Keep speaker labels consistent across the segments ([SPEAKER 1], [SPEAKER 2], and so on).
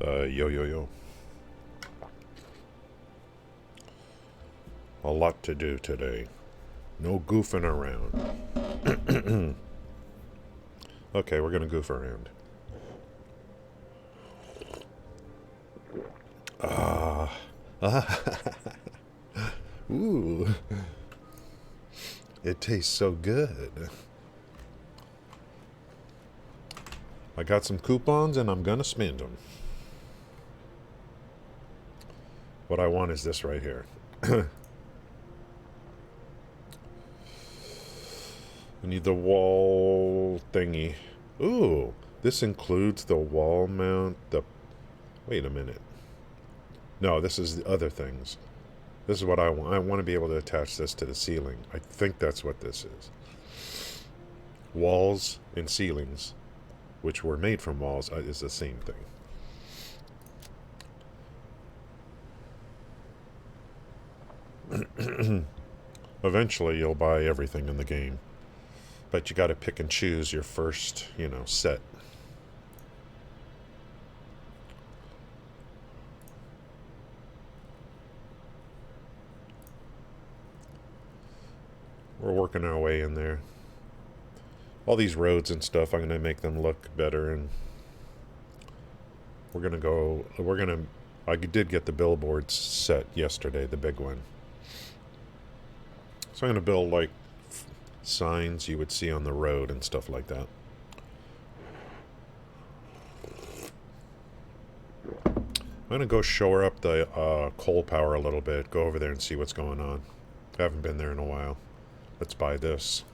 [SPEAKER 1] Yo, yo, yo. A lot to do today. No goofing around. Okay, we're gonna goof around. Ah. Ooh. It tastes so good. I got some coupons and I'm gonna spend them. What I want is this right here. I need the wall thingy. Ooh, this includes the wall mount. Wait a minute. No, this is the other things. This is what I want. I want to be able to attach this to the ceiling. I think that's what this is. Walls and ceilings, which were made from walls, is the same thing. Eventually, you'll buy everything in the game. But you got to pick and choose your first, set. We're working our way in there. All these roads and stuff, I'm going to make them look better. And I did get the billboards set yesterday, the big one. So I'm going to build like signs you would see on the road and stuff like that. I'm going to go shore up the coal power a little bit, go over there and see what's going on. I haven't been there in a while. Let's buy this.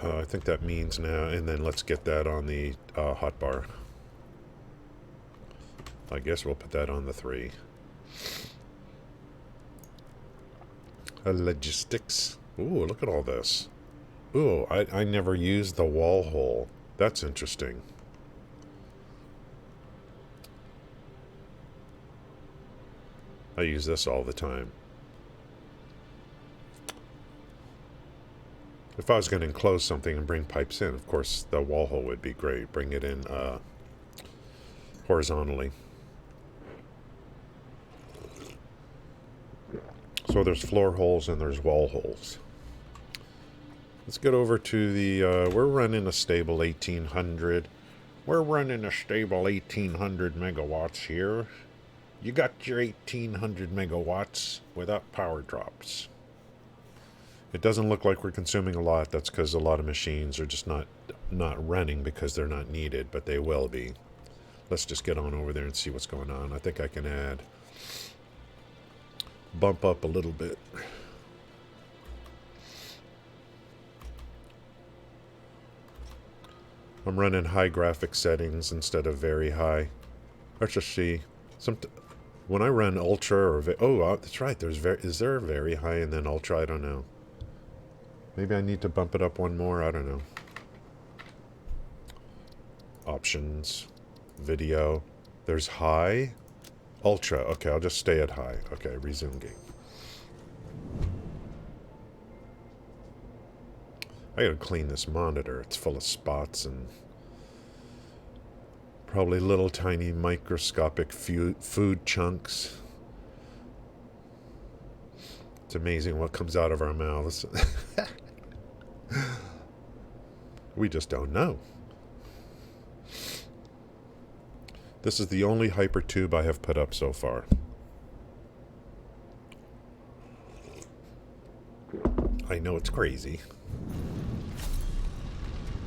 [SPEAKER 1] I think that means now, and then let's get that on the hot bar. I guess we'll put that on the 3. Logistics. Ooh, look at all this. Ooh, I never used the wall hole. That's interesting. I use this all the time. If I was going to enclose something and bring pipes in, of course, the wall hole would be great. Bring it in horizontally. So there's floor holes and there's wall holes. Let's get over to the, we're running a stable 1800. We're running a stable 1800 megawatts here. You got your 1800 megawatts without power drops. It doesn't look like we're consuming a lot. That's because a lot of machines are just not running because they're not needed, but they will be. Let's just get on over there and see what's going on. I think I can bump up a little bit. I'm running high graphic settings instead of very high. Let's just see. When I run ultra or that's right. Is there a very high and then ultra? I don't know. Maybe I need to bump it up one more. I don't know. Options, video. There's high, ultra. Okay, I'll just stay at high. Okay, resume game. I gotta clean this monitor. It's full of spots and probably little tiny microscopic food chunks. It's amazing what comes out of our mouths. We just don't know. This is the only hypertube I have put up so far. I know it's crazy.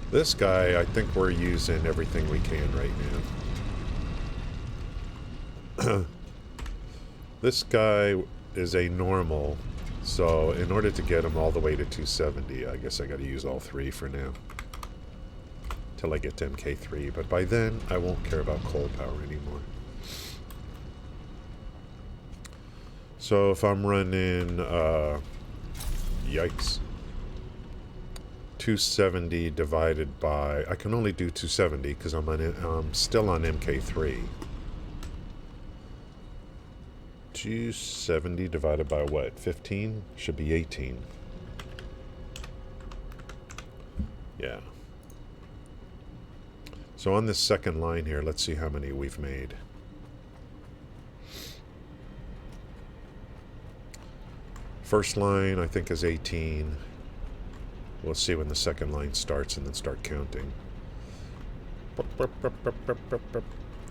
[SPEAKER 1] This guy, I think we're using everything we can right now. This guy is a normal, so in order to get him all the way to 270, I guess I gotta use all 3 for now. Till I get to MK3, but by then, I won't care about coal power anymore. So if I'm running, yikes. 270 divided by... I can only do 270 because I'm still on MK3. 270 divided by what? 15? Should be 18. Yeah. So on this second line here, let's see how many we've made. First line, I think, is 18. We'll see when the second line starts and then start counting.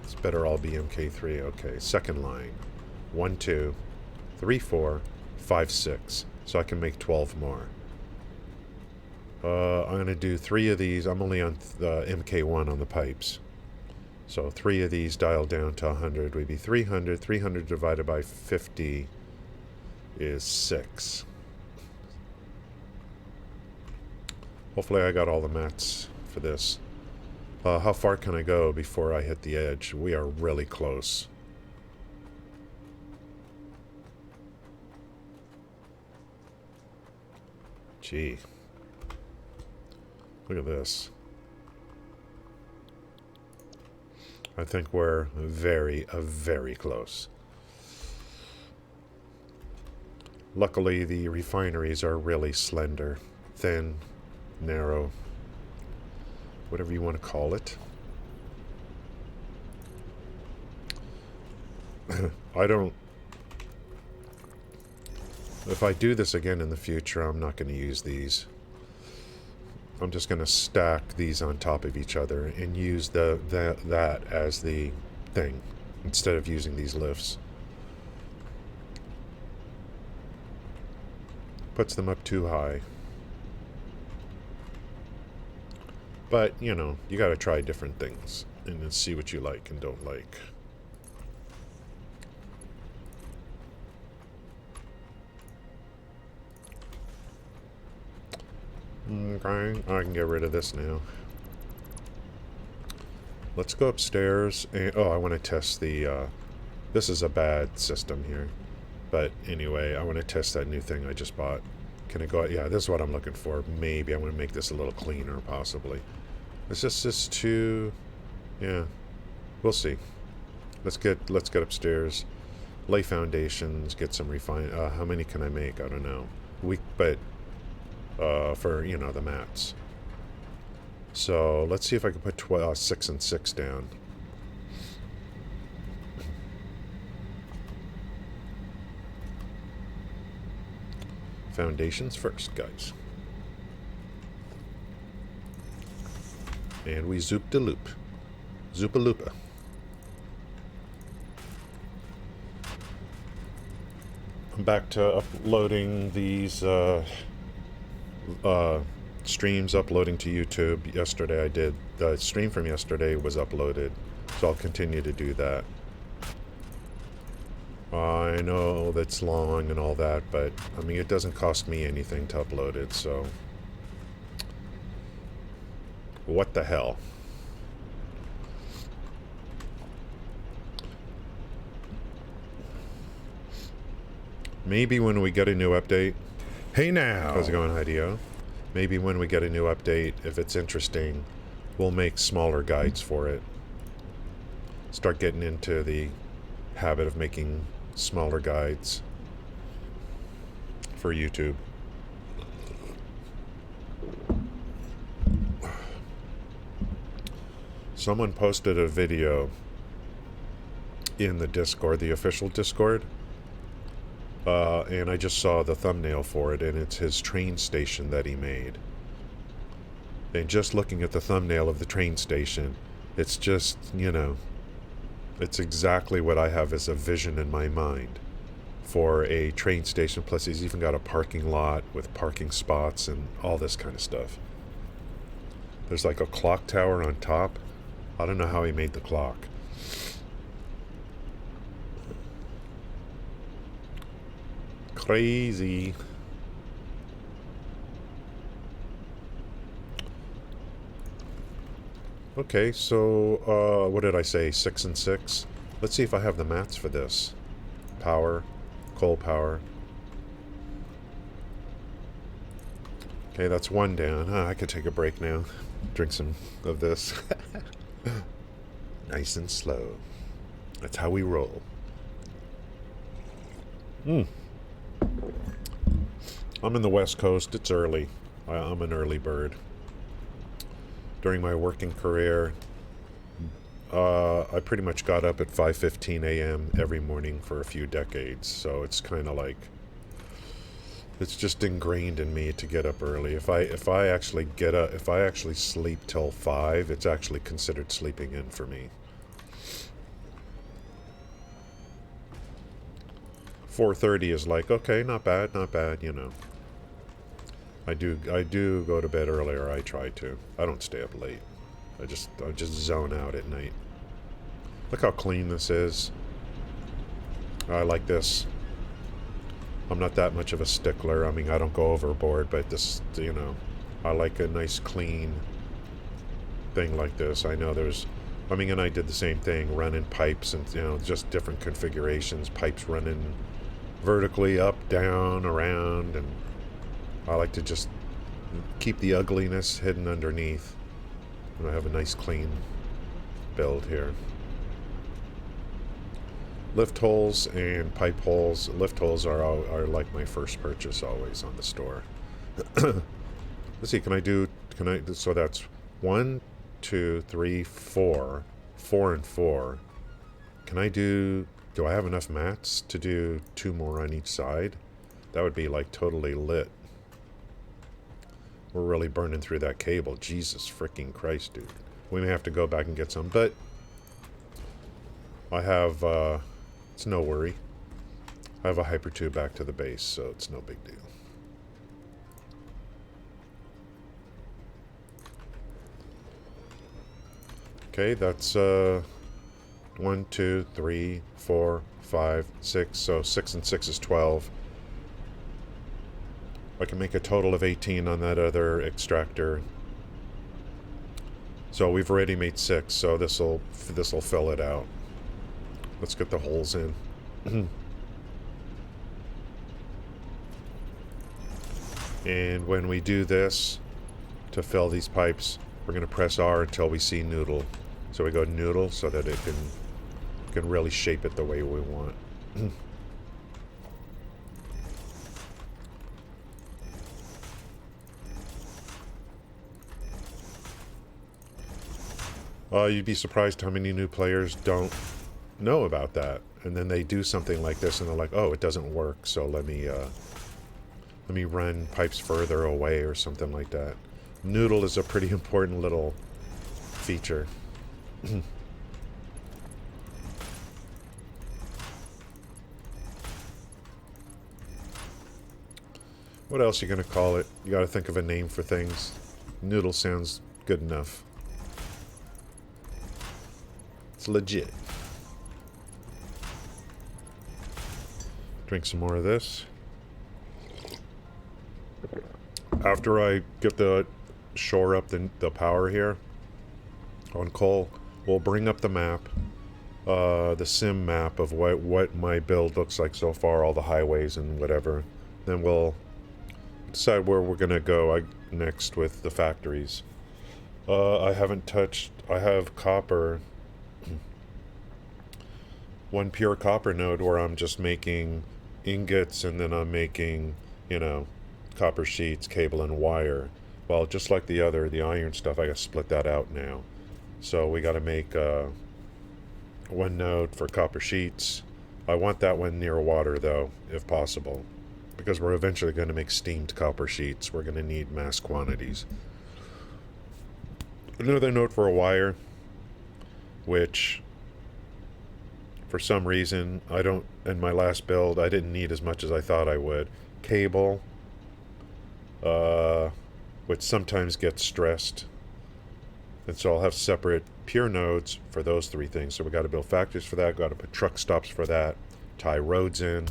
[SPEAKER 1] It's better all be MK3. Okay, second line. 1, 2, 3, 4, 5, 6. So I can make 12 more. I'm going to do 3 of these. I'm only on MK1 on the pipes. So 3 of these dialed down to 100 would be 300. 300 divided by 50 is 6. Hopefully I got all the mats for this. How far can I go before I hit the edge? We are really close. Gee. Look at this. I think we're very close. Luckily, the refineries are really slender, thin, narrow, whatever you want to call it. If I do this again in the future, I'm not going to use these. I'm just going to stack these on top of each other and use that as the thing instead of using these lifts. Puts them up too high. But, you know, you got to try different things and then see what you like and don't like. Okay, I can get rid of this now. Let's go upstairs. And, oh, I want to test the... this is a bad system here. But anyway, I want to test that new thing I just bought. Can I go... Yeah, this is what I'm looking for. Maybe I want to make this a little cleaner, possibly. Is this too... Yeah. We'll see. Let's get upstairs. Lay foundations. Get some refine... how many can I make? I don't know. But... for, you know, the mats. So, let's see if I can put 6 and 6 down. Foundations first, guys. And we zoop-de-loop. Zoop-a-loopa. I'm back to uploading these, streams uploading to YouTube. Yesterday I did the stream from yesterday was uploaded, so I'll continue to do that. I know that's long and all that, but I mean it doesn't cost me anything to upload it, so what the hell. Maybe when we get a new update. Hey now! How's it going, Hideo? Maybe when we get a new update, if it's interesting, we'll make smaller guides for it. Start getting into the habit of making smaller guides for YouTube. Someone posted a video in the Discord, the official Discord. And I just saw the thumbnail for it, and it's his train station that he made. And just looking at the thumbnail of the train station, it's just, you know, it's exactly what I have as a vision in my mind for a train station. Plus, he's even got a parking lot with parking spots and all this kind of stuff. There's like a clock tower on top. I don't know how he made the clock. Crazy. Okay, so what did I say? 6 and 6. Let's see if I have the mats for this. Power, coal power. Okay, that's 1 down. I could take a break now. Drink some of this. Nice and slow. That's how we roll. I'm in the West Coast. It's early. I'm an early bird. During my working career, I pretty much got up at 5:15 a.m. every morning for a few decades, so it's kind of like it's just ingrained in me to get up early. If I actually get up, if I actually sleep till 5, it's actually considered sleeping in for me. 4:30 is like, okay, not bad, not bad, you know. I do go to bed earlier. I try to. I don't stay up late. I just zone out at night. Look how clean this is. I like this. I'm not that much of a stickler. I mean, I don't go overboard, but this, you know, I like a nice clean thing like this. I know there's, I mean, and I did the same thing, running pipes and, you know, just different configurations, pipes running vertically up, down, around, and I like to just keep the ugliness hidden underneath. And I have a nice clean build here. Lift holes and pipe holes. Lift holes are like my first purchase always on the store. Let's see, so that's 1, 2, 3, 4. 4 and 4. Do I have enough mats to do 2 more on each side? That would be like totally lit. We're really burning through that cable. Jesus freaking Christ, dude. We may have to go back and get some, but I have, it's no worry. I have a hyper tube back to the base, so it's no big deal. Okay, that's 1, 2, 3, 4, 5, 6. So 6 and 6 is 12. I can make a total of 18 on that other extractor. So we've already made 6, so this'll fill it out. Let's get the holes in. And when we do this, to fill these pipes, we're going to press R until we see noodle. So we go noodle so that it can really shape it the way we want. You'd be surprised how many new players don't know about that, and then they do something like this and they're like, oh, it doesn't work, so let me run pipes further away or something like that. Noodle is a pretty important little feature. What else are you gonna call it? You gotta think of a name for things. Noodle sounds good enough. It's legit. Drink some more of this. After I get the shore up the power here on coal, we'll bring up the map, the sim map of what my build looks like so far, all the highways and whatever. Then we'll decide where we're gonna go next with the factories. I have copper. One pure copper node where I'm just making ingots and then I'm making, you know, copper sheets, cable, and wire. Well, just like the iron stuff, I gotta split that out now. So we gotta make one node for copper sheets. I want that one near water though, if possible, because we're eventually gonna make steamed copper sheets. We're gonna need mass quantities. Another node for a wire, which for some reason, in my last build, I didn't need as much as I thought I would. Cable, which sometimes gets stressed. And so I'll have separate pure nodes for those 3 things. So we got to build factories for that, got to put truck stops for that, tie roads in.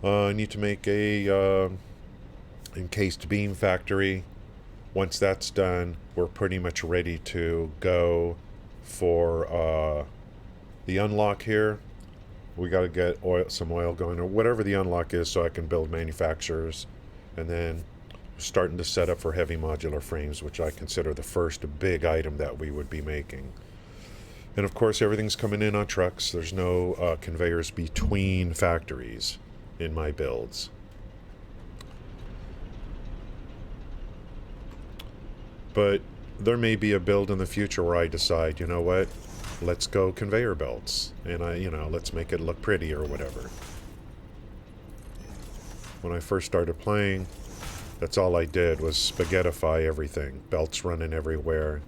[SPEAKER 1] I need to make a encased beam factory. Once that's done, we're pretty much ready to go for the unlock here. We got to get some oil going, or whatever the unlock is, so I can build manufacturers. And then starting to set up for heavy modular frames, which I consider the first big item that we would be making. And of course, everything's coming in on trucks. There's no conveyors between factories in my builds. But there may be a build in the future where I decide, you know what, let's go conveyor belts. And let's make it look pretty or whatever. When I first started playing, that's all I did was spaghettify everything. Belts running everywhere.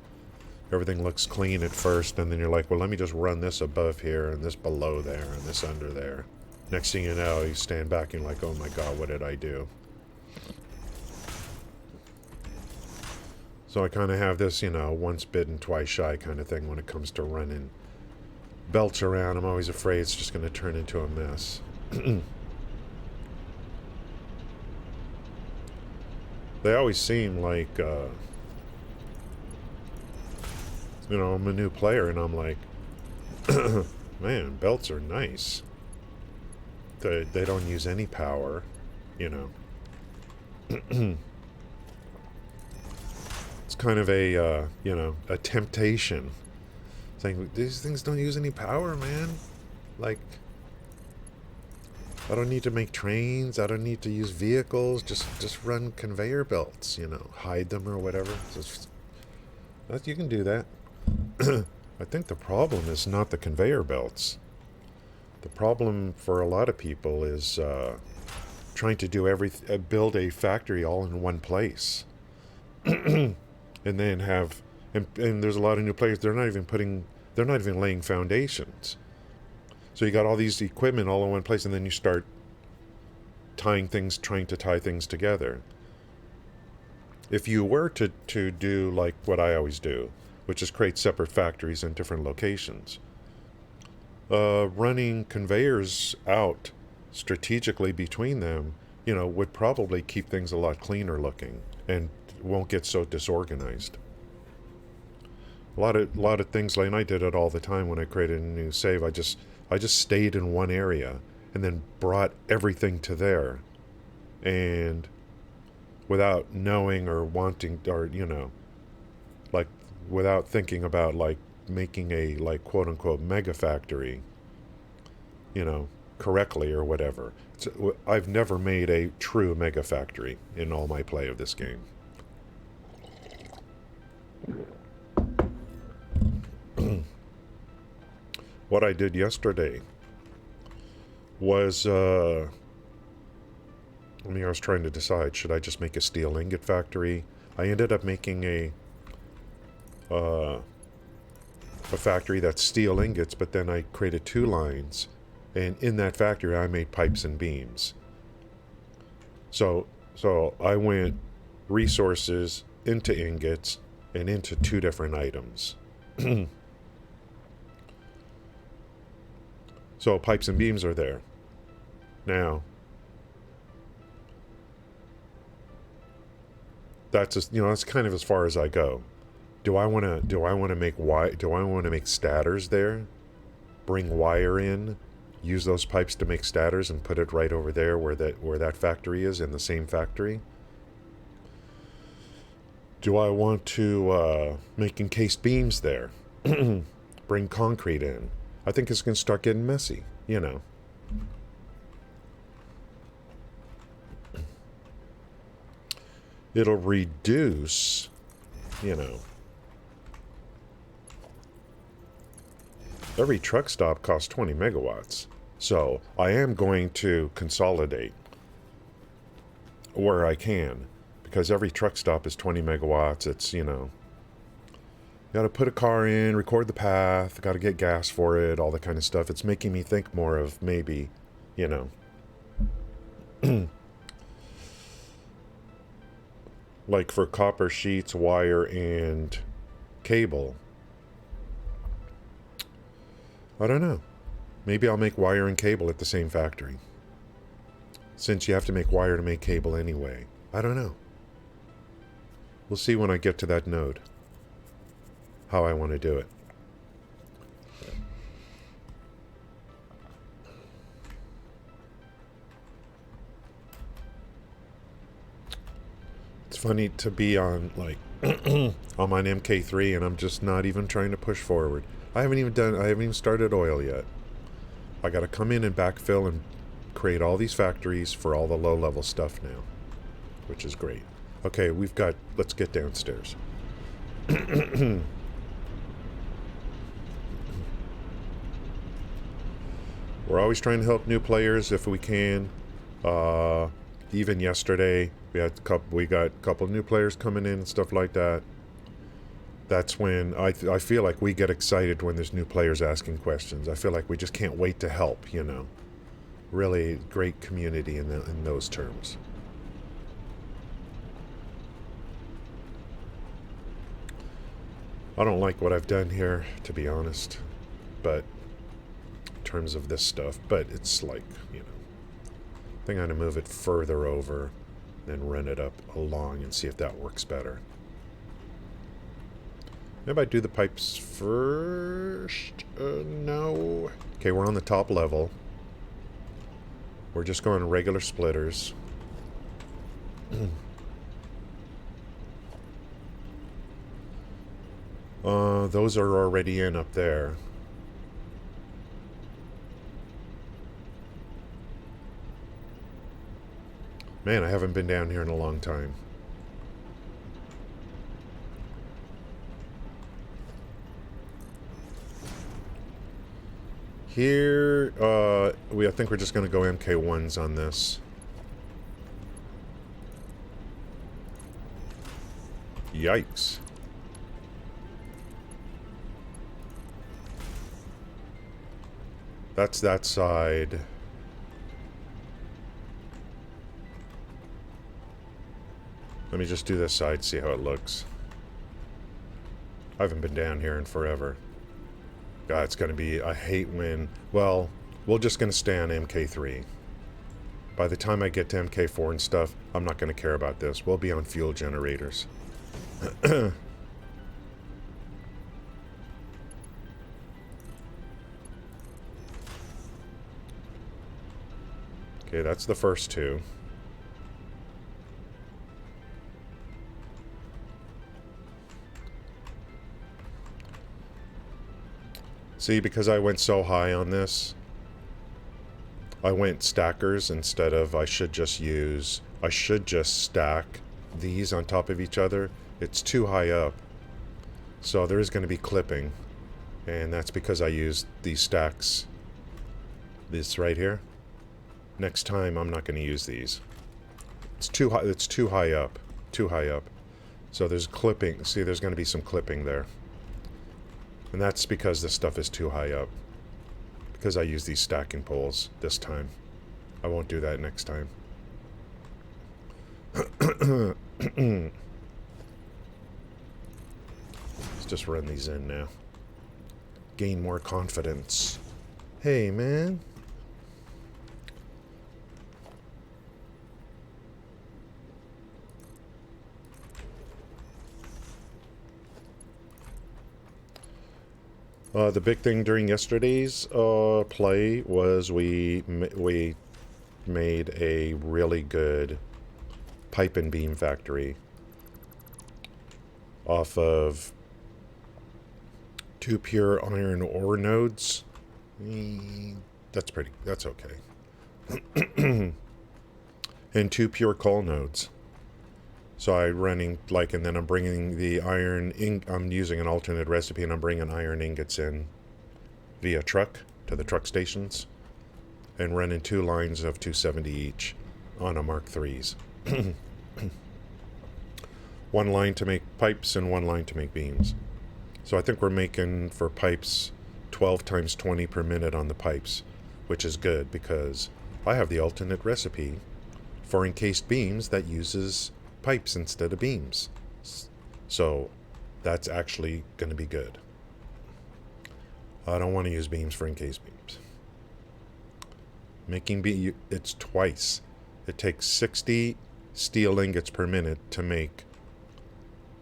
[SPEAKER 1] Everything looks clean at first, and then you're like, well, let me just run this above here, and this below there, and this under there. Next thing you know, you stand back and you're like, oh my god, what did I do? So I kind of have this, once bitten, twice shy kind of thing when it comes to running belts around. I'm always afraid it's just going to turn into a mess. They always seem like, I'm a new player, and I'm like, man, belts are nice. They don't use any power, It's kind of a temptation. Saying, these things don't use any power, man. Like, I don't need to make trains. I don't need to use vehicles. Just run conveyor belts, hide them or whatever. You can do that. I think the problem is not the conveyor belts. The problem for a lot of people is trying to do build a factory all in one place, and then and there's a lot of new players. They're not even laying foundations. So you got all these equipment all in one place, and then you start trying to tie things together. If you were to do like what I always do, which is create separate factories in different locations, running conveyors out strategically between them, would probably keep things a lot cleaner looking and won't get so disorganized. A lot of things, like, and I did it all the time when I created a new save. I just stayed in one area and then brought everything to there, and without knowing or wanting, or like without thinking about like making a like quote unquote mega factory, correctly or whatever. I've never made a true mega factory in all my play of this game. What I did yesterday was, I was trying to decide, should I just make a steel ingot factory? I ended up making a factory that's steel ingots, but then I created 2 lines, and in that factory I made pipes and beams. So I went resources into ingots and into 2 different items. So pipes and beams are there. Now, that's just, that's kind of as far as I go. Do I want to make stators there? Bring wire in, use those pipes to make stators and put it right over there where that factory is, in the same factory? Do I want to make encased beams there? Bring concrete in? I think it's going to start getting messy, It'll reduce, every truck stop costs 20 megawatts. So I am going to consolidate where I can, because every truck stop is 20 megawatts. It's, got to put a car in, record the path, got to get gas for it, all that kind of stuff. It's making me think more of maybe, like for copper sheets, wire, and cable. I don't know. Maybe I'll make wire and cable at the same factory, since you have to make wire to make cable anyway. I don't know. We'll see when I get to that node how I want to do it. It's funny to be on, like, I'm on MK3 and I'm just not even trying to push forward. I haven't even started oil yet. I gotta come in and backfill and create all these factories for all the low-level stuff now, which is great. Okay, let's get downstairs. We're always trying to help new players if we can. Even yesterday, we got a couple new players coming in and stuff like that. That's when I feel like we get excited when there's new players asking questions. I feel like we just can't wait to help, you know. Really great community in those terms. I don't like what I've done here, to be honest, but in terms of this stuff, but it's like, you know, I think I'm going to move it further over, then run it up along and see if that works better. Maybe I do the pipes first? No. Okay, we're on the top level. We're just going regular splitters. Those are already in up there. Man, I haven't been down here in a long time. Here, I think we're just going to go MK1s on this. Yikes. That's that side. Let me just do this side, see how it looks. I haven't been down here in forever. God, it's going to be... I hate when... Well, we're just going to stay on MK3. By the time I get to MK4 and stuff, I'm not going to care about this. We'll be on fuel generators. Okay, that's the first two. See, because I went so high on this, I went stackers instead of I should just stack these on top of each other. It's too high up. So there is going to be clipping. And that's because I used these stacks. This right here. Next time I'm not going to use these. It's too high. It's too high up. Too high up. So there's clipping. See, there's going to be some clipping there. And that's because this stuff is too high up. Because I use these stacking poles this time. I won't do that next time. Let's just run these in now. Gain more confidence. Hey, man. The big thing during yesterday's play was we made a really good pipe and beam factory off of 2 pure iron ore nodes. That's okay. And 2 pure coal nodes. So I'm running, like, and then I'm bringing the iron, I'm using an alternate recipe, and I'm bringing iron ingots in via truck to the truck stations, and running 2 lines of 270 each on a Mark IIIs. 1 line to make pipes and 1 line to make beams. So I think we're making, for pipes, 12 times 20 per minute on the pipes, which is good, because I have the alternate recipe for encased beams that uses pipes instead of beams. So that's actually going to be good. I don't want to use beams for encased beams. Making it's twice. It takes 60 steel ingots per minute to make,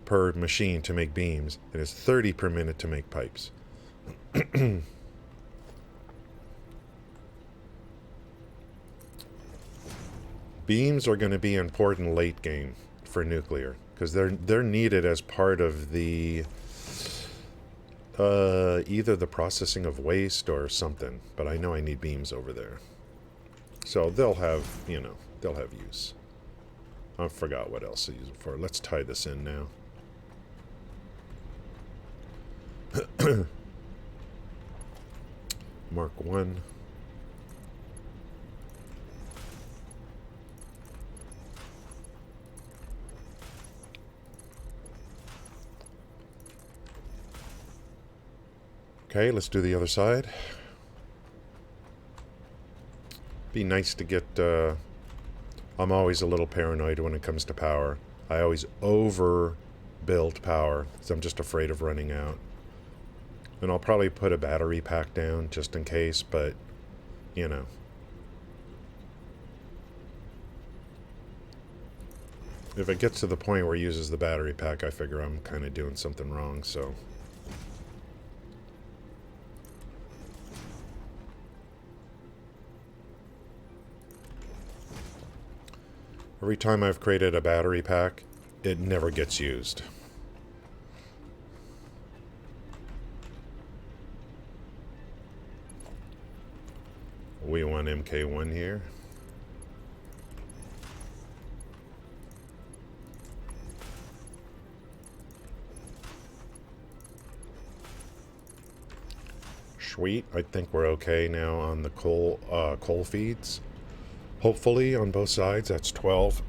[SPEAKER 1] per machine to make beams. It is 30 per minute to make pipes. Beams are going to be important late game for nuclear, because they're needed as part of the either the processing of waste or something, but I know I need beams over there, so they'll have, you know, they'll have use. I forgot what else to use it for. Let's tie this in now. Mark 1. Okay, let's do the other side. Be nice to get... I'm always a little paranoid when it comes to power. I always overbuild power, because I'm just afraid of running out. And I'll probably put a battery pack down just in case, but, you know. If it gets to the point where it uses the battery pack, I figure I'm kind of doing something wrong, so... Every time I've created a battery pack, it never gets used. We want MK1 here. Sweet. I think we're okay now on the coal feeds. Hopefully on both sides. That's 12.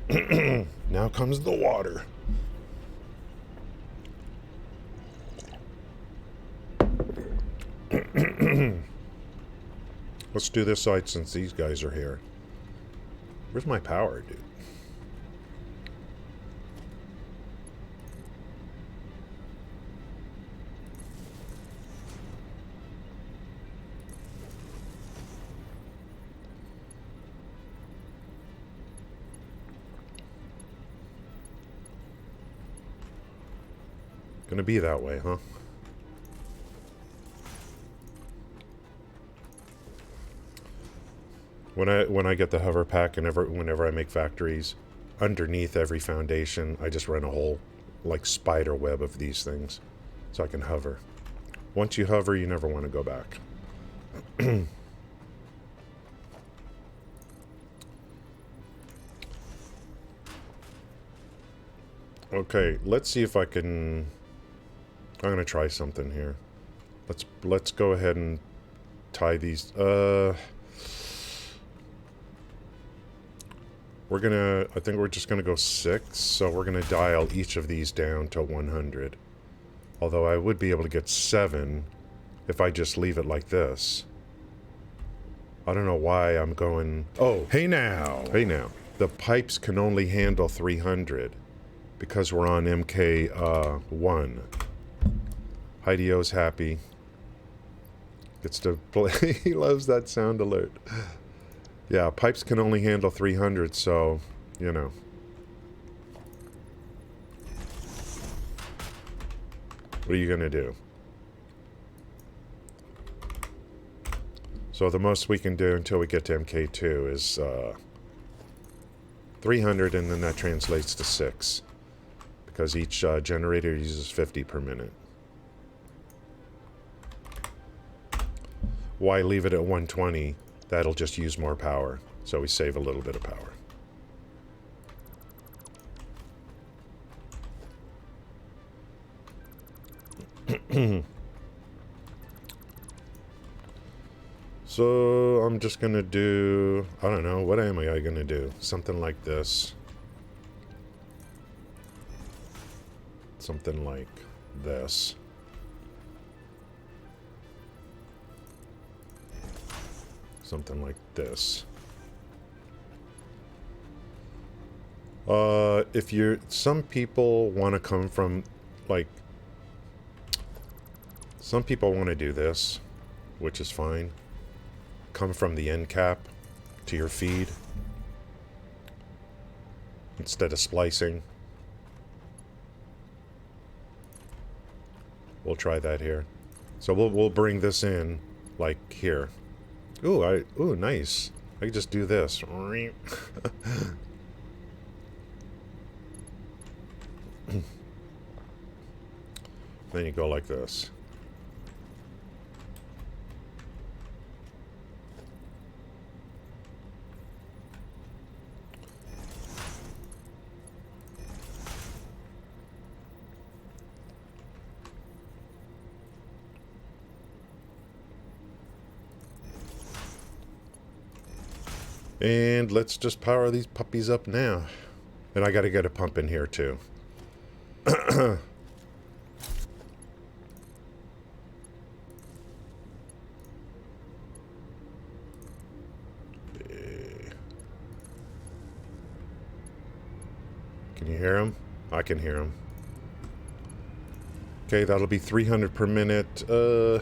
[SPEAKER 1] Now comes the water. Let's do this side since these guys are here. Where's my power, dude? Gonna be that way, huh? When I get the hover pack and whenever I make factories, underneath every foundation, I just run a whole like spider web of these things, so I can hover. Once you hover, you never want to go back. Okay, let's see if I can. I'm gonna try something here. Let's go ahead and tie these. I think we're just gonna go 6. So we're gonna dial each of these down to 100. Although I would be able to get 7 if I just leave it like this. I don't know why I'm going. Oh, hey now. Hey now. The pipes can only handle 300 because we're on MK1. Hideo happy. Gets to play. He loves that sound alert. Yeah, pipes can only handle 300, so, you know. What are you gonna do? So the most we can do until we get to MK2 is 300, and then that translates to 6. Because each generator uses 50 per minute. Why leave it at 120? That'll just use more power. So we save a little bit of power. So I'm just gonna do, I don't know, what am I gonna do? Something like this. Something like this. Something like this. If you're, some people want to come from, like, some people want to do this, which is fine. Come from the end cap to your feed instead of splicing. We'll try that here. So we'll bring this in, like here. Ooh, nice. I can just do this. Then you go like this. And let's just power these puppies up now. And I gotta get a pump in here too. Can you hear him? I can hear him. Okay, that'll be 300 per minute. I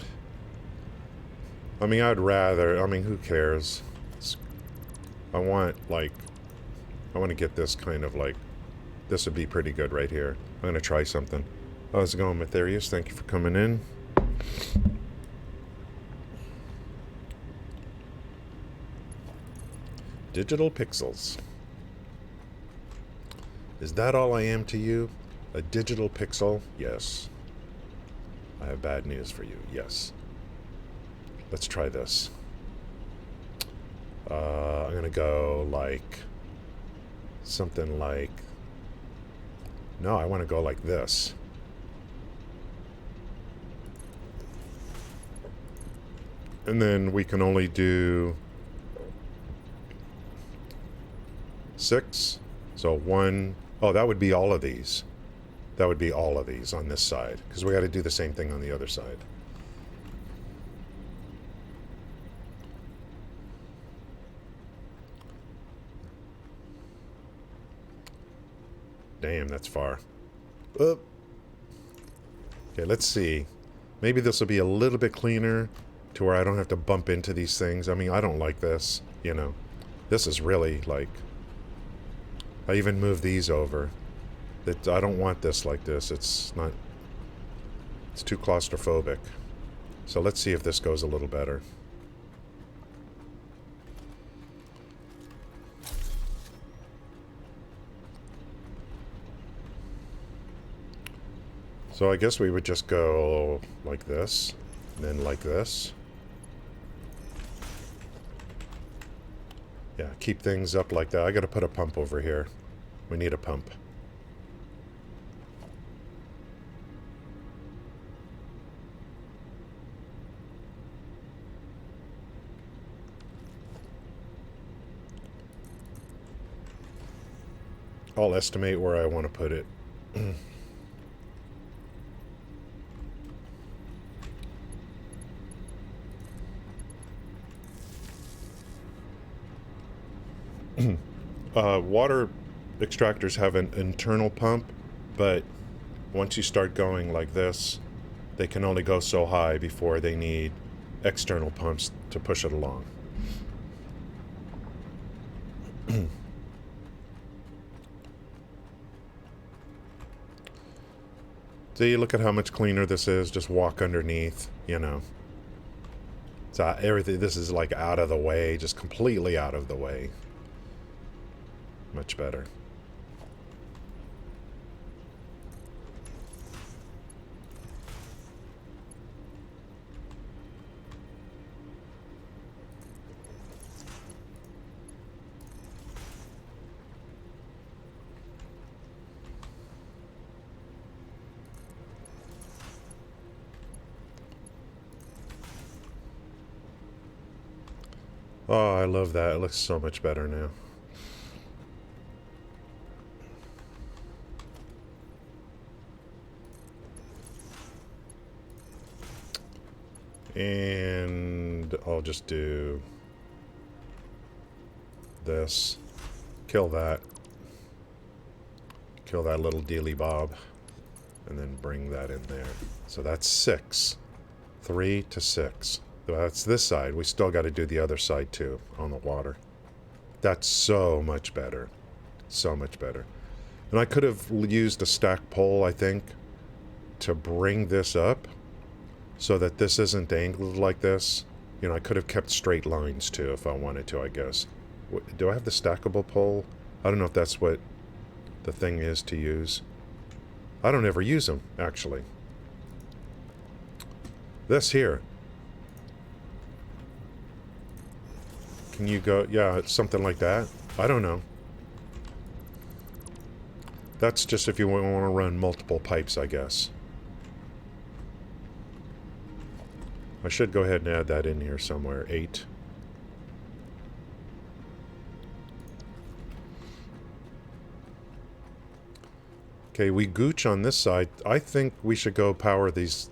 [SPEAKER 1] mean, I'd rather... I mean, who cares? I want to get this kind of like... This would be pretty good right here. I'm going to try something. How's it going, Matherius? Thank you for coming in. Digital pixels. Is that all I am to you? A digital pixel? Yes. I have bad news for you. Yes. Let's try this. I'm going to go like... Something like... No, I want to go like this. And then we can only do 6. So 1... Oh, that would be all of these. That would be all of these on this side. Because we got to do the same thing on the other side. Damn, that's far. Okay, let's see. Maybe this will be a little bit cleaner to where I don't have to bump into these things. I mean, I don't like this, you know. This is really like... I even moved these over. I don't want this like this. It's not... It's too claustrophobic. So let's see if this goes a little better. So I guess we would just go like this, and then like this. Yeah, keep things up like that. I gotta put a pump over here. We need a pump. I'll estimate where I want to put it. Water extractors have an internal pump, but once you start going like this, they can only go so high before they need external pumps to push it along. See, look at how much cleaner this is. Just walk underneath, you know. It's everything. This is like out of the way, just completely out of the way. Much better. Oh, I love that. It looks so much better now. And I'll just do this. Kill that. Kill that little dealy bob. And then bring that in there. So that's 6. 3 to 6. That's this side. We still got to do the other side too, on the water. That's so much better. So much better. And I could have used a stack pole, I think, to bring this up so that this isn't angled like this. You know, I could have kept straight lines too if I wanted to, I guess. Do I have the stackable pole? I don't know if that's what the thing is to use. I don't ever use them, actually. This here. Can you go... Yeah, it's something like that. I don't know. That's just if you want to run multiple pipes, I guess. I should go ahead and add that in here somewhere. 8. Okay, we gooch on this side. I think we should go power these...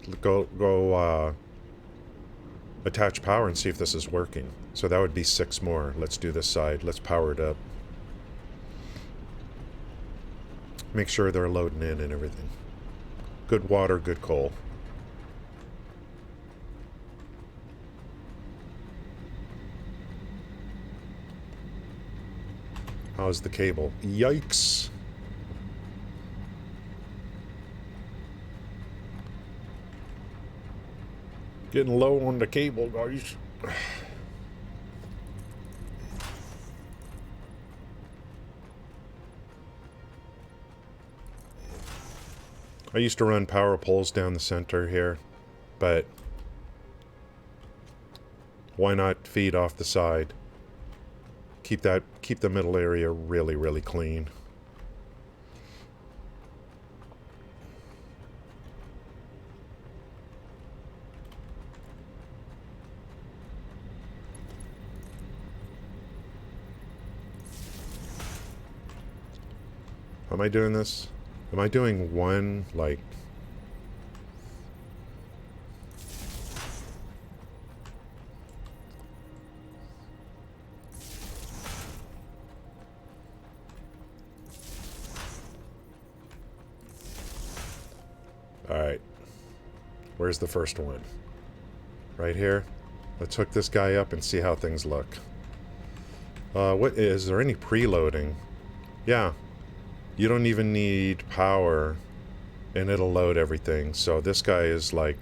[SPEAKER 1] attach power and see if this is working. So that would be 6 more. Let's do this side. Let's power it up. Make sure they're loading in and everything. Good water, good coal. How's the cable? Yikes! Getting low on the cable, guys. I used to run power poles down the center here, but why not feed off the side? Keep the middle area really, really clean. Am I doing this? Am I doing one, like... Alright. Where's the first one? Right here? Let's hook this guy up and see how things look. Is there any preloading? Yeah. You don't even need power and it'll load everything. So this guy is like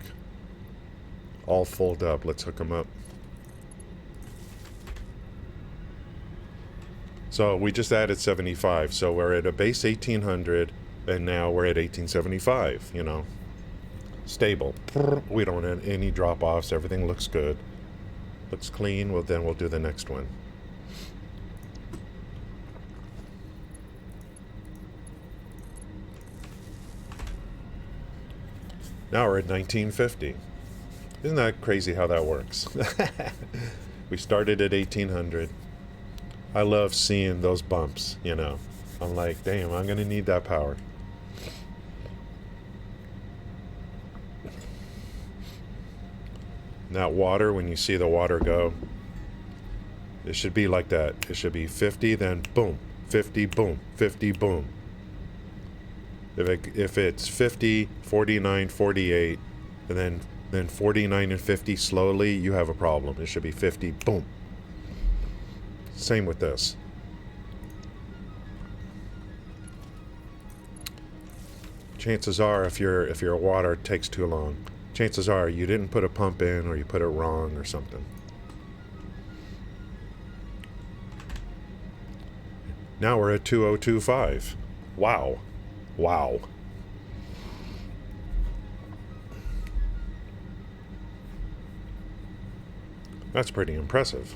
[SPEAKER 1] all full up. Let's hook him up. So we just added 75. So we're at a base 1800 and now we're at 1875, you know. Stable. We don't have any drop-offs. Everything looks good. Looks clean. Well, then we'll do the next one. Now we're at 1950. Isn't that crazy how that works? We started at 1800. I love seeing those bumps, you know. I'm like, damn, I'm going to need that power. That water, when you see the water go, it should be like that. It should be 50, then boom, 50, boom, 50, boom. If it's 50, 49, 48, and then 49 and 50 slowly, you have a problem. It should be 50, boom. Same with this. Chances are, if your water takes too long, chances are you didn't put a pump in or you put it wrong or something. Now we're at 2025. Wow. Wow. That's pretty impressive.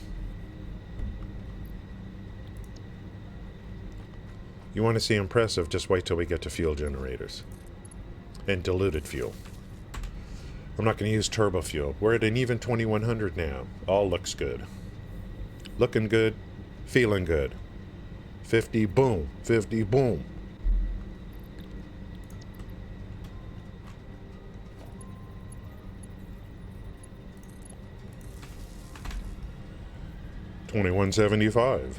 [SPEAKER 1] You want to see impressive, just wait till we get to fuel generators. And diluted fuel. I'm not going to use turbo fuel. We're at an even 2100 now. All looks good. Looking good. Feeling good. 50, boom. 50, boom. $21.75.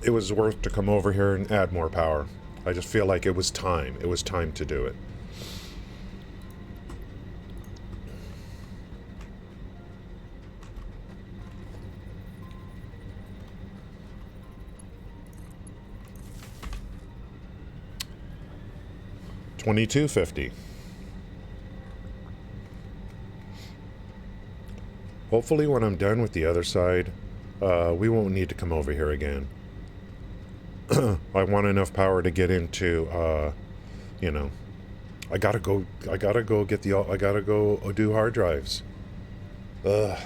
[SPEAKER 1] It was worth to come over here and add more power. I just feel like it was time. It was time to do it. $22.50. Hopefully when I'm done with the other side, we won't need to come over here again. I want enough power to get into, you know, I gotta go do hard drives. I'll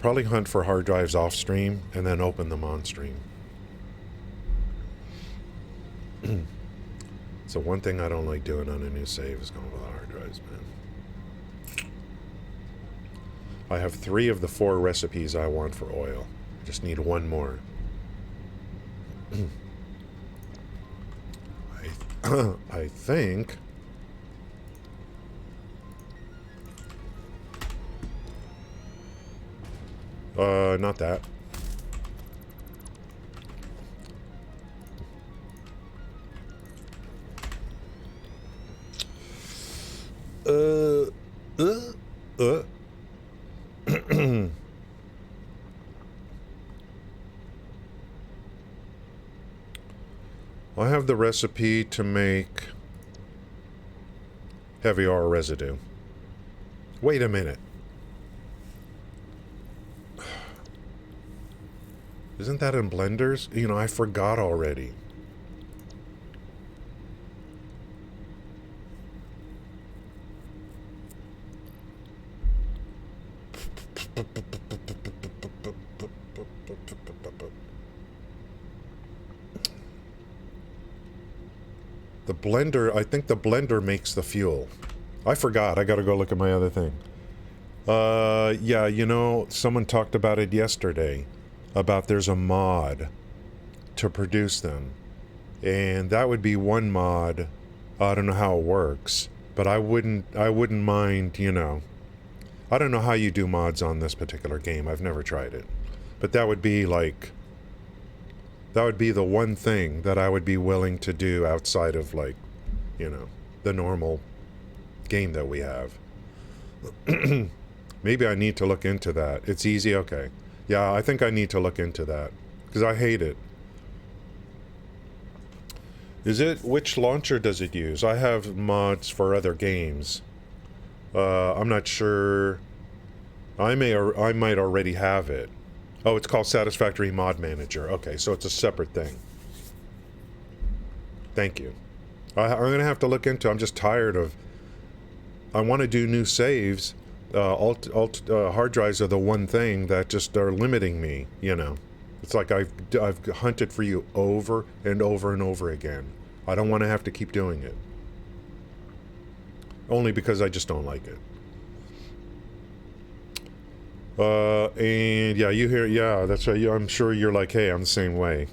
[SPEAKER 1] probably hunt for hard drives off stream and then open them on stream. So one thing I don't like doing on a new save is going with the hard drives, man. I have 3 of the 4 recipes I want for oil. Just need 1 more. I think Not that. Uh, uh, uh. I have the recipe to make heavy oil residue. Wait a minute. Isn't that in blenders? You know, I forgot already. The blender, I think the blender makes the fuel. I forgot. I gotta go look at my other thing. Yeah, you know, someone talked about it yesterday. About there's a mod to produce them. And that would be one mod. I don't know how it works. But I wouldn't mind, you know. I don't know how you do mods on this particular game. I've never tried it. But that would be like... That would be the one thing that I would be willing to do outside of, like, you know, the normal game that we have. Maybe I need to look into that. It's easy? Okay. Yeah, I think I need to look into that. Because I hate it. Which launcher does it use? I have mods for other games. I'm not sure. I might already have it. Oh, it's called Satisfactory Mod Manager. Okay, so it's a separate thing. Thank you. I'm going to have to look into it. I'm just tired of... I want to do new saves. Hard drives are the one thing that just are limiting me, you know. It's like I've hunted for you over and over and over again. I don't want to have to keep doing it. Only because I just don't like it. And yeah, you hear, yeah, that's right. I'm sure you're like, hey, I'm the same way.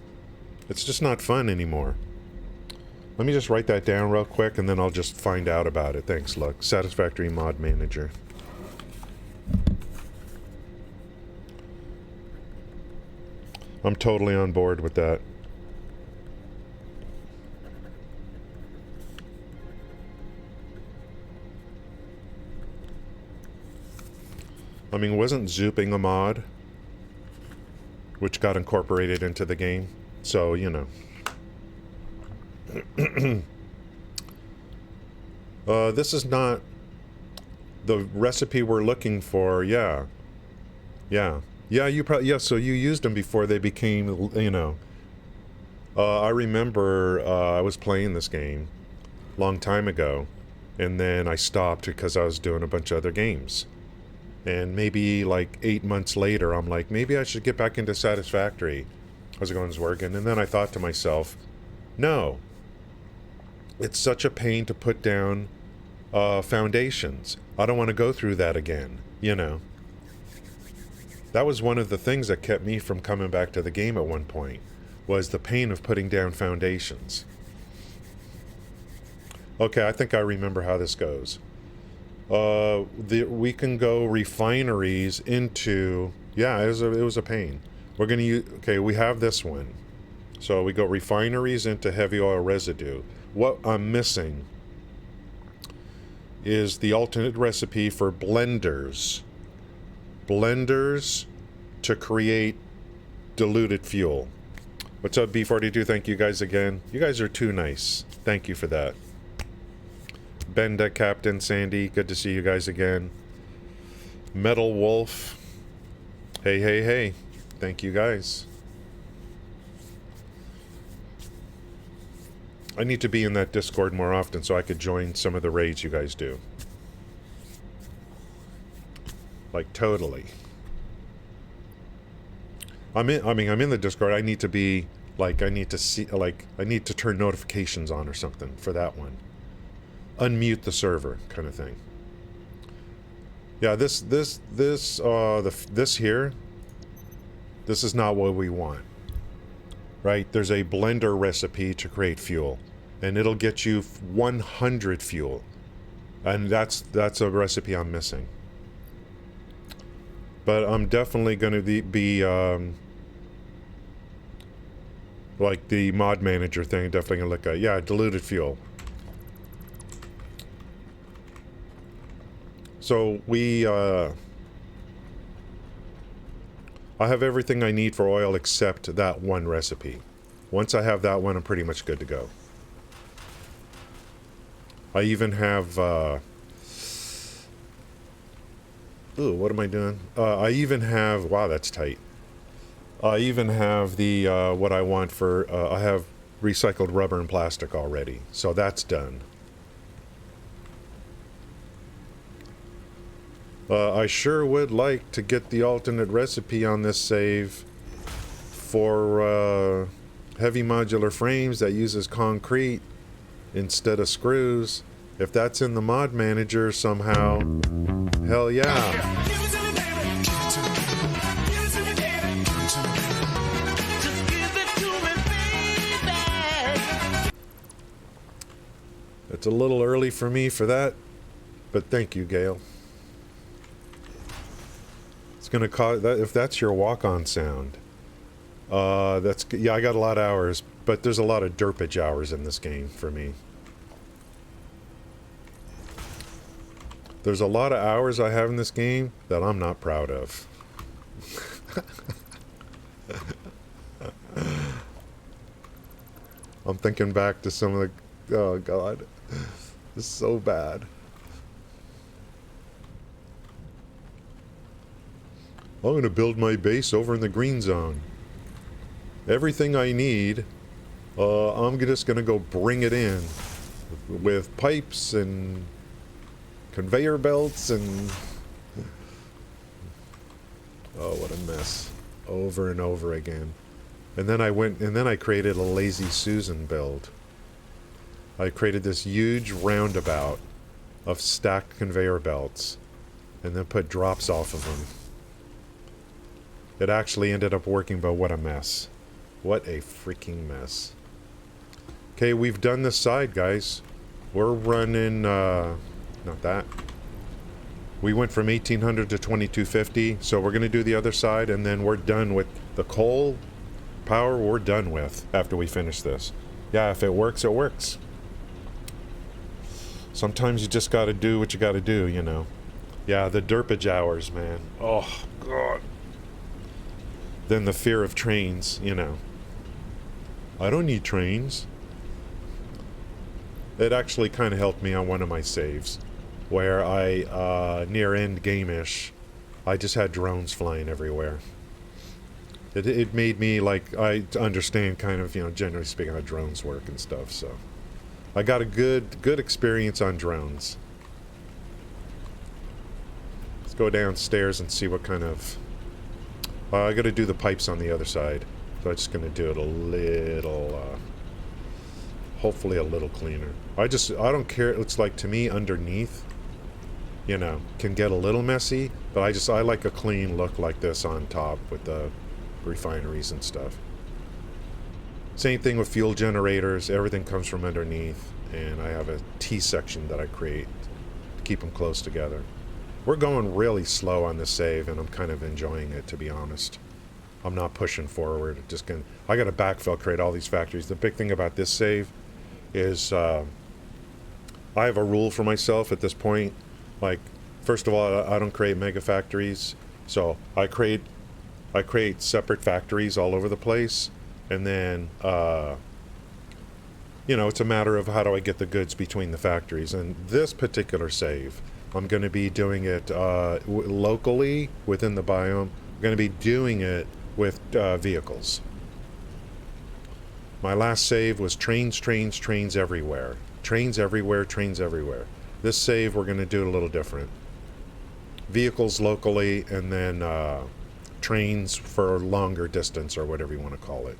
[SPEAKER 1] It's just not fun anymore. Let me just write that down real quick and then I'll just find out about it. Thanks, look. Satisfactory Mod Manager. I'm totally on board with that. I mean, wasn't zooping a mod? Which got incorporated into the game. So, you know. This is not the recipe we're looking for. Yeah. Yeah. Yeah, you probably... Yeah, so you used them before they became, you know... I remember I was playing this game a long time ago. And then I stopped because I was doing a bunch of other games. And maybe like 8 months later, I'm like, maybe I should get back into Satisfactory. How's it going, Zwergen? And then I thought to myself, no. It's such a pain to put down foundations. I don't want to go through that again, you know. That was one of the things that kept me from coming back to the game at one point, was the pain of putting down foundations. Okay, I think I remember how this goes. We can go refineries into... Yeah, it was a pain. We're going to use... Okay, we have this one. So we go refineries into heavy oil residue. What I'm missing is the alternate recipe for blenders. Blenders to create diluted fuel. What's up, B42? Thank you guys again. You guys are too nice. Thank you for that. Benda, Captain, Sandy, good to see you guys again. Metal Wolf. Hey, hey, hey. Thank you guys. I need to be in that Discord more often so I could join some of the raids you guys do. Like, totally. I'm in the Discord. I need to be, like, I need to see, like, I need to turn notifications on or something for that one. Unmute the server kind of thing. Yeah, this here, this is not what we want. Right? There's a blender recipe to create fuel, and it'll get you 100 fuel. And that's a recipe I'm missing. But I'm definitely going to be like the mod manager thing, definitely going to look at. Yeah, diluted fuel. So I have everything I need for oil except that one recipe. Once I have that one, I'm pretty much good to go. I even have, ooh, what am I doing? I even have, wow, that's tight. I even have the, what I want for, I have recycled rubber and plastic already. So that's done. I sure would like to get the alternate recipe on this save for, heavy modular frames that uses concrete instead of screws. If that's in the mod manager somehow, hell yeah. It's a little early for me for that, but thank you, Gail. It's gonna cause that if that's your walk-on sound. That's, yeah, I got a lot of hours, but there's a lot of derpage hours in this game for me. There's a lot of hours I have in this game that I'm not proud of. I'm thinking back to some of the, oh god, this is so bad. I'm gonna build my base over in the green zone. Everything I need, I'm just gonna go bring it in with pipes and conveyor belts and oh, what a mess, over and over again. And then I created a Lazy Susan build. I created this huge roundabout of stacked conveyor belts and then put drops off of them. It actually ended up working, but what a mess. What a freaking mess. Okay, we've done this side, guys. We're running, not that. We went from 1800 to 2250, so we're going to do the other side, and then we're done with the coal power. We're done with after we finish this. Yeah, if it works, it works. Sometimes you just got to do what you got to do, you know. Yeah, the derpage hours, man. Oh, God. Then the fear of trains, you know. I don't need trains. It actually kind of helped me on one of my saves, where I, near end game-ish, I just had drones flying everywhere. It made me, like, I understand kind of, you know, generally speaking, how drones work and stuff, so. I got a good experience on drones. Let's go downstairs and see what kind of... I gotta do the pipes on the other side. So I'm just gonna do it a little, hopefully a little cleaner. I don't care. It's like, to me, underneath, you know, can get a little messy, but I like a clean look like this on top with the refineries and stuff. Same thing with fuel generators. Everything comes from underneath, and I have a T-section that I create to keep them close together. We're going really slow on this save, and I'm kind of enjoying it, to be honest. I'm not pushing forward. I got to backfill, create all these factories. The big thing about this save is I have a rule for myself at this point. Like, first of all, I don't create mega factories, so I create separate factories all over the place, and then you know, it's a matter of how do I get the goods between the factories. And this particular save, I'm going to be doing it locally within the biome. I'm going to be doing it with vehicles. My last save was trains everywhere. Trains everywhere, trains everywhere. This save, we're going to do it a little different. Vehicles locally, and then trains for longer distance, or whatever you want to call it.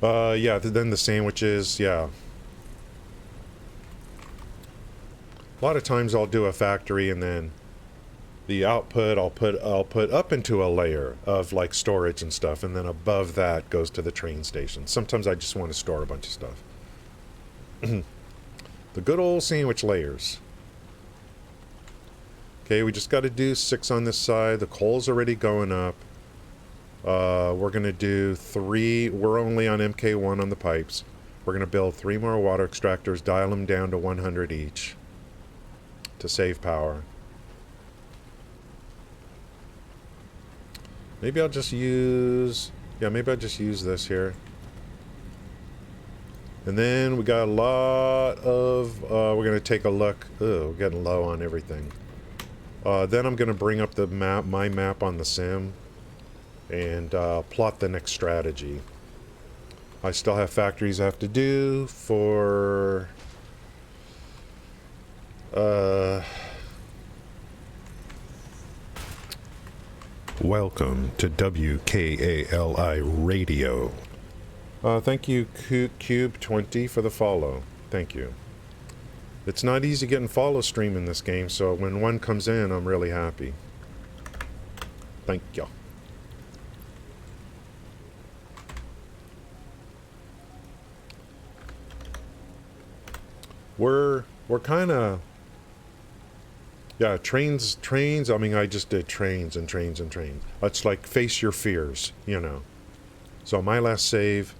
[SPEAKER 1] Yeah, then the sandwiches, yeah. A lot of times I'll do a factory, and then the output I'll put up into a layer of like storage and stuff, and then above that goes to the train station. Sometimes I just want to store a bunch of stuff. The good old sandwich layers. Okay, we just got to do 6 on this side. The coal's already going up. We're going to do 3. We're only on MK1 on the pipes. We're going to build 3 more water extractors, dial them down to 100 each to save power. Maybe I'll just use... Yeah, maybe I'll just use this here. And then we got a lot of... we're going to take a look. We're getting low on everything. Then I'm going to bring up the map, my map on the sim, and plot the next strategy. I still have factories I have to do for... Welcome to WKALI Radio. Thank you, Cube20, for the follow. Thank you. It's not easy getting follow stream in this game, so when one comes in, I'm really happy. Thank you. We're kind of... Yeah, trains, I mean, I just did trains and trains and trains. It's like face your fears, you know. So my last save,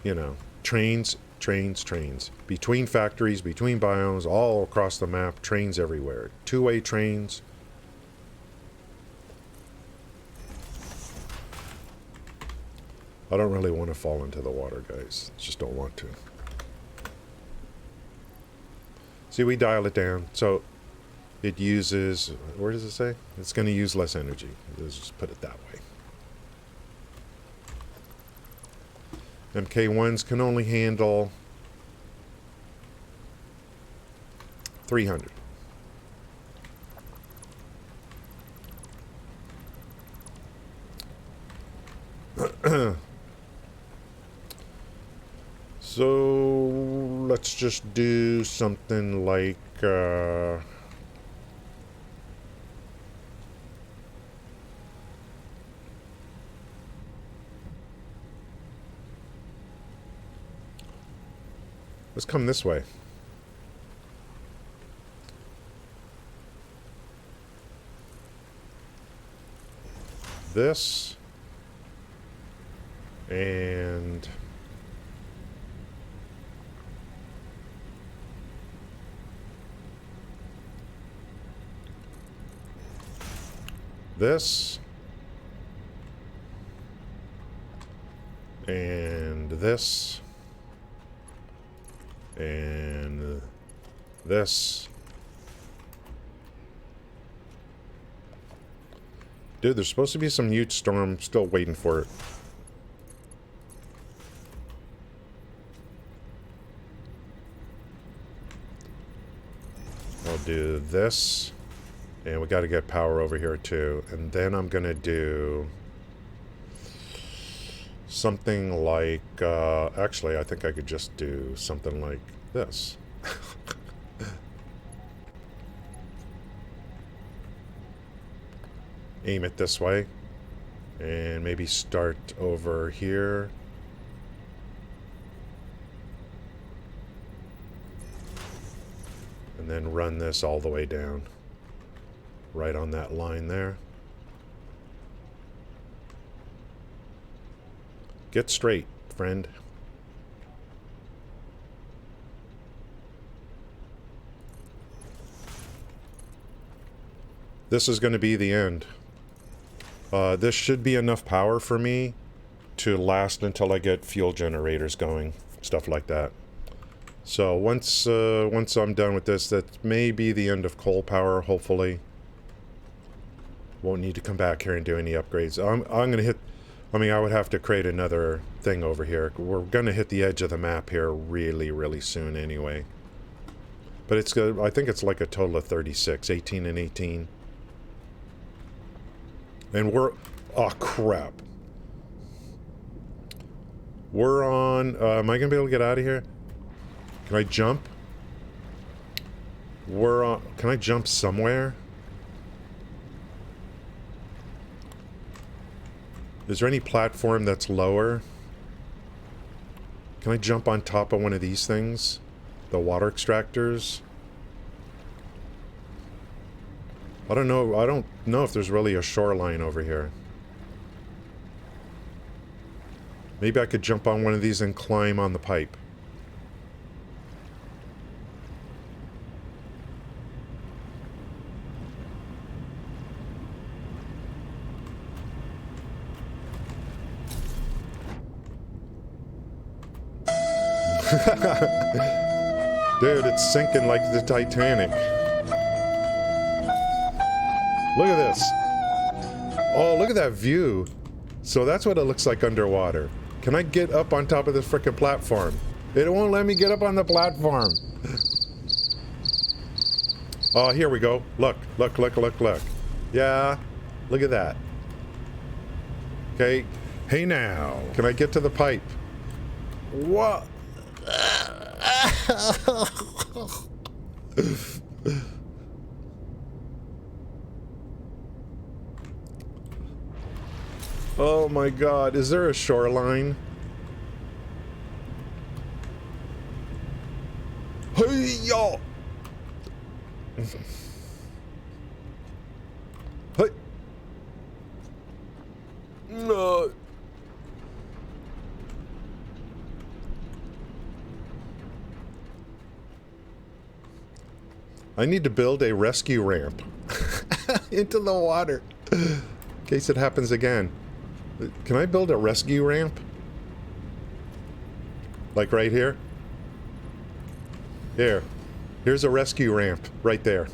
[SPEAKER 1] you know, trains. Between factories, between biomes, all across the map, trains everywhere. Two-way trains. I don't really want to fall into the water, guys. Just don't want to. See, we dial it down. So it uses, where does it say? It's going to use less energy. Let's just put it that way. MK1s can only handle 300. So let's just do something like let's come this way. This and this and this and this. Dude, there's supposed to be some huge storm. Still waiting for it. I'll do this. And we got to get power over here too. And then I'm going to do something like... actually, I think I could just do something like this. Aim it this way. And maybe start over here. And then run this all the way down. Right on that line there. Get straight, friend. This is going to be the end. This should be enough power for me to last until I get fuel generators going, stuff like that. So once I'm done with this, that may be the end of coal power, hopefully. Won't need to come back here and do any upgrades. I'm going to hit... I mean, I would have to create another thing over here. We're going to hit the edge of the map here really, really soon anyway. But it's good. I think it's like a total of 36. 18 and 18. And we're... Oh, crap. We're on... am I going to be able to get out of here? Can I jump? We're on... Can I jump somewhere? Is there any platform that's lower? Can I jump on top of one of these things? The water extractors? I don't know. I don't know if there's really a shoreline over here. Maybe I could jump on one of these and climb on the pipe. Dude, it's sinking like the Titanic. Look at this. Oh, look at that view. So that's what it looks like underwater. Can I get up on top of this frickin' platform? It won't let me get up on the platform. Oh, here we go. Look, look, look, look, look. Yeah, look at that. Okay. Hey now, can I get to the pipe? What? Oh my god, is there a shoreline? Hey yo! Hey! No! I need to build a rescue ramp into the water in case it happens again. Can I build a rescue ramp? Like right here? Here. Here's a rescue ramp right there.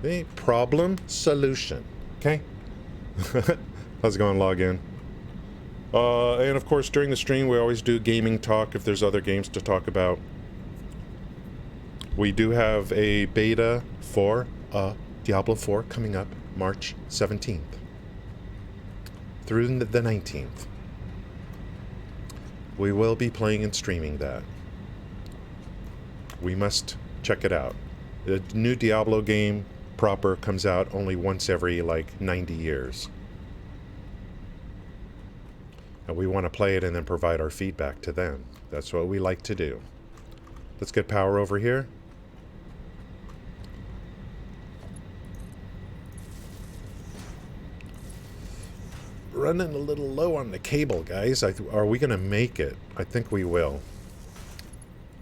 [SPEAKER 1] A problem solution. Okay? How's it going? Log in. And of course, during the stream, we always do gaming talk if there's other games to talk about. We do have a beta for Diablo 4 coming up March 17th through the 19th. We will be playing and streaming that. We must check it out. The new Diablo game proper comes out only once every like 90 years. And we want to play it and then provide our feedback to them. That's what we like to do. Let's get power over here. Running a little low on the cable, guys. Are we going to make it? I think we will.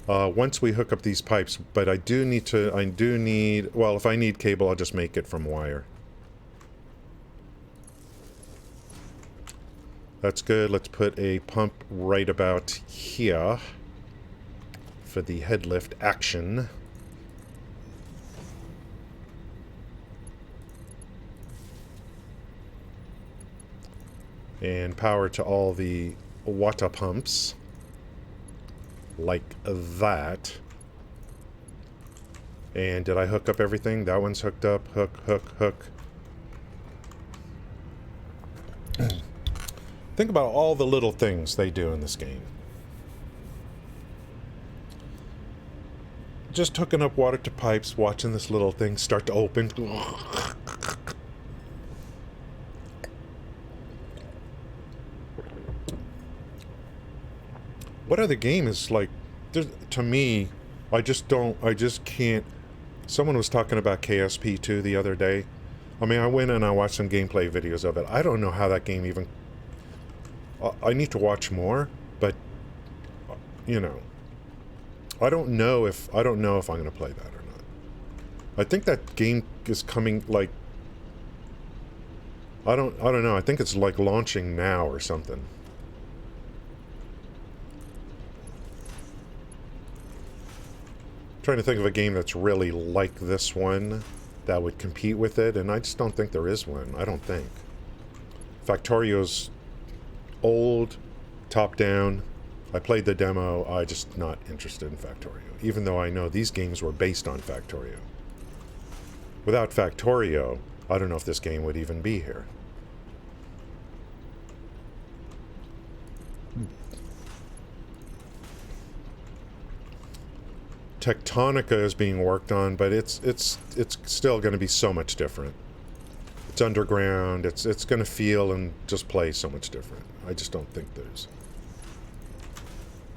[SPEAKER 1] Once we hook up these pipes, but I do need, well, if I need cable, I'll just make it from wire. That's good. Let's put a pump right about here for the head lift action. And power to all the water pumps. Like that. And did I hook up everything? That one's hooked up. Hook, hook, hook. Think about all the little things they do in this game. Just hooking up water to pipes, watching this little thing start to open. What other game is like, to me, I just can't. Someone was talking about KSP2 the other day. I mean, I went and I watched some gameplay videos of it. I don't know how that game even, I need to watch more, but, you know, I don't know if I'm going to play that or not. I think that game is coming, like, I don't know. I think it's like launching now or something. Trying to think of a game that's really like this one that would compete with it, and I just don't think there is one. I don't think. Factorio's old, top-down. I played the demo. I'm just not interested in Factorio, even though I know these games were based on Factorio. Without Factorio, I don't know if this game would even be here. Tectonica is being worked on, but it's still going to be so much different. It's underground. It's going to feel and just play so much different. I just don't think there's.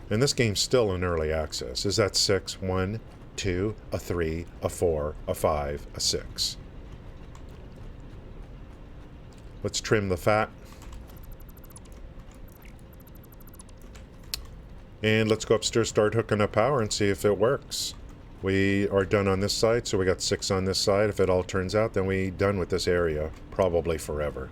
[SPEAKER 1] And this game's still in early access. Is that 6? 1, 2, a 3, a 4, a 5, a 6. Let's trim the fat. And let's go upstairs, start hooking up power, and see if it works. We are done on this side, so we got 6 on this side. If it all turns out, then we're done with this area, probably forever.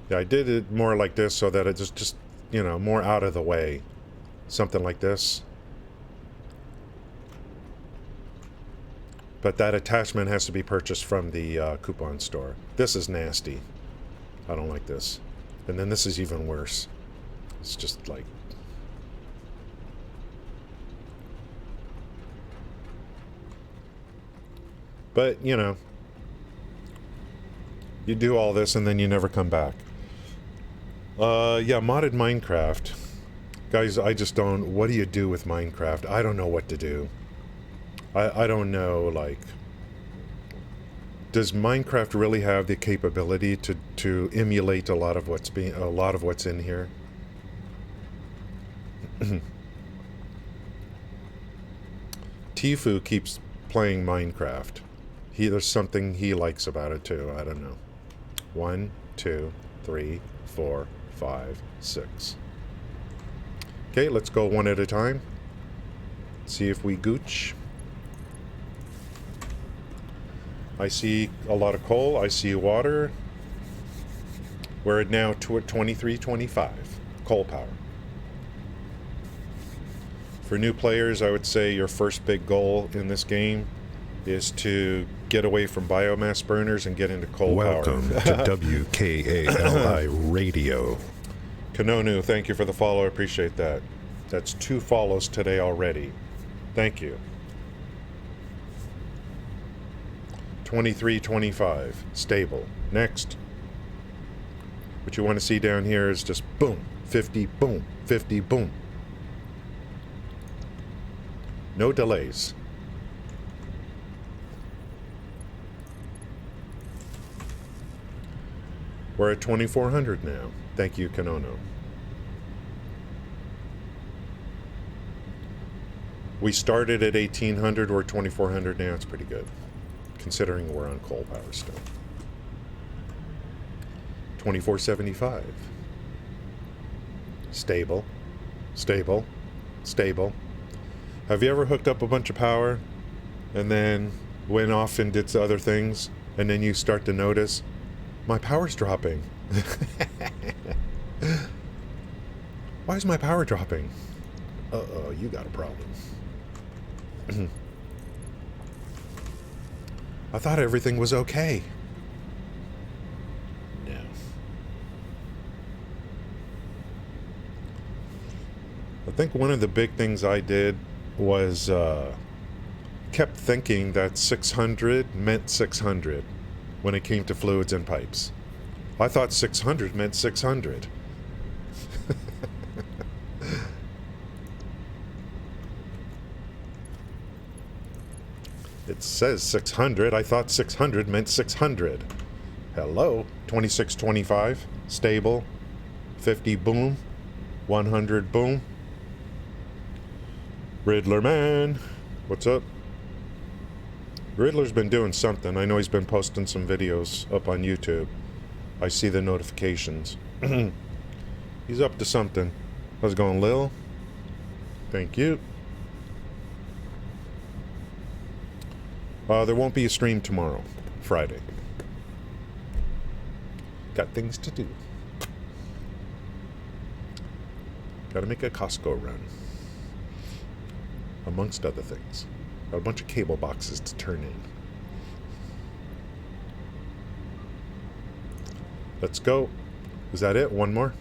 [SPEAKER 1] Yeah, I did it more like this so that it's just, you know, more out of the way. Something like this. But that attachment has to be purchased from the coupon store. This is nasty. I don't like this. And then this is even worse. It's just like... But, you know, you do all this and then you never come back. Yeah, modded Minecraft. Guys, I just don't... What do you do with Minecraft? I don't know what to do. I don't know, like... Does Minecraft really have the capability to emulate a lot of what's in here? Tifu keeps playing Minecraft. There's something he likes about it too. I don't know. 1, 2, 3, 4, 5, 6. Okay, let's go one at a time. See if we gooch. I see a lot of coal. I see water. We're at now 2325 coal power. For new players, I would say your first big goal in this game is to get away from biomass burners and get into coal power.
[SPEAKER 2] Welcome to WKALI Radio.
[SPEAKER 1] Kanonu, thank you for the follow. I appreciate that. That's 2 follows today already. Thank you. 2325, stable. Next. What you want to see down here is just boom, 50, boom, 50, boom. No delays. We're at 2400 now. Thank you, Kanono. We started at 1800, we're at 2400 now. It's pretty good, considering we're on coal power still. 2475. Stable. Stable. Stable. Have you ever hooked up a bunch of power and then went off and did other things, and then you start to notice, my power's dropping. Why is my power dropping? Uh-oh, you got a problem. I thought everything was okay. No. I think one of the big things I did was kept thinking that 600 meant 600 when it came to fluids and pipes. I thought 600 meant 600. It says 600. I thought 600 meant 600. Hello. 2625. Stable. 50 boom. 100 boom. Riddler man. What's up? Riddler's been doing something. I know he's been posting some videos up on YouTube. I see the notifications. He's up to something. How's it going, Lil? Thank you. There won't be a stream tomorrow, Friday. Got things to do. Gotta make a Costco run. Amongst other things. Got a bunch of cable boxes to turn in. Let's go. Is that it? One more?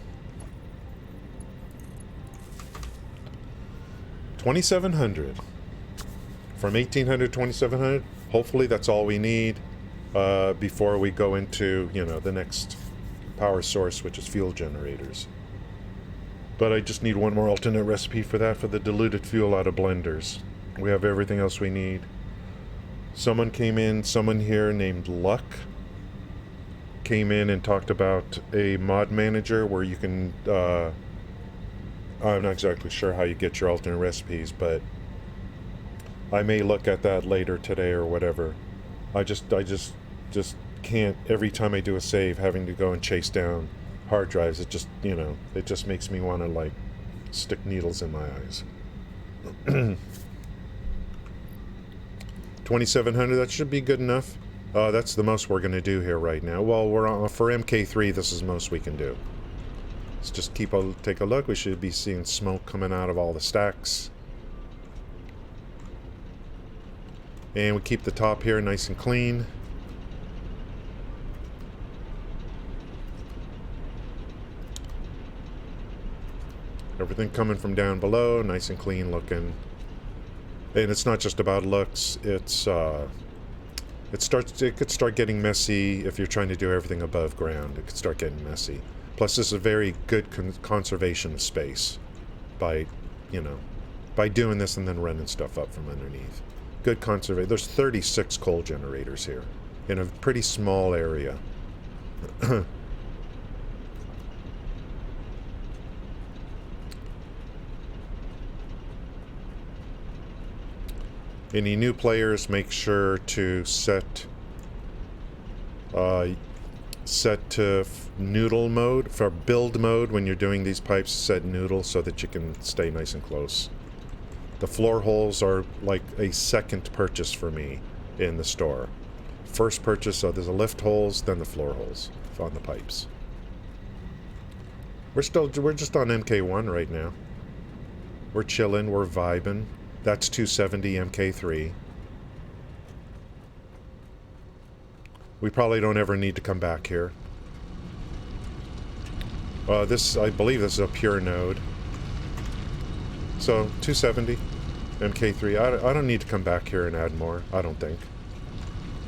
[SPEAKER 1] 2700. From 1800 to 2700. Hopefully that's all we need before we go into, you know, the next power source, which is fuel generators. But I just need one more alternate recipe for that, for the diluted fuel out of blenders. We have everything else we need. Someone came in, someone here named Luck came in and talked about a mod manager where you can, I'm not exactly sure how you get your alternate recipes, but I may look at that later today or whatever. I just can't, every time I do a save, having to go and chase down hard drives, it just, you know, it just makes me want to, like, stick needles in my eyes. 2700, that should be good enough. That's the most we're going to do here right now. Well, we're on, for MK3, this is the most we can do. Let's just take a look. We should be seeing smoke coming out of all the stacks. And we keep the top here nice and clean. Everything coming from down below, nice and clean looking. And it's not just about looks, it's it could start getting messy if you're trying to do everything above ground. It could start getting messy. Plus, this is a very good conservation of space by, you know, by doing this and then running stuff up from underneath. Good conservation. There's 36 coal generators here in a pretty small area. Any new players, make sure to set to noodle mode, for build mode when you're doing these pipes, set noodle so that you can stay nice and close. The floor holes are like a second purchase for me in the store. First purchase, so there's the lift holes, then the floor holes on the pipes. We're just on MK1 right now. We're chilling, we're vibing. That's 270 MK3. We probably don't ever need to come back here. I believe this is a pure node. So, 270 MK3. I don't need to come back here and add more, I don't think.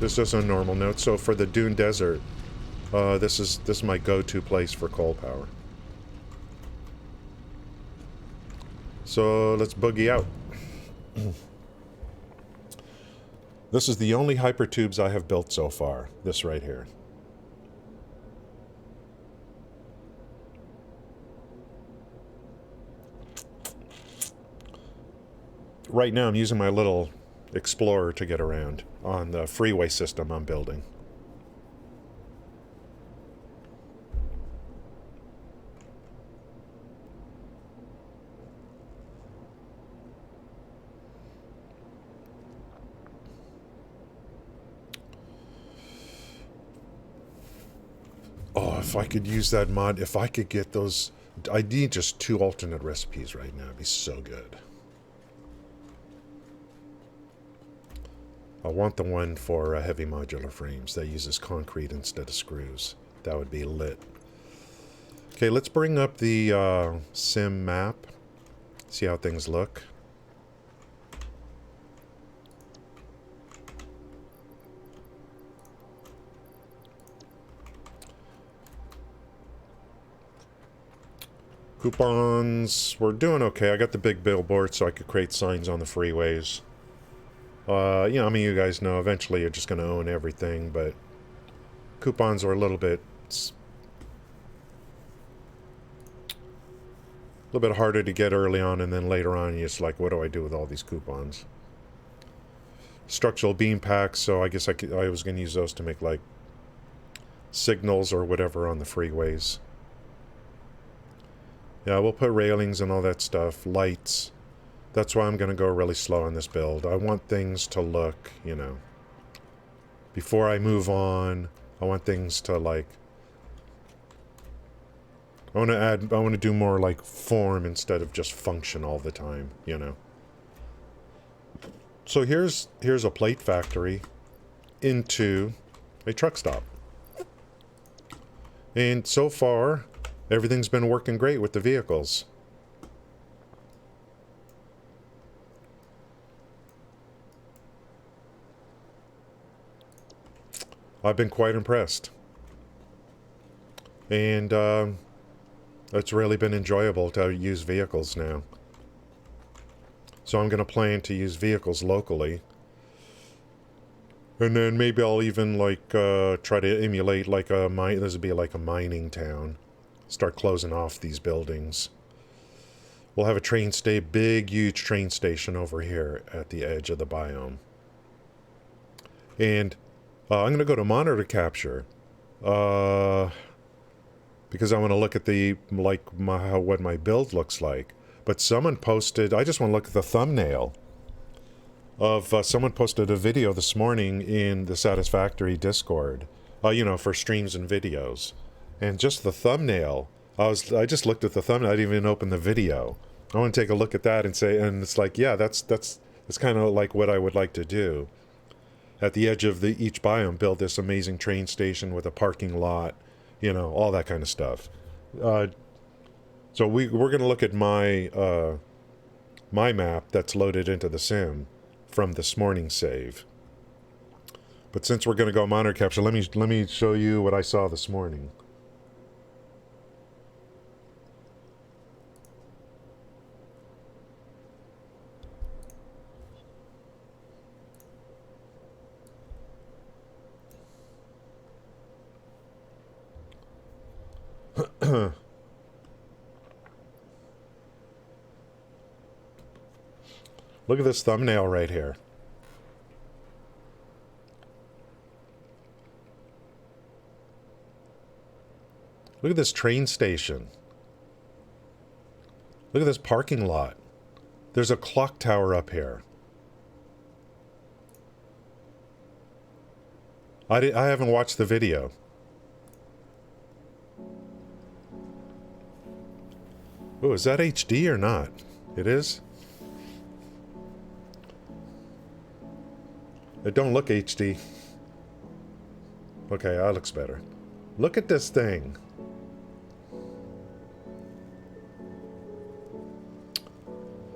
[SPEAKER 1] This is a normal node. So for the Dune Desert, this is my go-to place for coal power. So let's boogie out. This is the only hypertubes I have built so far. This right here. Right now I'm using my little Explorer to get around on the freeway system I'm building. Oh, if I could use that mod, if I could get those, I need just 2 alternate recipes right now. It'd be so good. I want the one for heavy modular frames that uses concrete instead of screws. That would be lit. Okay, let's bring up the sim map. See how things look. Coupons, we're doing okay. I got the big billboard so I could create signs on the freeways. You know, I mean, you guys know eventually you're just going to own everything, but coupons are a little bit harder to get early on, and then later on you're just like, what do I do with all these coupons? Structural beam packs, so I guess I was going to use those to make like signals or whatever on the freeways. Yeah, we'll put railings and all that stuff, lights. That's why I'm going to go really slow on this build. I want things to look, you know, before I move on, I want things to like, I want to do more like form instead of just function all the time, you know. So here's a plate factory into a truck stop. And so far, everything's been working great with the vehicles. I've been quite impressed. And it's really been enjoyable to use vehicles now. So I'm going to plan to use vehicles locally. And then maybe I'll even like try to emulate like a mine. This would be like a mining town. Start closing off these buildings. We'll have a big, huge train station over here at the edge of the biome. And I'm going to go to monitor capture. Because I want to look at the, like, what my build looks like. But someone posted, I just want to look at the thumbnail of, someone posted a video this morning in the Satisfactory Discord, you know, for streams and videos. And just the thumbnail, I just looked at the thumbnail, I didn't even open the video. I want to take a look at that and say, and it's like, yeah, that's kind of like what I would like to do. At the edge of each biome, build this amazing train station with a parking lot, you know, all that kind of stuff. So we're going to look at my my map that's loaded into the sim from this morning's save. But since we're going to go monitor capture, let me show you what I saw this morning. Look at this thumbnail right here. Look at this train station. Look at this parking lot. There's a clock tower up here. I haven't watched the video. Oh, is that HD or not? It is? It don't look HD. Okay, that looks better. Look at this thing.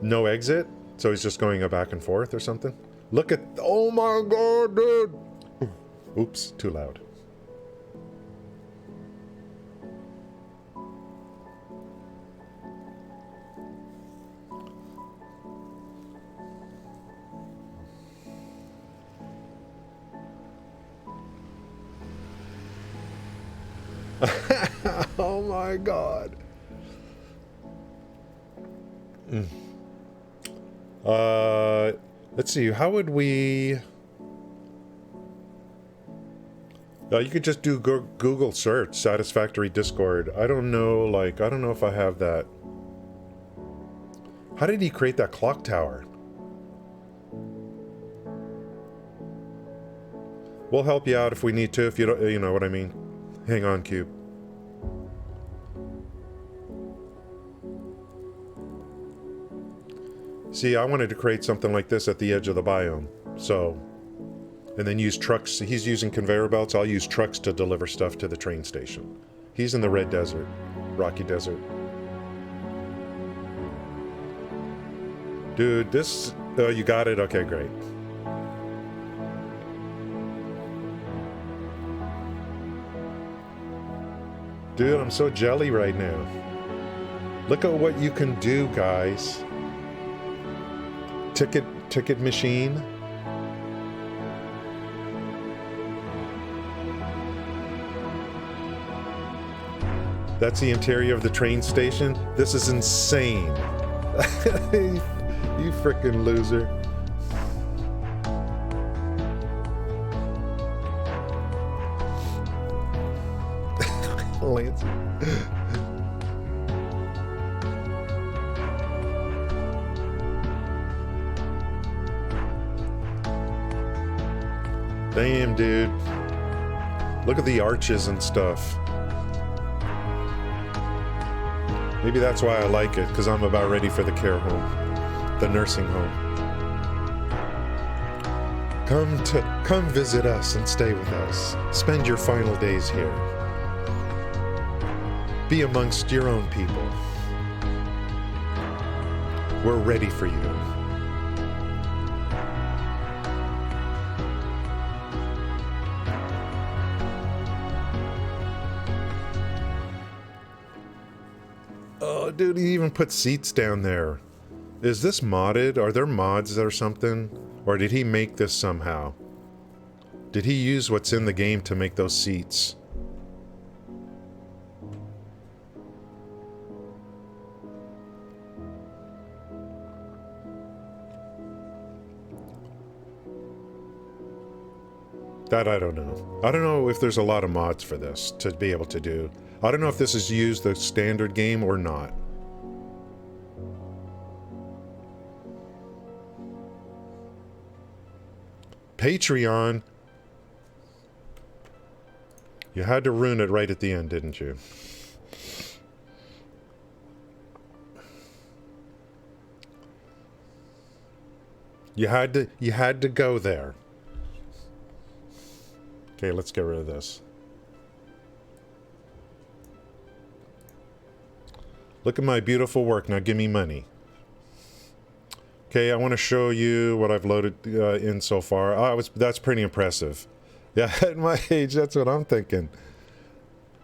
[SPEAKER 1] No exit? So he's just going back and forth or something? Look at... Oh my god, dude! Oops, too loud. Oh my god. Let's see, how would we... you could just do Google search, Satisfactory Discord. I don't know, like, I don't know if I have that. How did he create that clock tower? We'll help you out if we need to, if you don't, you know what I mean. Hang on, Cube. See, I wanted to create something like this at the edge of the biome, so... And then use trucks. He's using conveyor belts. I'll use trucks to deliver stuff to the train station. He's in the Red Desert, Rocky Desert. Dude, this... Oh, you got it? Okay, great. Dude, I'm so jelly right now. Look at what you can do, guys. Ticket machine. That's the interior of the train station. This is insane. You frickin' loser. Lance. Damn, dude. Look at the arches and stuff. Maybe that's why I like it, because I'm about ready for the care home. The nursing home. Come visit us and stay with us. Spend your final days here. Be amongst your own people. We're ready for you. Oh, dude, he even put seats down there. Is this modded? Are there mods or something? Or did he make this somehow? Did he use what's in the game to make those seats? That I don't know. I don't know if there's a lot of mods for this to be able to do. I don't know if this is used the standard game or not. Patreon. You had to ruin it right at the end, didn't you? You had to go there. Okay, let's get rid of this. Look at my beautiful work. Now give me money. Okay, I want to show you what I've loaded in so far. That's pretty impressive. Yeah, at my age, that's what I'm thinking.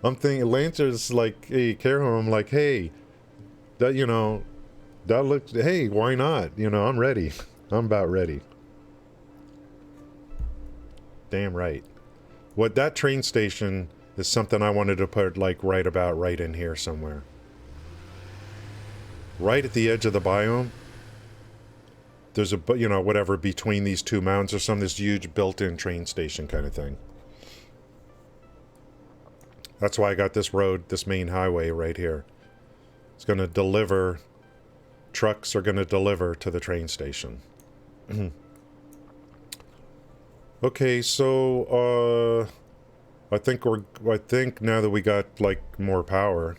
[SPEAKER 1] I'm thinking, Lancer's like, hey, Carol, I'm like, hey, that, you know, that looks, hey, why not? You know, I'm ready. I'm about ready. Damn right. What, that train station is something I wanted to put, like, right in here somewhere. Right at the edge of the biome. There's a, you know, whatever, between these two mountains or something, this huge built-in train station kind of thing. That's why I got this road, this main highway right here. It's going to deliver, trucks are going to deliver to the train station. Okay, so, I think now that we got, like, more power,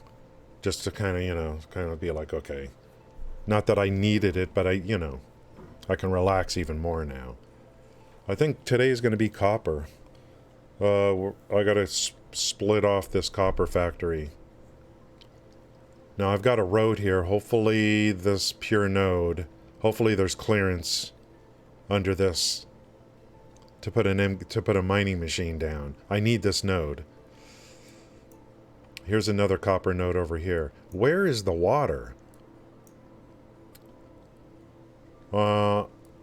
[SPEAKER 1] just to kind of, you know, kind of be like, okay. Not that I needed it, but you know, I can relax even more now. I think today is going to be copper. I got to split off this copper factory. Now I've got a road here. Hopefully this pure node, hopefully there's clearance under this to put a mining machine down. I need this node. Here's another copper node over here. Where is the water?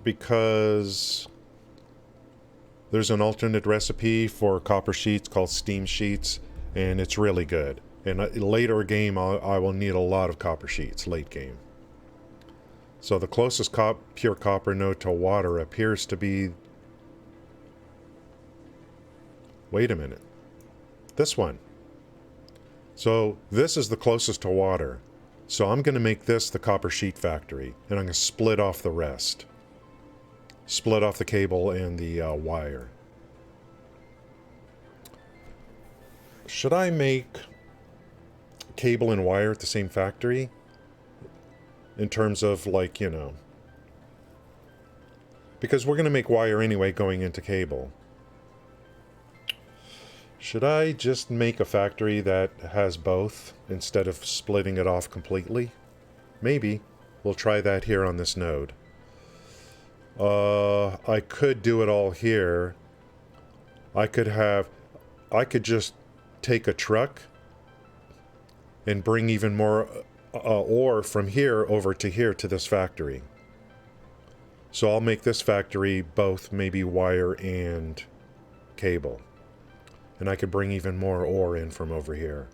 [SPEAKER 1] Because there's an alternate recipe for copper sheets called steam sheets, and it's really good. And later game, I will need a lot of copper sheets, late game. So the closest pure copper node to water appears to be... Wait a minute. This one. So this is the closest to water. So I'm going to make this the copper sheet factory, and I'm going to split off the rest. Split off the cable and the wire. Should I make cable and wire at the same factory? In terms of, like, you know... Because we're going to make wire anyway going into cable. Should I just make a factory that has both instead of splitting it off completely? Maybe. We'll try that here on this node. I could do it all here. I could just take a truck and bring even more ore from here over to here to this factory. So I'll make this factory both maybe wire and cable. And I could bring even more ore in from over here.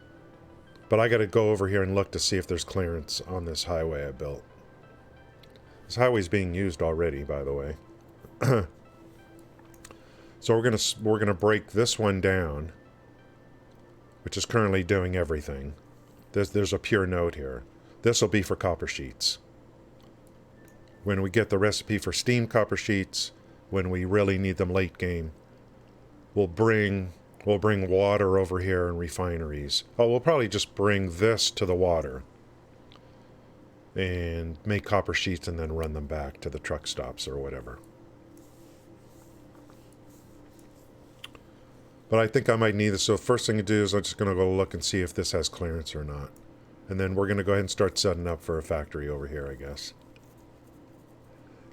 [SPEAKER 1] But I gotta go over here and look to see if there's clearance on this highway I built. This highway's being used already, by the way. So we're gonna break this one down, which is currently doing everything. There's a pure node here. This will be for copper sheets. When we get the recipe for steam copper sheets, when we really need them late game, we'll bring water over here and refineries. Oh, we'll probably just bring this to the water and make copper sheets and then run them back to the truck stops or whatever. But I think I might need this. So first thing to do is I'm just going to go look and see if this has clearance or not. And then we're going to go ahead and start setting up for a factory over here, I guess.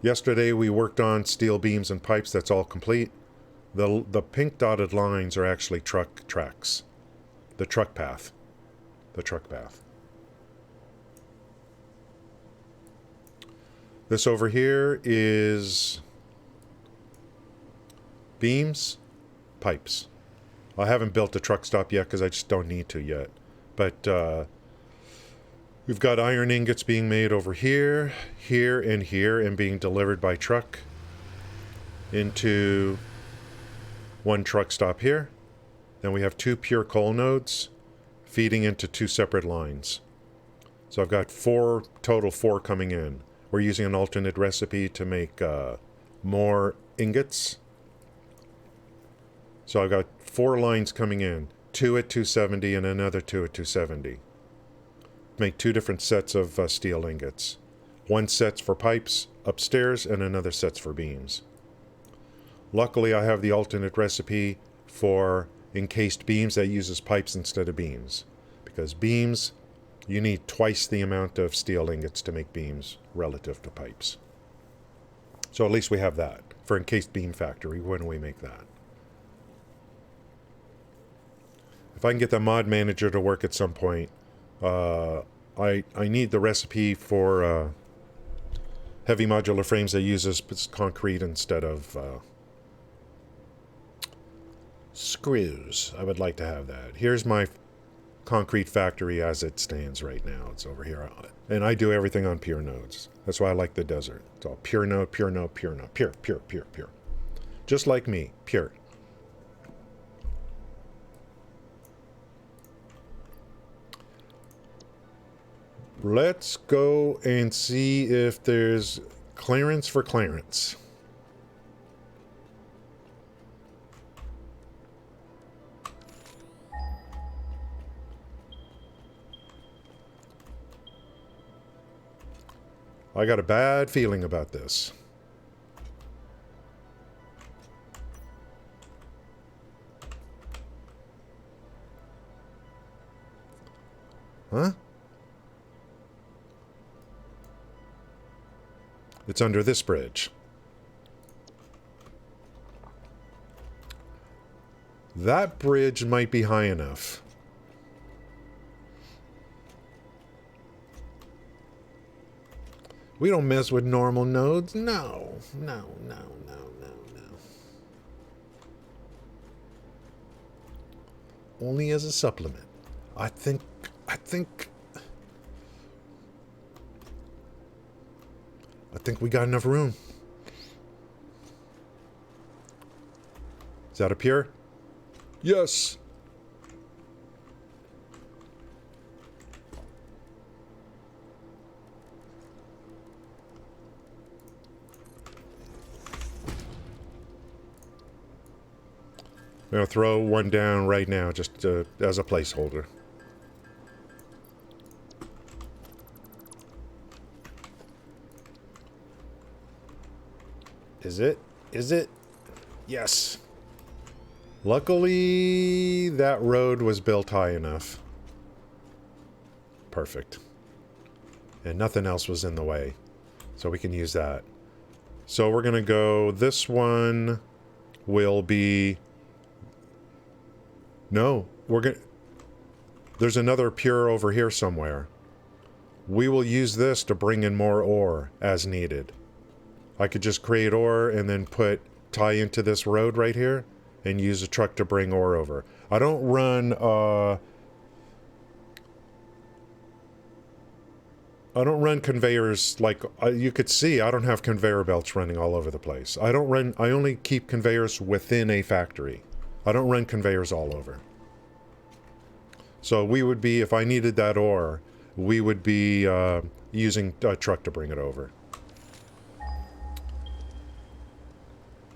[SPEAKER 1] Yesterday we worked on steel beams and pipes. That's all complete. The pink dotted lines are actually truck tracks. The truck path. The truck path. This over here is beams. pipes. I haven't built a truck stop yet because I just don't need to yet. But we've got iron ingots being made over here, here, and being delivered by truck into one truck stop here. Then we have 2 pure coal nodes feeding into 2 separate lines. So I've got 4 total, 4 coming in. We're using an alternate recipe to make more ingots. So I've got 4 lines coming in, 2 at 270 and another 2 at 270. Make 2 different sets of steel ingots. One set's for pipes upstairs and another set's for beams. Luckily, I have the alternate recipe for encased beams that uses pipes instead of beams. Because beams, you need twice the amount of steel ingots to make beams relative to pipes. So at least we have that for encased beam factory when we make that. If I can get the mod manager to work at some point, I need the recipe for heavy modular frames that uses concrete instead of screws. I would like to have that. Here's my concrete factory as it stands right now. It's over here. And I do everything on pure nodes. That's why I like the desert. It's all pure node, pure node, pure node. Pure, pure, pure, pure. Just like me. Pure. Let's go and see if there's clearance for clearance. I got a bad feeling about this. Huh? It's under this bridge. That bridge might be high enough. We don't mess with normal nodes. No, no, no, no, no, no. Only as a supplement. I think we got enough room. Is that up here? Yes. I'm going to throw one down right now, just as a placeholder. Is it? Is it? Yes. Luckily, that road was built high enough. Perfect. And nothing else was in the way. So we can use that. So we're going to go, this one will be... No, we're going to... There's another pure over here somewhere. We will use this to bring in more ore as needed. I could just create ore and then tie into this road right here and use a truck to bring ore over. I don't run conveyors like you could see. I don't have conveyor belts running all over the place. I only keep conveyors within a factory. I don't run conveyors all over. So we would be, if I needed that ore, we would be using a truck to bring it over.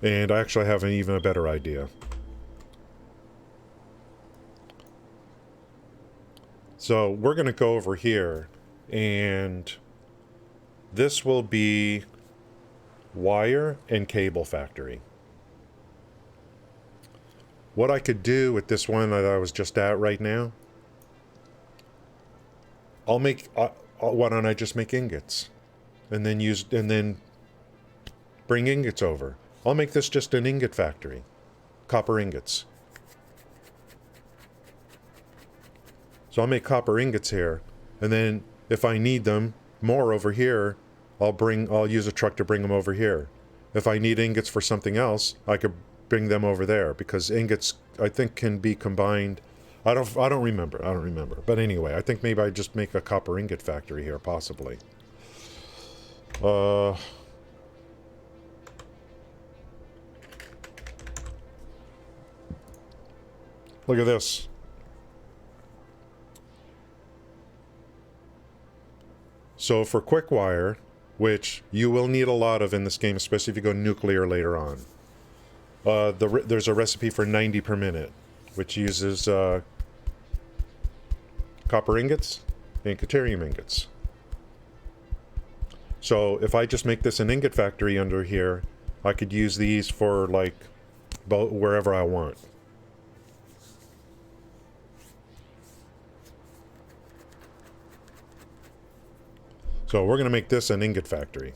[SPEAKER 1] And I actually have even a better idea. So we're going to go over here, and this will be wire and cable factory. What I could do with this one that I was just at right now, I'll make, why don't I just make ingots? And then bring ingots over. I'll make this just an ingot factory. Copper ingots. So I'll make copper ingots here, and then if I need them more over here, I'll use a truck to bring them over here. If I need ingots for something else, I could bring them over there, because ingots, I think, can be combined. I don't remember. But anyway, I think maybe I just make a copper ingot factory here, possibly. Look at this. So for quick wire, which you will need a lot of in this game, especially if you go nuclear later on, there's a recipe for 90 per minute, which uses copper ingots and deuterium ingots. So if I just make this an ingot factory under here, I could use these for, like, wherever I want. So we're going to make this an ingot factory.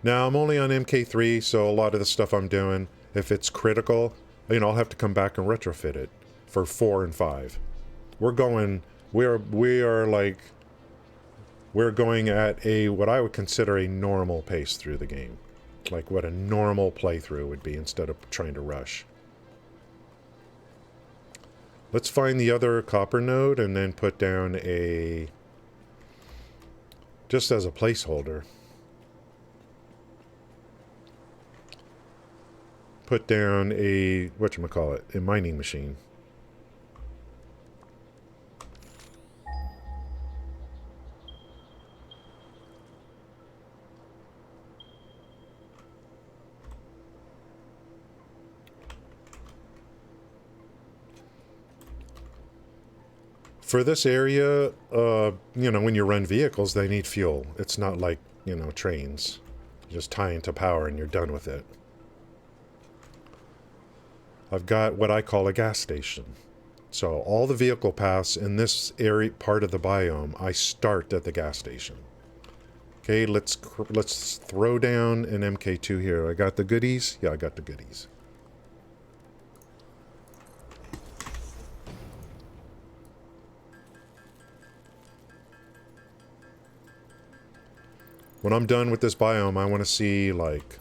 [SPEAKER 1] Now, I'm only on MK3, so a lot of the stuff I'm doing, if it's critical, you know, I'll have to come back and retrofit it for 4 and 5. We're going at a, what I would consider a normal pace through the game. Like what a normal playthrough would be, instead of trying to rush. Let's find the other copper node and then put down a, just as a placeholder, put down a, whatchamacallit, a mining machine. For this area, you know, when you run vehicles, they need fuel. It's not like, you know, trains. You just tie into power and you're done with it. I've got what I call a gas station. So all the vehicle paths in this area, part of the biome, I start at the gas station. Okay, let's throw down an MK2 here. I got the goodies? Yeah, I got the goodies. When I'm done with this biome, I want to see, like...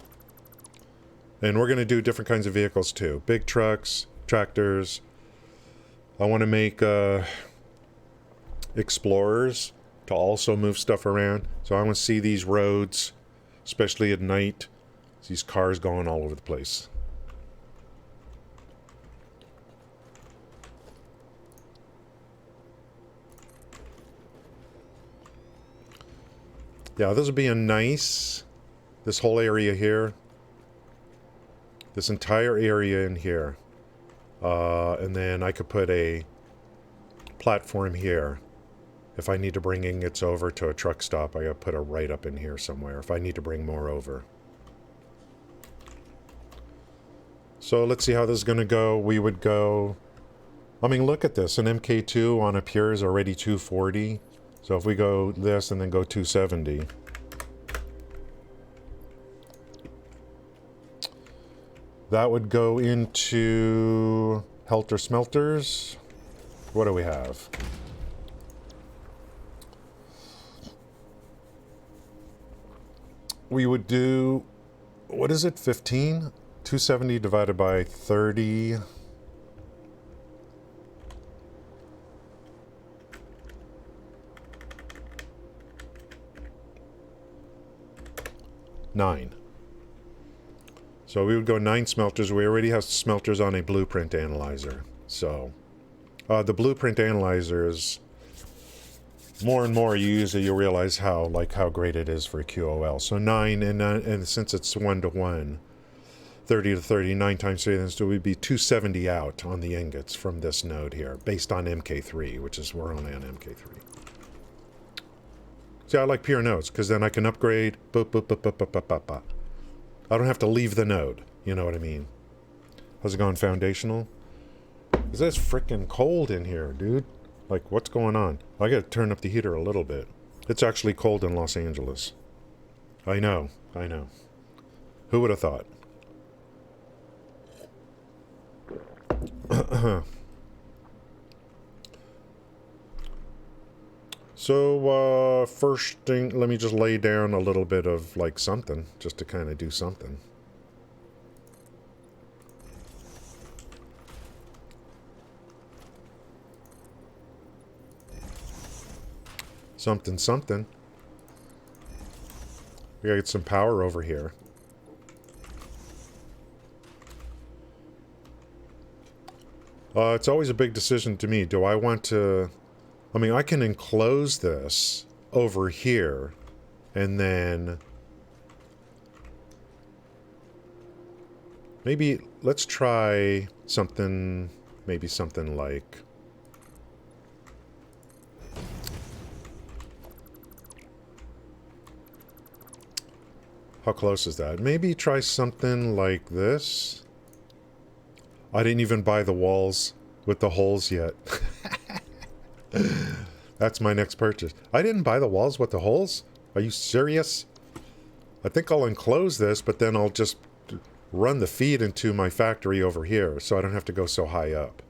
[SPEAKER 1] And we're going to do different kinds of vehicles, too. Big trucks, tractors. I want to make explorers to also move stuff around. So I want to see these roads, especially at night. These cars going all over the place. Yeah, this would be a nice, this whole area here, this entire area in here, and then I could put a platform here. If I need to bring ingots over to a truck stop, I gotta put it right up in here somewhere, if I need to bring more over. So let's see how this is gonna go. We would go, I mean, look at this, an MK2 on a Pure is already 240. So if we go this and then go 270, that would go into Helter Smelters. What do we have? We would do, what is it, 15? 270 divided by 30. Nine. So we would go 9 smelters. We already have smelters on a blueprint analyzer. So the blueprint analyzer is more and more you use it, you realize how great it is for QOL. So 9, and since it's 1-to-1, 30 to 30, 9 times 3, so we'd be 270 out on the ingots from this node here, based on MK3, which is we're only on MK3. See, I like pure nodes, because then I can upgrade. Boop, boop, boop, boop, boop, boop, boop, boop. I don't have to leave the node. You know what I mean? How's it going, foundational? Is this freaking cold in here, dude? Like, what's going on? I gotta turn up the heater a little bit. It's actually cold in Los Angeles. I know, I know. Who would have thought? So, first thing, let me just lay down a little bit of, like, something, just to kind of do something. Something, something. We gotta get some power over here. It's always a big decision to me. Do I want to... I mean, I can enclose this over here, and then... Maybe, let's try something, maybe something like... How close is that? Maybe try something like this. I didn't even buy the walls with the holes yet. That's my next purchase. I didn't buy the walls with the holes? Are you serious? I think I'll enclose this, but then I'll just run the feed into my factory over here, so I don't have to go so high up.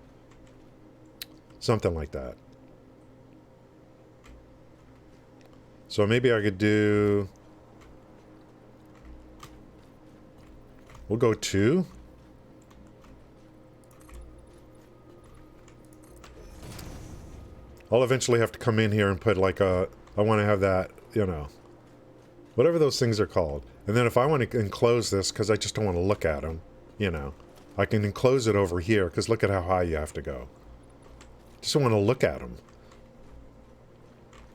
[SPEAKER 1] Something like that. So maybe I could do... We'll go 2. I'll eventually have to come in here and put like a... I want to have that, you know... Whatever those things are called. And then if I want to enclose this, because I just don't want to look at them, you know, I can enclose it over here, because look at how high you have to go. Just don't want to look at them.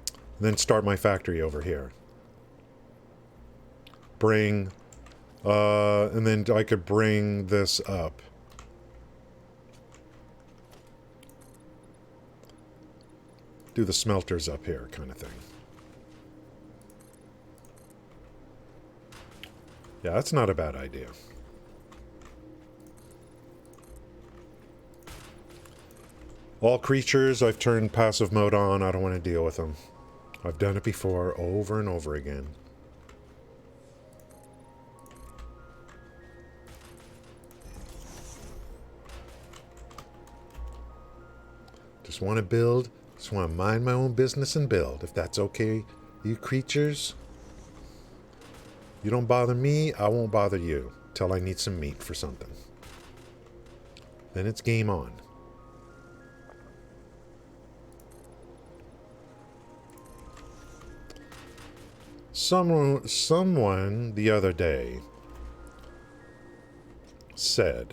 [SPEAKER 1] And then start my factory over here. Bring... and then I could bring this up. Do the smelters up here, kind of thing. Yeah, that's not a bad idea. All creatures, I've turned passive mode on. I don't want to deal with them. I've done it before, over and over again. Just want to build. Just want to mind my own business and build. If that's okay, you creatures. You don't bother me, I won't bother you. Till I need some meat for something. Then it's game on. Someone the other day said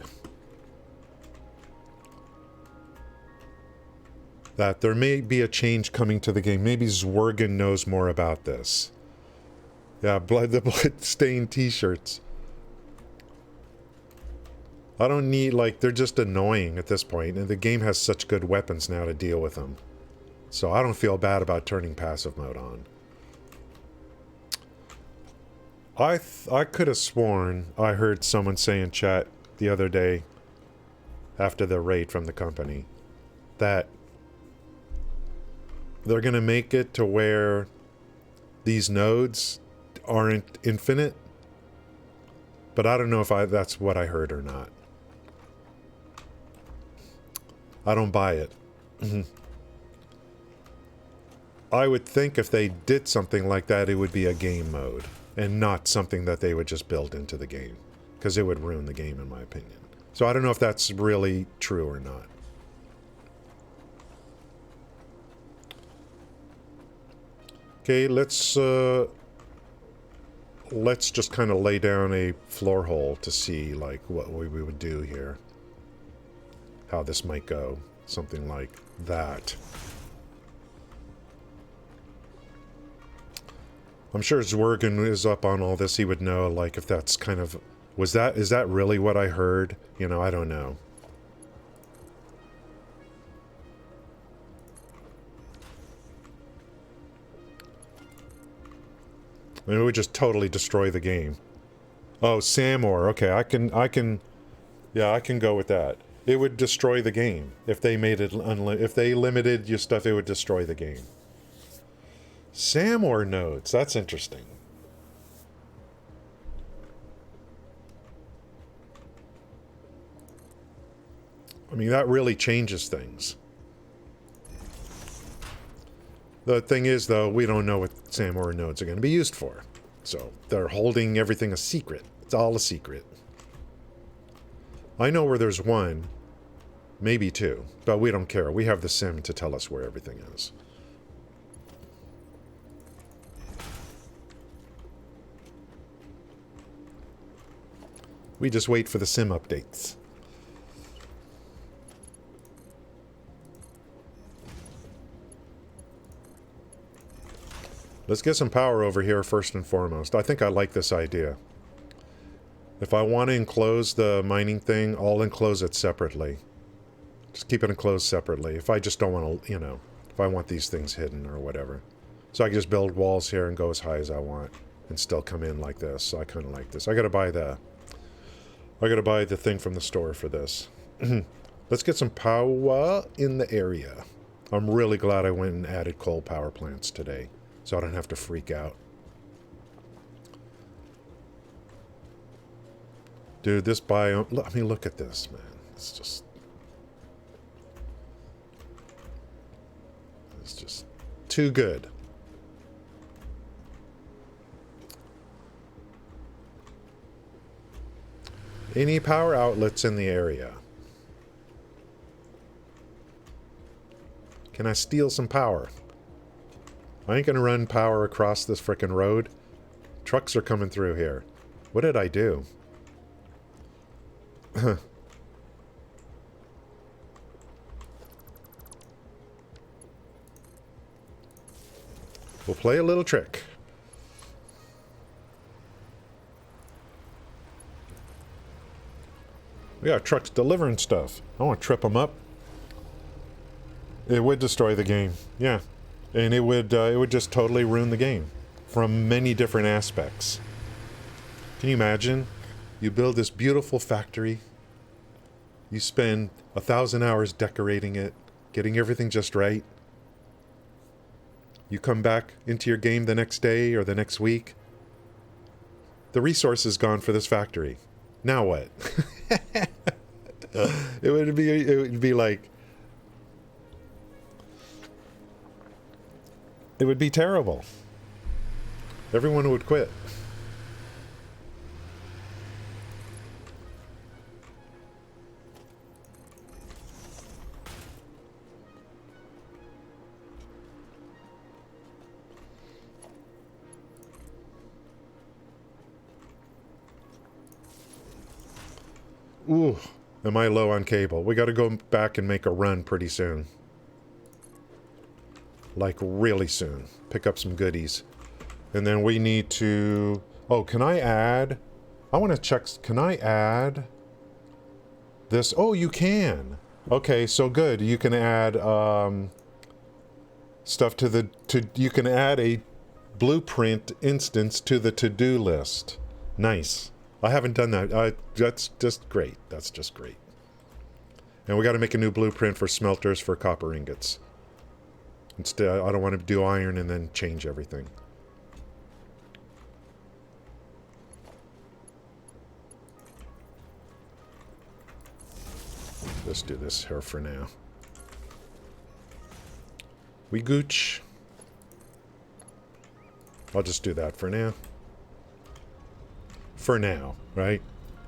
[SPEAKER 1] that there may be a change coming to the game. Maybe Zwergen knows more about this. Yeah, the blood-stained t-shirts. I don't need, like, they're just annoying at this point, and the game has such good weapons now to deal with them. So I don't feel bad about turning passive mode on. I could have sworn I heard someone say in chat the other day, after the raid from the company, that they're going to make it to where these nodes aren't infinite. But I don't know if that's what I heard or not. I don't buy it. I would think if they did something like that, it would be a game mode. And not something that they would just build into the game. Because it would ruin the game, in my opinion. So I don't know if that's really true or not. Okay, let's just kind of lay down a floor hole to see, like, what we would do here. How this might go. Something like that. I'm sure Zwergen is up on all this. He would know, like, if that's kind of... is that really what I heard? You know, I don't know. I mean, it would just totally destroy the game. Oh, Samor. Okay, I can... Yeah, I can go with that. It would destroy the game. If they made it if they limited your stuff, it would destroy the game. Samor nodes. That's interesting. I mean, that really changes things. The thing is, though, we don't know what Samoa nodes are going to be used for. So they're holding everything a secret. It's all a secret. I know where there's one, maybe two, but we don't care. We have the sim to tell us where everything is. We just wait for the sim updates. Let's get some power over here first and foremost. I think I like this idea. If I want to enclose the mining thing, I'll enclose it separately. Just keep it enclosed separately. If I just don't want to, you know, if I want these things hidden or whatever. So I can just build walls here and go as high as I want and still come in like this. So I kind of like this. I gotta buy the thing from the store for this. Let's get some power in the area. I'm really glad I went and added coal power plants today, so I don't have to freak out. Dude, this biome... I mean, look at this, man. It's just too good. Any power outlets in the area? Can I steal some power? I ain't gonna run power across this frickin' road. Trucks are coming through here. What did I do? We'll play a little trick. We got trucks delivering stuff. I want to trip them up. It would destroy the game. Yeah. And it would just totally ruin the game from many different aspects. Can you imagine? You build this beautiful factory. You spend 1,000 hours decorating it, getting everything just right. You come back into your game the next day or the next week. The resource is gone for this factory. Now what? It would be like... It would be terrible. Everyone would quit. Ooh, am I low on cable? We gotta go back and make a run pretty soon. Like, really soon. Pick up some goodies. And then we need to... Oh, can I add... I want to check... Can I add... this? Oh, you can! Okay, so good. You can add, stuff to the... You can add a blueprint instance to the to-do list. Nice. I haven't done that. That's just great. That's just great. And we got to make a new blueprint for smelters for copper ingots. Instead, I don't want to do iron and then change everything. Let's do this here for now. We gooch. I'll just do that for now. For now, right?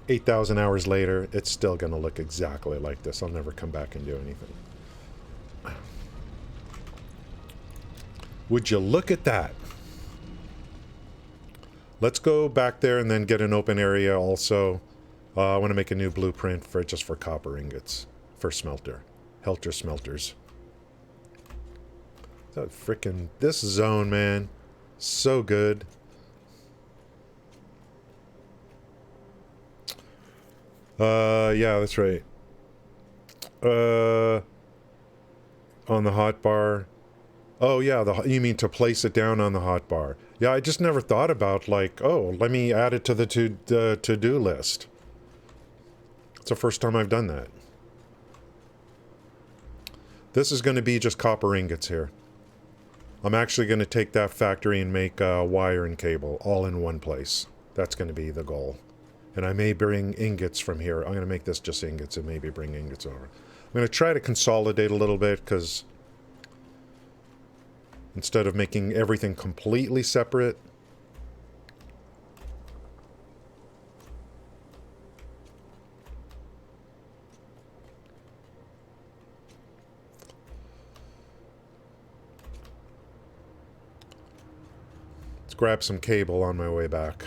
[SPEAKER 1] 8,000 hours later, it's still going to look exactly like this. I'll never come back and do anything. Would you look at that? Let's go back there and then get an open area also. I want to make a new blueprint for just for copper ingots. For smelter. Helter smelters. That frickin' this zone, man. So good. Yeah, that's right. On the hotbar. Oh, yeah, you mean to place it down on the hotbar. Yeah, I just never thought about, like, oh, let me add it to the to-do list. It's the first time I've done that. This is going to be just copper ingots here. I'm actually going to take that factory and make wire and cable all in one place. That's going to be the goal. And I may bring ingots from here. I'm going to make this just ingots and maybe bring ingots over. I'm going to try to consolidate a little bit because instead of making everything completely separate. Let's grab some cable on my way back.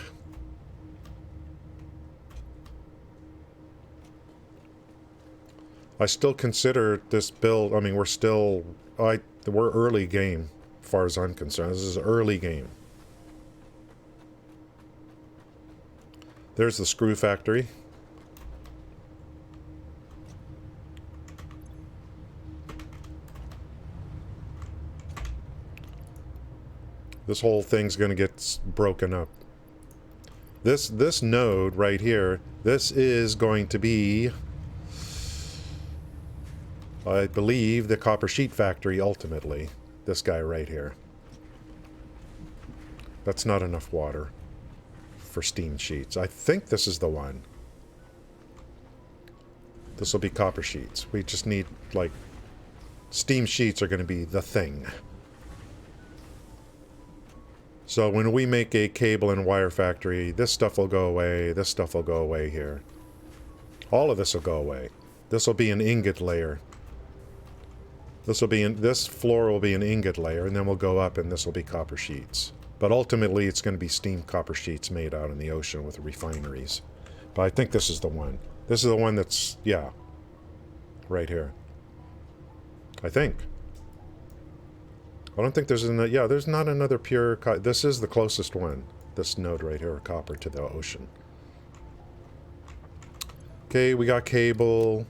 [SPEAKER 1] I still consider this build, I mean, we're early game, as far as I'm concerned. This is early game. There's the screw factory. This whole thing's going to get broken up. This node right here, this is going to be, I believe, the copper sheet factory ultimately. This guy right here. That's not enough water for steam sheets. I think this is the one. This will be copper sheets. We just need, like, steam sheets are going to be the thing. So when we make a cable and wire factory, this stuff will go away, this stuff will go away here. All of this will go away. This will be an ingot layer. This floor will be an ingot layer, and then we'll go up and this will be copper sheets. But ultimately it's going to be steam copper sheets made out in the ocean with refineries. But I think this is the one. This is the one that's, yeah, right here. I think. I don't think there's another, yeah, there's not another pure, this is the closest one. This node right here, copper to the ocean. Okay, we got cable.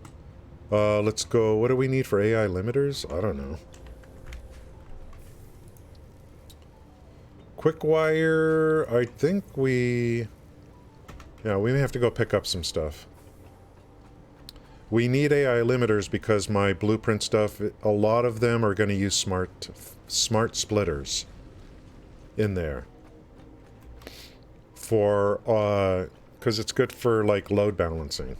[SPEAKER 1] Let's go, what do we need for AI limiters? I don't know. Quick wire, I think we may have to go pick up some stuff. We need AI limiters because my blueprint stuff, a lot of them are going to use smart splitters in there. For, because it's good for, like, load balancing.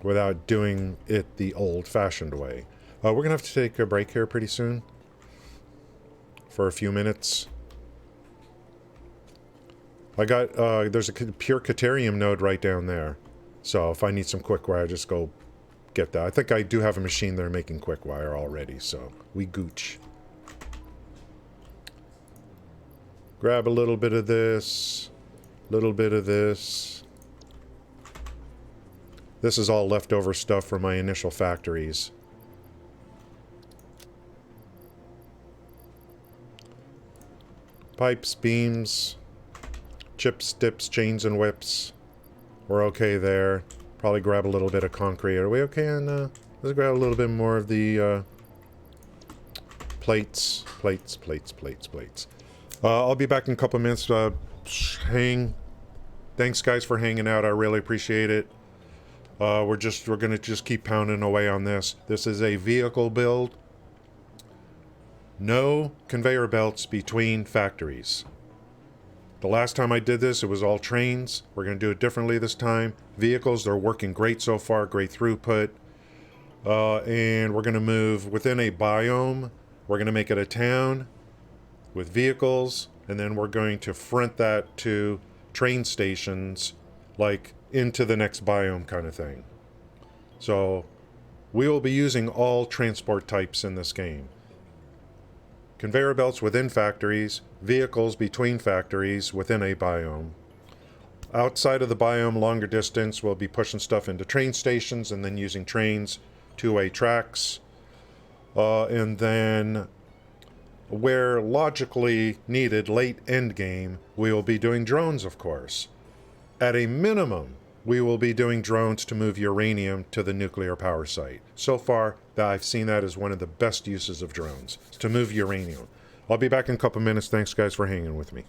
[SPEAKER 1] Without doing it the old-fashioned way. We're going to have to take a break here pretty soon. For a few minutes. I got, there's a pure Caterium node right down there. So if I need some quick wire, just go get that. I think I do have a machine there making quick wire already, so we gooch. Grab a little bit of this, little bit of this. This is all leftover stuff from my initial factories. Pipes, beams, chips, dips, chains, and whips. We're okay there. Probably grab a little bit of concrete. Are we okay on, let's grab a little bit more of the, plates. I'll be back in a couple of minutes. Thanks, guys, for hanging out. I really appreciate it. We're gonna just keep pounding away on this. This is a vehicle build. No conveyor belts between factories. The last time I did this, it was all trains. We're going to do it differently this time. Vehicles, they're working great so far, great throughput. And we're going to move within a biome. We're going to make it a town with vehicles. And then we're going to front that to train stations, like into the next biome kind of thing. So we will be using all transport types in this game. Conveyor belts within factories, vehicles between factories within a biome. Outside of the biome, longer distance, we'll be pushing stuff into train stations and then using trains, two-way tracks. And then, where logically needed, late end game, we will be doing drones, of course. At a minimum, we will be doing drones to move uranium to the nuclear power site. So far, I've seen that as one of the best uses of drones, to move uranium. I'll be back in a couple minutes. Thanks, guys, for hanging with me.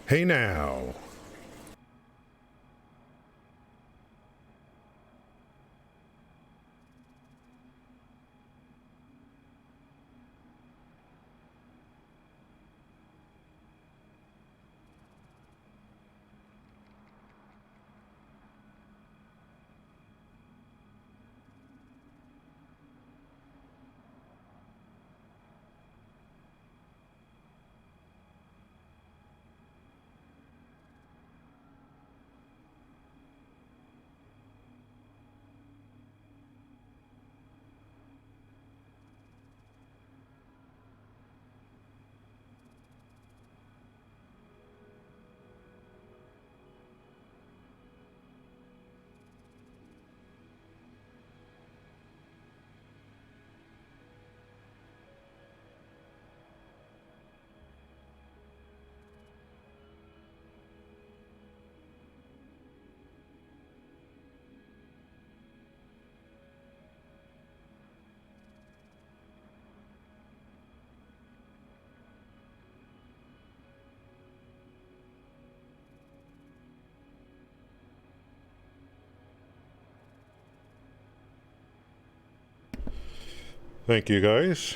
[SPEAKER 1] Hey now. Thank you, guys.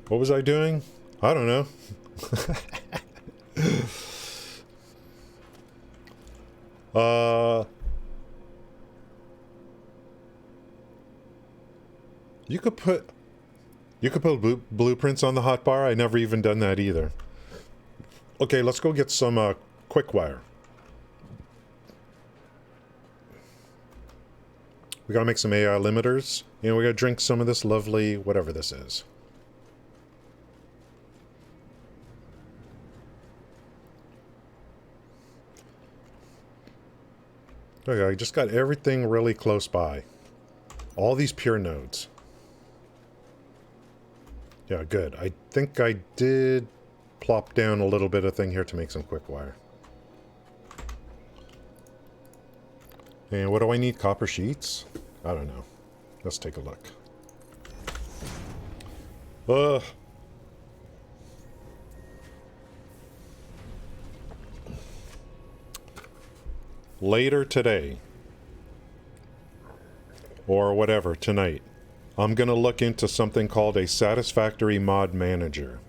[SPEAKER 1] What was I doing? I don't know. uh, you could put blueprints on the hotbar. I never even done that either. Okay, let's go get some quick wire. We gotta make some AI limiters, and we gotta drink some of this lovely whatever this is. Okay, I just got everything really close by. All these pure nodes. Yeah, good. I think I did plop down a little bit of thing here to make some quick wire. And what do I need? Copper sheets? I don't know. Let's take a look. Later today, or whatever, tonight, I'm going to look into something called a Satisfactory mod manager,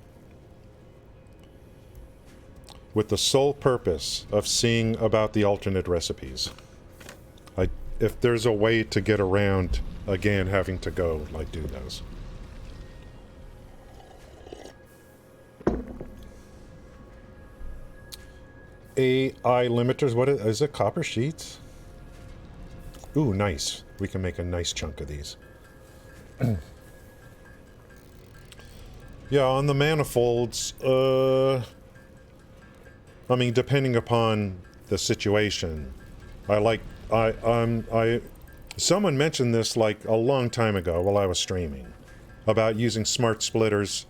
[SPEAKER 1] with the sole purpose of seeing about the alternate recipes. If there's a way to get around, again, having to go, like, do those. AI limiters, what is it? Copper sheets? Ooh, nice. We can make a nice chunk of these. Yeah, on the manifolds, I mean, depending upon the situation, someone mentioned this like a long time ago while I was streaming about using smart splitters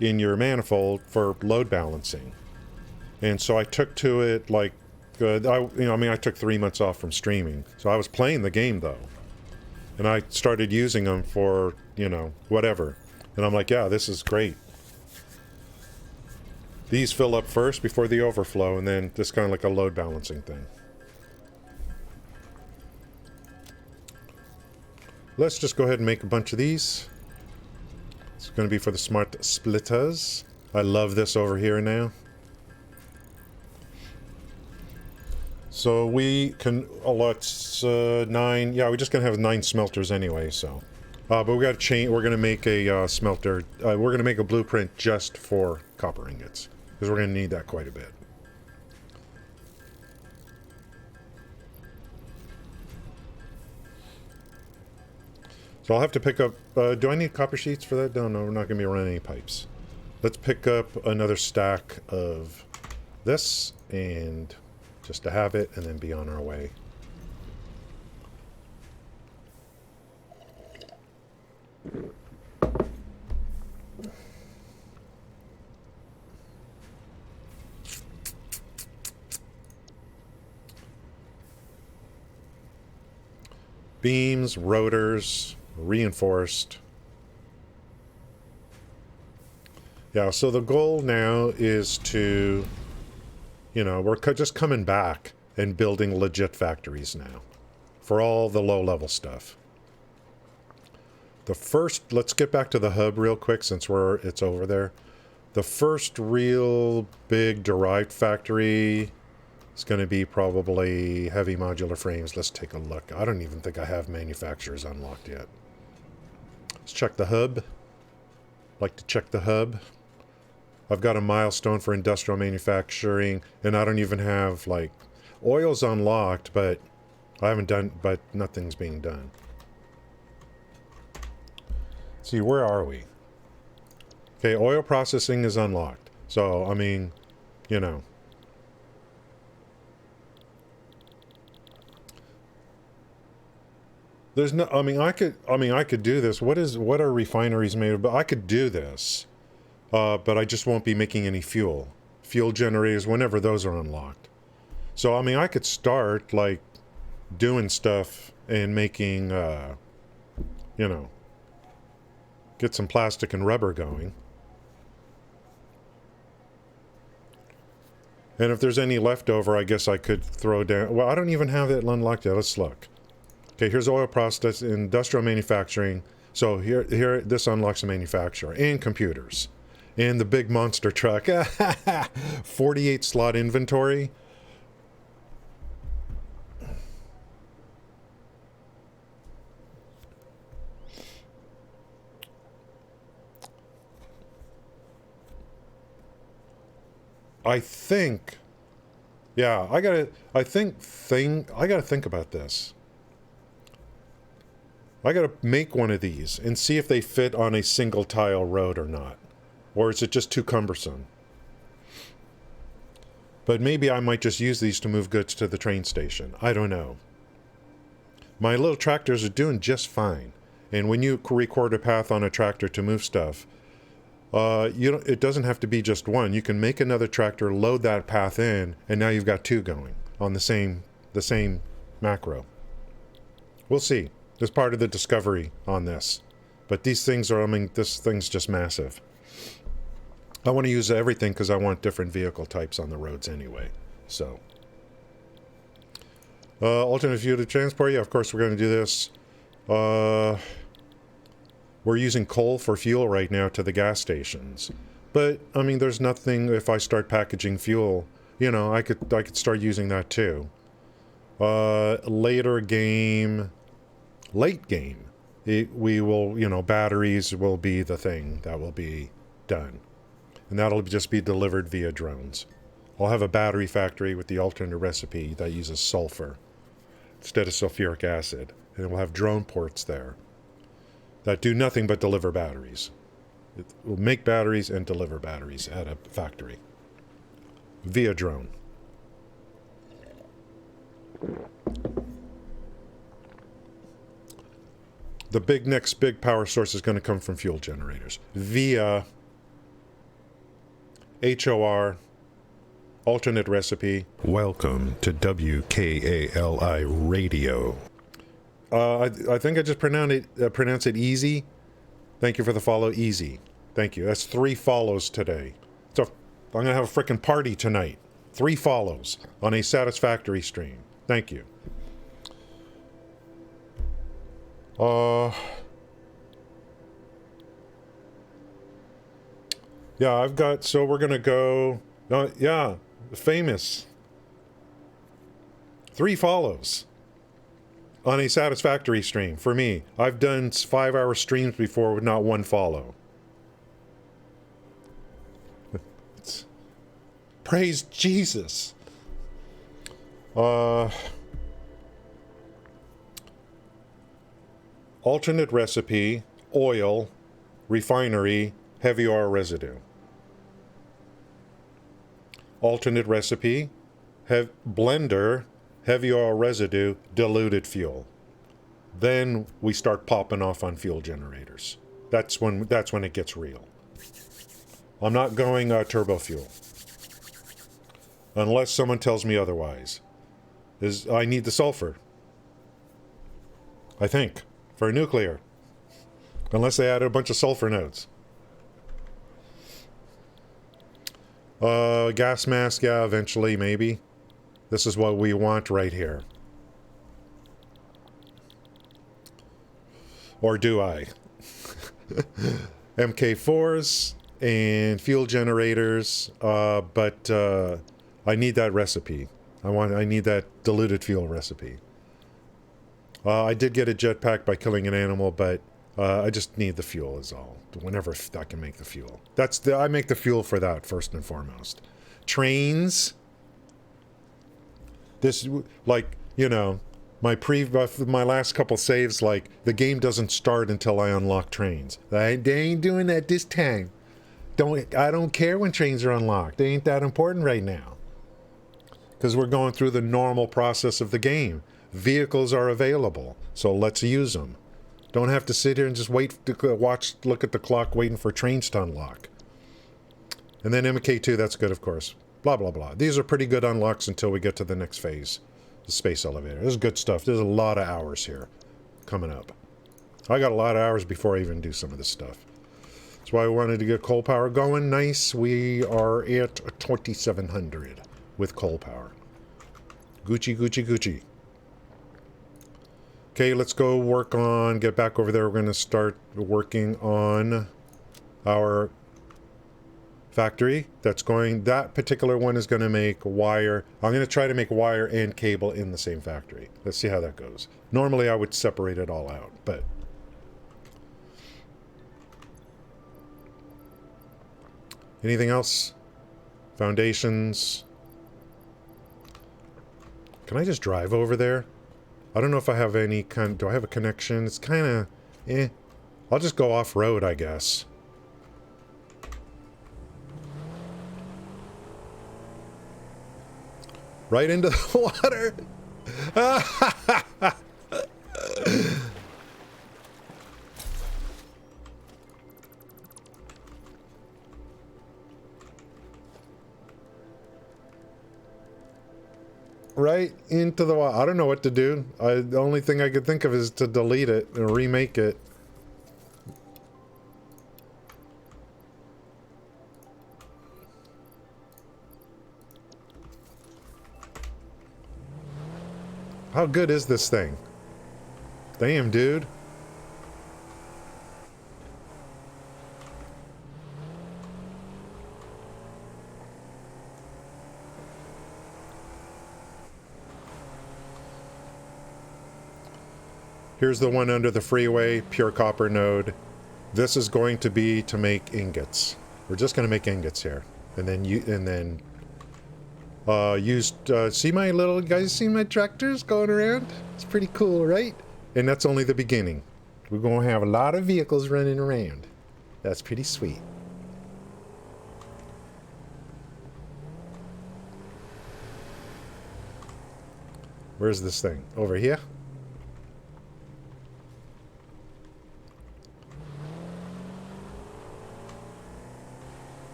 [SPEAKER 1] in your manifold for load balancing. And so I took to it like, I took 3 months off from streaming. So I was playing the game though. And I started using them for, whatever. And I'm like, yeah, this is great. These fill up first before the overflow, and then this kind of like a load balancing thing. Let's just go ahead and make a bunch of these. It's going to be for the smart splitters. I love this over here now. So we can, let's, 9, yeah, we're just going to have 9 smelters anyway, so. But we got to change, we're going to make a smelter, we're going to make a blueprint just for copper ingots, because we're going to need that quite a bit. So I'll have to pick up, do I need copper sheets for that? No, we're not going to be running any pipes. Let's pick up another stack of this, and just to have it, and then be on our way. Beams, rotors, reinforced. Yeah, so the goal now is to, we're just coming back and building legit factories now for all the low-level stuff. Let's get back to the hub real quick since it's over there. The first real big derived factory is going to be probably heavy modular frames. Let's take a look. I don't even think I have manufacturers unlocked yet. Let's check the hub. Like to check the hub. I've got a milestone for industrial manufacturing, and I don't even have, like, oil's unlocked, but but nothing's being done. See, where are we? Okay, oil processing is unlocked. So, I mean, there's no, I could do this. What are refineries made of? But I could do this. But I just won't be making any fuel. Fuel generators, whenever those are unlocked. So, I could start, like, doing stuff and making, get some plastic and rubber going. And if there's any leftover, I guess I could throw down... Well, I don't even have it unlocked yet. Let's look. Okay, here's oil process, industrial manufacturing. So here, this unlocks a manufacturer and computers. And the big monster truck. 48 slot inventory. I think, yeah, I gotta think about this. I gotta make one of these and see if they fit on a single tile road or not. Or is it just too cumbersome? But maybe I might just use these to move goods to the train station. I don't know. My little tractors are doing just fine. And when you record a path on a tractor to move stuff, it doesn't have to be just one. You can make another tractor, load that path in, and now you've got two going on the same macro. We'll see. There's part of the discovery on this. But these things are, this thing's just massive. I want to use everything because I want different vehicle types on the roads anyway. So, alternate fuel to transport. Yeah, of course we're going to do this. We're using coal for fuel right now to the gas stations. But, there's nothing, if I start packaging fuel, I could start using that too. Late game, we will, batteries will be the thing that will be done. And that'll just be delivered via drones. I'll have a battery factory with the alternate recipe that uses sulfur instead of sulfuric acid. And we'll have drone ports there that do nothing but deliver batteries. It will make batteries and deliver batteries at a factory via drone. The next big power source is going to come from fuel generators via HOR, alternate recipe.
[SPEAKER 2] Welcome to WKALI Radio.
[SPEAKER 1] I think I just pronounce it easy. Thank you for the follow, easy. Thank you. That's 3 follows today. So I'm going to have a freaking party tonight. 3 follows on a Satisfactory stream. Thank you. Yeah, so we're going to go, famous. 3 follows on a Satisfactory stream for me. I've done 5-hour streams before with not 1 follow. Praise Jesus. Alternate recipe, oil, refinery, heavy oil residue. Alternate recipe, blender, heavy oil residue, diluted fuel. Then we start popping off on fuel generators. That's when it gets real. I'm not going turbo fuel. Unless someone tells me otherwise. I need the sulfur. I think. For nuclear. Unless they added a bunch of sulfur nodes. Gas mask, yeah, eventually, maybe. This is what we want right here. Or do I? MK4s and fuel generators, but I need that recipe. I need that diluted fuel recipe. I did get a jetpack by killing an animal, but I just need the fuel is all. Whenever I can make the fuel. I make the fuel for that first and foremost. Trains. This, like, you know, my last couple saves, like, the game doesn't start until I unlock trains. They ain't doing that this time. I don't care when trains are unlocked. They ain't that important right now. Because we're going through the normal process of the game. Vehicles are available, so let's use them. Don't have to sit here and just wait to look at the clock waiting for trains to unlock. And then MK2, that's good, of course. Blah, blah, blah. These are pretty good unlocks until we get to the next phase. The space elevator. This is good stuff. There's a lot of hours here coming up. I got a lot of hours before I even do some of this stuff. That's why I wanted to get coal power going. Nice. We are at 2,700 with coal power. Gucci, Gucci, Gucci. Okay, let's go get back over there. We're going to start working on our factory. That particular one is going to make wire. I'm going to try to make wire and cable in the same factory. Let's see how that goes. Normally I would separate it all out, but anything else? Foundations. Can I just drive over there? I don't know if I have any do I have a connection? It's kind of, I'll just go off-road, I guess. Right into the water. Right into the water. I don't know what to do. The only thing I could think of is to delete it and remake it. How good is this thing? Damn, dude. Here's the one under the freeway, pure copper node. This is going to be to make ingots. We're just going to make ingots here. And then see my little guys, see my tractors going around? It's pretty cool, right? And that's only the beginning. We're going to have a lot of vehicles running around. That's pretty sweet. Where's this thing? Over here?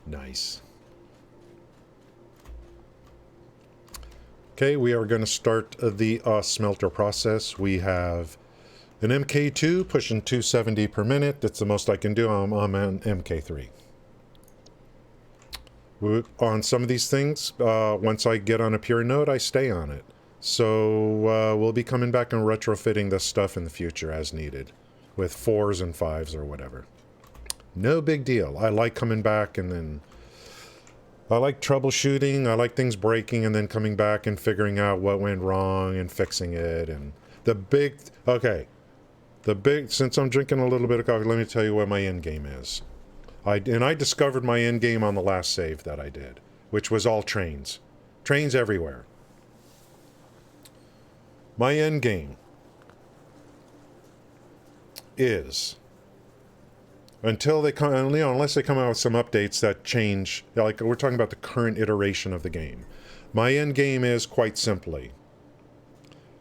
[SPEAKER 1] Nice. Okay, we are going to start the smelter process. We have an MK2 pushing 270 per minute. That's the most I can do. I'm on MK3. On some of these things, once I get on a pure node, I stay on it. So we'll be coming back and retrofitting this stuff in the future as needed with 4s and 5s or whatever. No big deal. I like coming back and then I like troubleshooting. I like things breaking and then coming back and figuring out what went wrong and fixing it. And since I'm drinking a little bit of coffee, let me tell you what my end game is. I discovered my end game on the last save that I did, which was all trains. Trains everywhere. My end game is, until they come, unless they come out with some updates that change, like we're talking about the current iteration of the game. My end game is, quite simply,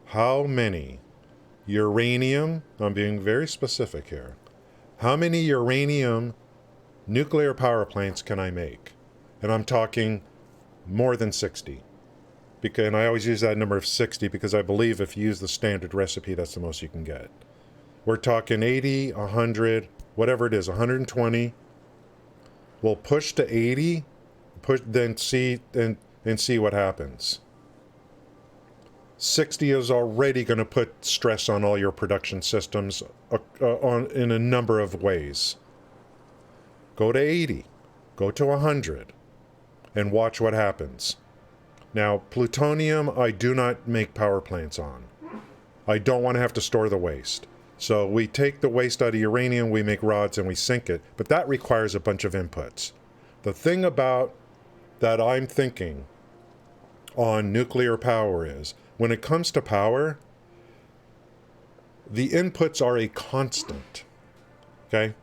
[SPEAKER 1] how many uranium, I'm being very specific here, how many uranium nuclear power plants can I make? And I'm talking more than 60. And I always use that number of 60 because I believe if you use the standard recipe, that's the most you can get. We're talking 80, 100, whatever it is, 120, We'll push to 80, then see and see what happens. 60 is already going to put stress on all your production systems in a number of ways. Go to 80, go to 100, and watch what happens. Now, plutonium, I do not make power plants on. I don't want to have to store the waste. So we take the waste out of uranium, we make rods, and we sink it. But that requires a bunch of inputs. The thing about that I'm thinking on nuclear power is, when it comes to power, the inputs are a constant. Okay?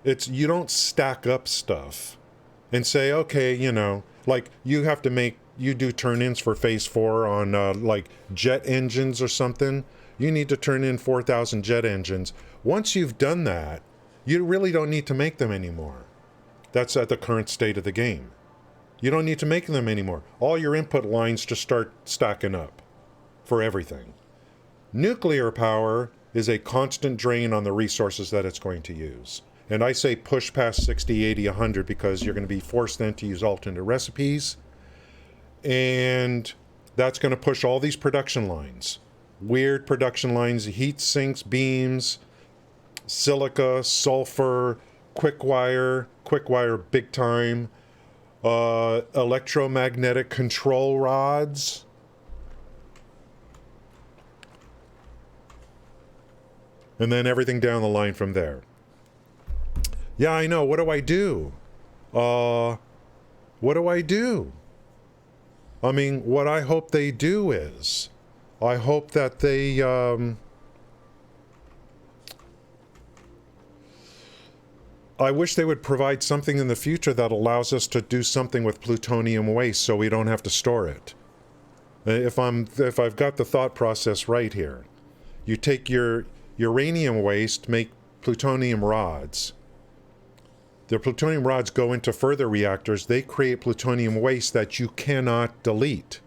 [SPEAKER 1] You don't stack up stuff and say, okay, you know, like you do turn-ins for phase 4 on like jet engines or something. You need to turn in 4,000 jet engines. Once you've done that, you really don't need to make them anymore. That's at the current state of the game. You don't need to make them anymore. All your input lines just start stacking up for everything. Nuclear power is a constant drain on the resources that it's going to use. And I say push past 60, 80, 100 because you're going to be forced then to use alternate recipes. And that's going to push all these production lines. Weird production lines, heat sinks, beams, silica, sulfur, quick wire big time, electromagnetic control rods. And then everything down the line from there. Yeah, I know. What do I do? What do I do? I mean, what I hope they do is, I hope that they, I wish they would provide something in the future that allows us to do something with plutonium waste so we don't have to store it. If I've got the thought process right here, you take your uranium waste, make plutonium rods. The plutonium rods go into further reactors. They create plutonium waste that you cannot delete.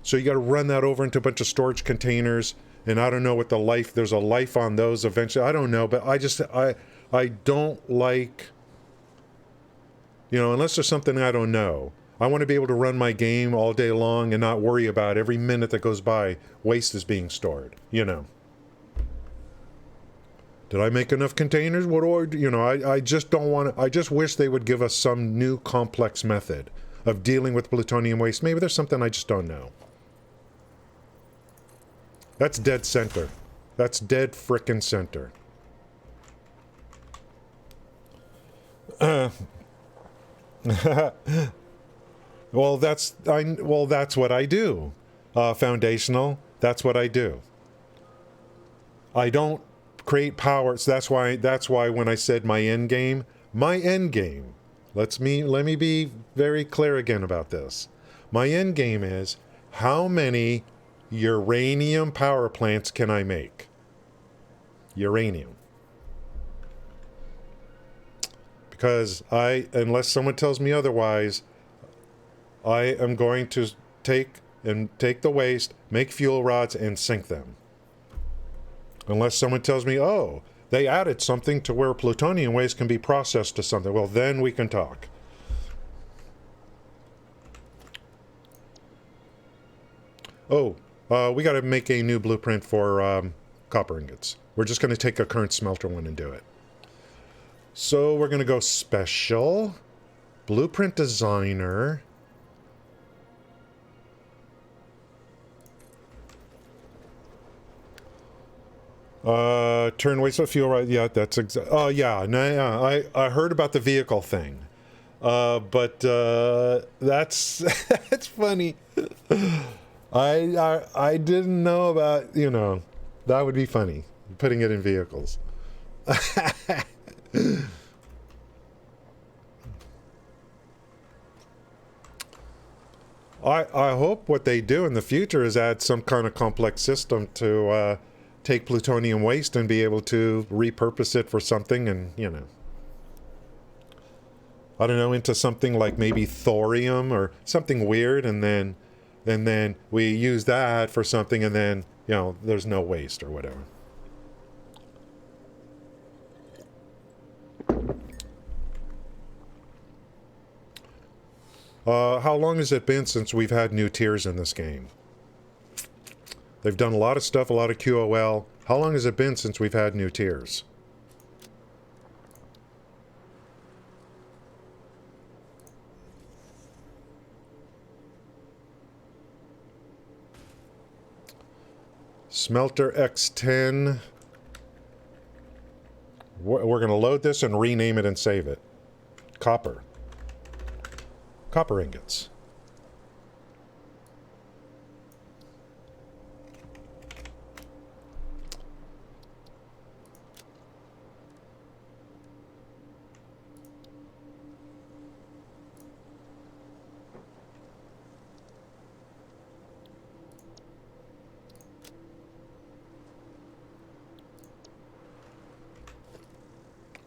[SPEAKER 1] So you got to run that over into a bunch of storage containers. And I don't know what there's a life on those eventually. I don't know, but I don't like, unless there's something I don't know. I want to be able to run my game all day long and not worry about every minute that goes by, waste is being stored, Did I make enough containers? What do I do? I just don't want to, I just wish they would give us some new complex method of dealing with plutonium waste. Maybe there's something I just don't know. That's dead center. That's dead frickin' center. Well, that's what I do. Foundational. That's what I do. I don't create power. So that's why when I said my end game, let me be very clear again about this. My end game is how many uranium power plants can I make? Uranium. Because unless someone tells me otherwise, I am going to take the waste, make fuel rods, and sink them. Unless someone tells me, oh, they added something to where plutonium waste can be processed to something. Well, then we can talk. Oh, we got to make a new blueprint for copper ingots. We're just going to take a current smelter one and do it. So we're going to go special, blueprint designer. Turn waste of fuel, right? Yeah, that's oh yeah, no, I heard about the vehicle thing. But that's that's funny. I didn't know about, that would be funny, putting it in vehicles. I hope what they do in the future is add some kind of complex system to take plutonium waste and be able to repurpose it for something, and I don't know, into something like maybe thorium or something weird, and then we use that for something, and then there's no waste or whatever. How long has it been since we've had new tiers in this game? They've done a lot of stuff, a lot of QOL. How long has it been since we've had new tiers? Smelter X10. We're going to load this and rename it and save it. Copper. Copper ingots.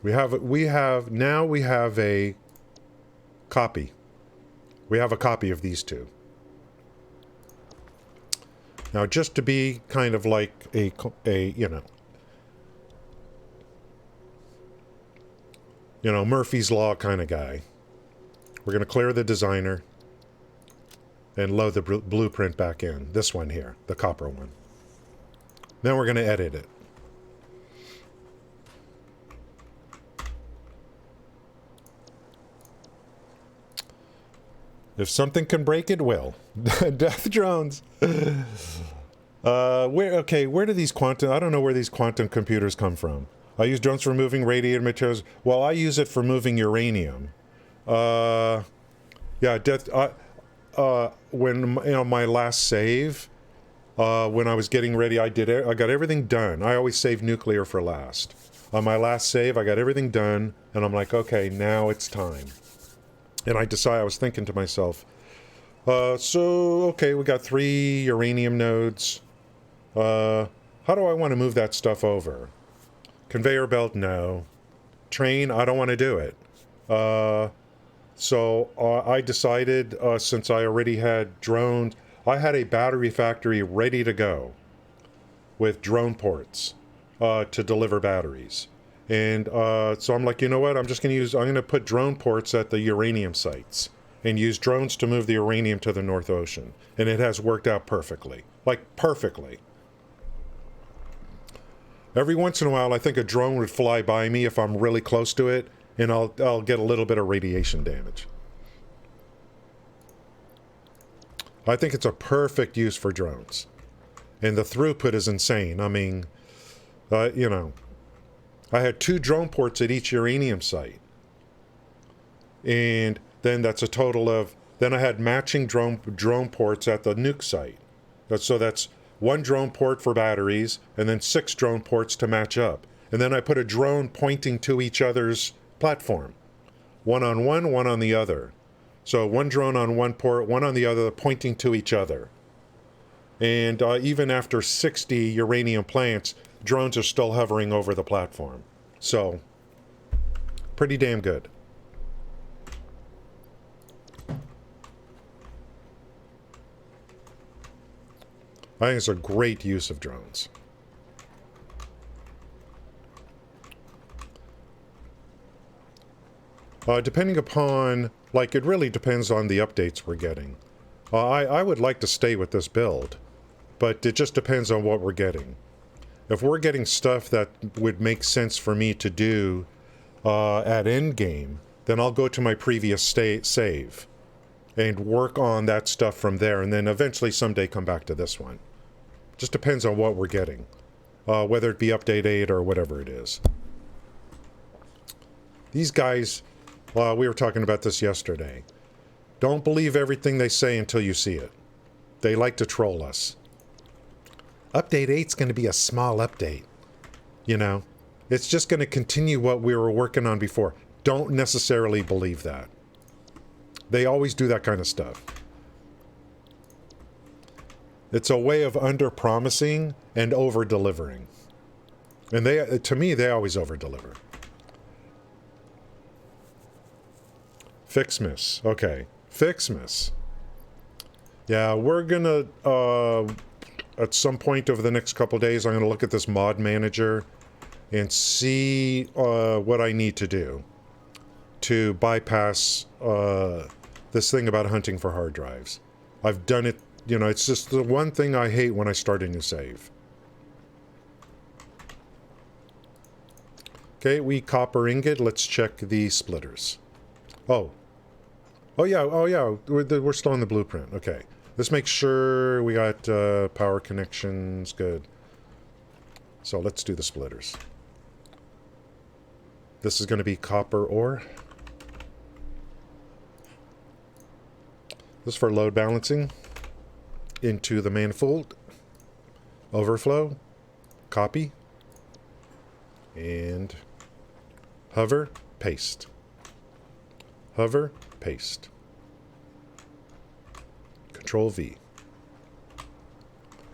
[SPEAKER 1] We have a copy. We have a copy of these two. Now, just to be kind of like a Murphy's Law kind of guy, we're going to clear the designer and load the blueprint back in. This one here, the copper one. Then we're going to edit it. If something can break, it will. Death drones. Where do these quantum... I don't know where these quantum computers come from. I use drones for moving radiated materials. Well, I use it for moving uranium. Yeah, when, my last save, when I was getting ready, I got everything done. I always save nuclear for last. On my last save, I got everything done, and I'm like, okay, now it's time. And I was thinking to myself, okay, we got 3 uranium nodes. How do I want to move that stuff over? Conveyor belt, no. Train, I don't want to do it. So I decided, since I already had drones, I had a battery factory ready to go with drone ports to deliver batteries. And so I'm like, you know what? I'm going to put drone ports at the uranium sites and use drones to move the uranium to the North Ocean. And it has worked out perfectly. Like, perfectly. Every once in a while, I think a drone would fly by me if I'm really close to it, and I'll get a little bit of radiation damage. I think it's a perfect use for drones. And the throughput is insane. I mean, I had 2 drone ports at each uranium site. And then that's a total of... Then I had matching drone ports at the nuke site. So that's 1 drone port for batteries, and then 6 drone ports to match up. And then I put a drone pointing to each other's platform. 1 on one, 1 on the other. So 1 drone on one port, 1 on the other, pointing to each other. And even after 60 uranium plants, drones are still hovering over the platform. So, pretty damn good. I think it's a great use of drones. Depending upon, it really depends on the updates we're getting. I would like to stay with this build, but it just depends on what we're getting. If we're getting stuff that would make sense for me to do at endgame, then I'll go to my previous save and work on that stuff from there, and then eventually someday come back to this one. Just depends on what we're getting, whether it be update 8 or whatever it is. These guys, we were talking about this yesterday. Don't believe everything they say until you see it. They like to troll us. Update 8's going to be a small update. It's just going to continue what we were working on before. Don't necessarily believe that. They always do that kind of stuff. It's a way of under-promising and over-delivering. And to me, they always over-deliver. Fixmas. Okay. Fixmas. Yeah, we're going to... at some point over the next couple days, I'm going to look at this mod manager and see what I need to do to bypass this thing about hunting for hard drives. I've done it, you know, it's just the one thing I hate when I start a new save. Okay, we copper ingot. Let's check the splitters. Oh. Oh, yeah. Oh, yeah. We're still in the blueprint. Okay. Let's make sure we got power connections. Good. So let's do the splitters. This is going to be copper ore. This is for load balancing. Into the manifold. Overflow. Copy. And hover, paste. Hover, paste. Control V.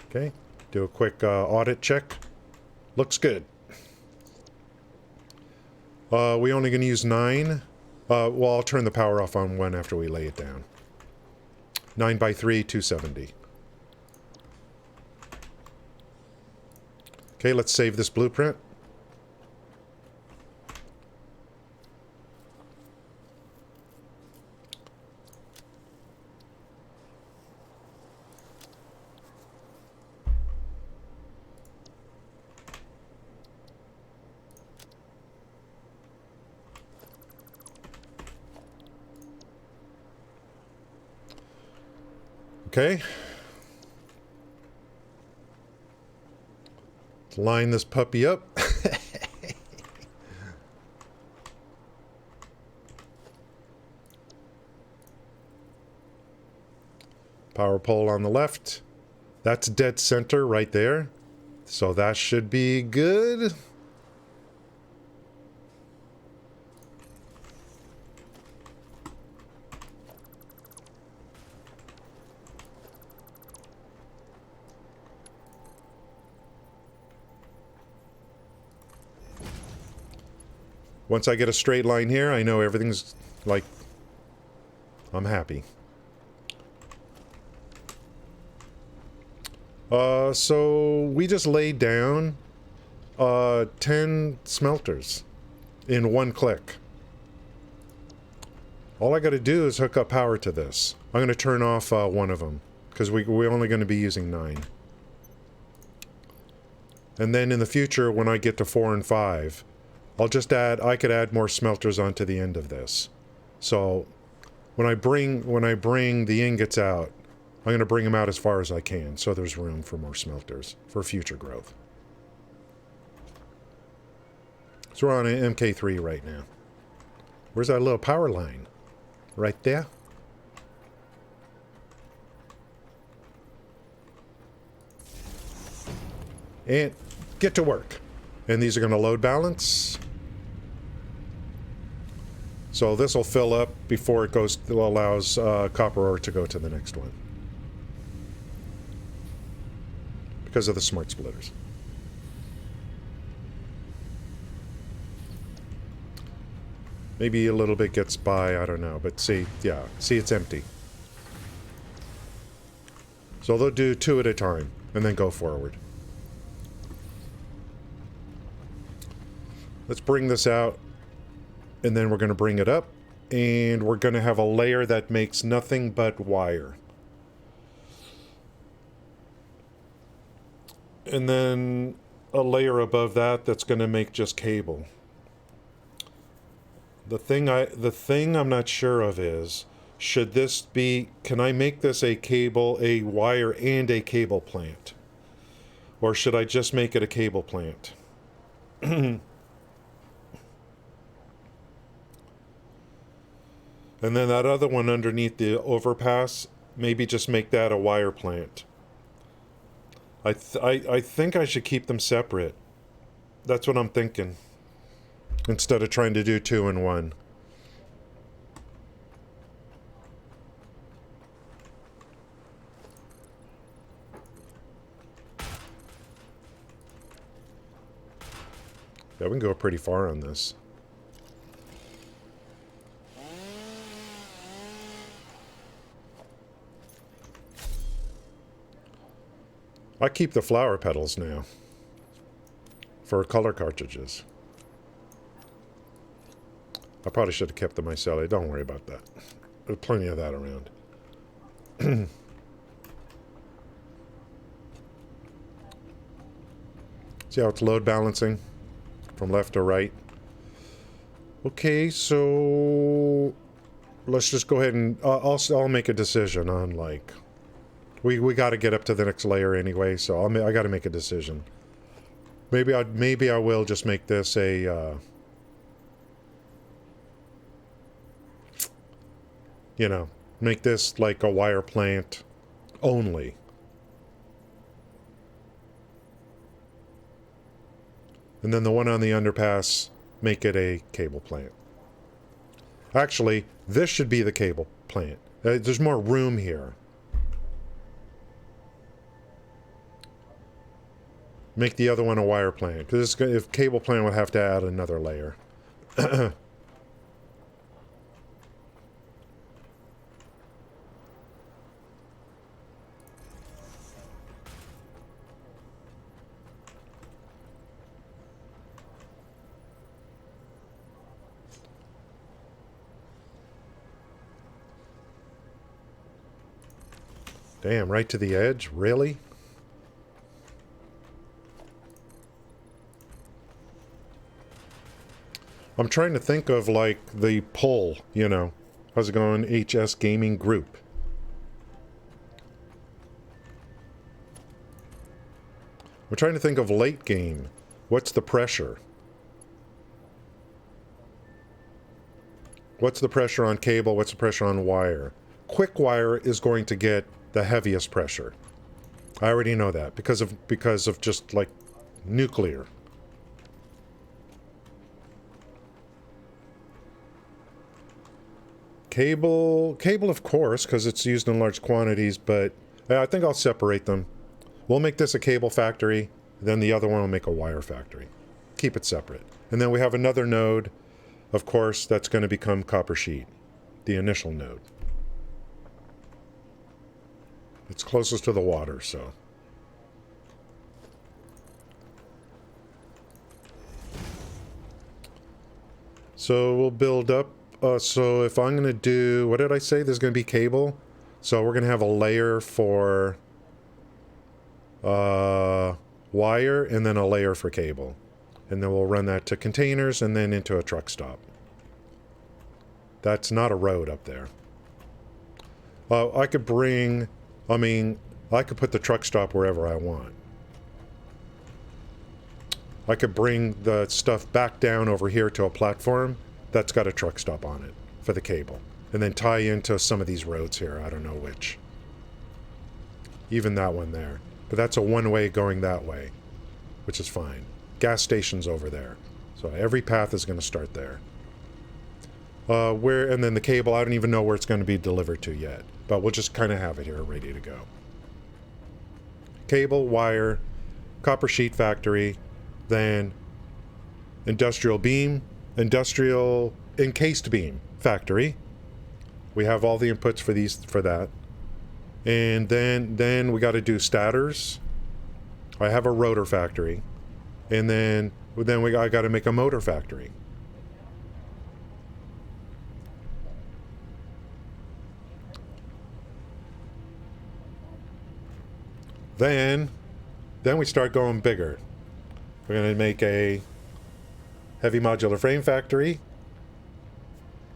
[SPEAKER 1] Okay, do a quick audit check. Looks good. We only going to use 9. Well, I'll turn the power off on 1 after we lay it down. 9 by 3, 270. Okay, let's save this blueprint. Okay. Let's line this puppy up. Power pole on the left. That's dead center right there. So that should be good. Once I get a straight line here, I know everything's like, I'm happy. So we just laid down 10 smelters in one click. All I got to do is hook up power to this. I'm going to turn off one of them because we're only going to be using 9. And then in the future, when I get to 4 and 5, I'll just add, I could add more smelters onto the end of this. So when I bring the ingots out, I'm going to bring them out as far as I can, so there's room for more smelters for future growth. So we're on an MK3 right now. Where's that little power line? Right there. And get to work. And these are going to load balance. So this will fill up before it allows copper ore to go to the next one. Because of the smart splitters. Maybe a little bit gets by, I don't know. But see, yeah, see it's empty. So they'll do 2 at a time and then go forward. Let's bring this out, and then we're going to bring it up, and we're going to have a layer that makes nothing but wire. And then a layer above that that's going to make just cable. The thing I'm not sure of is, should this be, can I make this a cable, a wire, and a cable plant? Or should I just make it a cable plant? And then that other one underneath the overpass, maybe just make that a wire plant. I think I should keep them separate. That's what I'm thinking. Instead of trying to do 2 in 1. Yeah, we can go pretty far on this. I keep the flower petals now for color cartridges. I probably should have kept them myself. Don't worry about that. There's plenty of that around. See how it's load balancing from left to right? Okay, so let's just go ahead and I'll make a decision on, like, we got to get up to the next layer anyway, so I got to make a decision. Maybe I will just make this a you know, make this like a wire plant only. And then the one on the underpass, make it a cable plant. Actually, this should be the cable plant. There's more room here. Make the other one a wire plant, because if cable plant would have to add another layer. Damn, right to the edge? Really? I'm trying to think of, like, the poll, you know. How's it going, HS Gaming Group? I'm trying to think of late game. What's the pressure? What's the pressure on cable? What's the pressure on wire? Quick wire is going to get the heaviest pressure. I already know that because of just, like, nuclear. Cable, of course, because it's used in large quantities, but I think I'll separate them. We'll make this a cable factory, then the other one will make a wire factory. Keep it separate. And then we have another node, of course, that's going to become copper sheet, the initial node. It's closest to the water, so. So we'll build up. So if I'm going to do, what did I say? There's going to be cable. So we're going to have a layer for wire and then a layer for cable. And then we'll run that to containers and then into a truck stop. That's not a road up there. I could bring, I could put the truck stop wherever I want. I could bring the stuff back down over here to a platform that's got a truck stop on it for the cable. And then tie into some of these roads here. I don't know which. Even that one there. But that's a one-way going that way, which is fine. Gas station's over there. So every path is going to start there. And then the cable, I don't even know where it's going to be delivered to yet. But we'll just kind of have it here ready to go. Cable, wire, copper sheet factory, then industrial beam, industrial encased beam factory. We have all the inputs for that. And then we got to do stators. I have a rotor factory. And then I got to make a motor factory. Then we start going bigger. We're going to make a heavy modular frame factory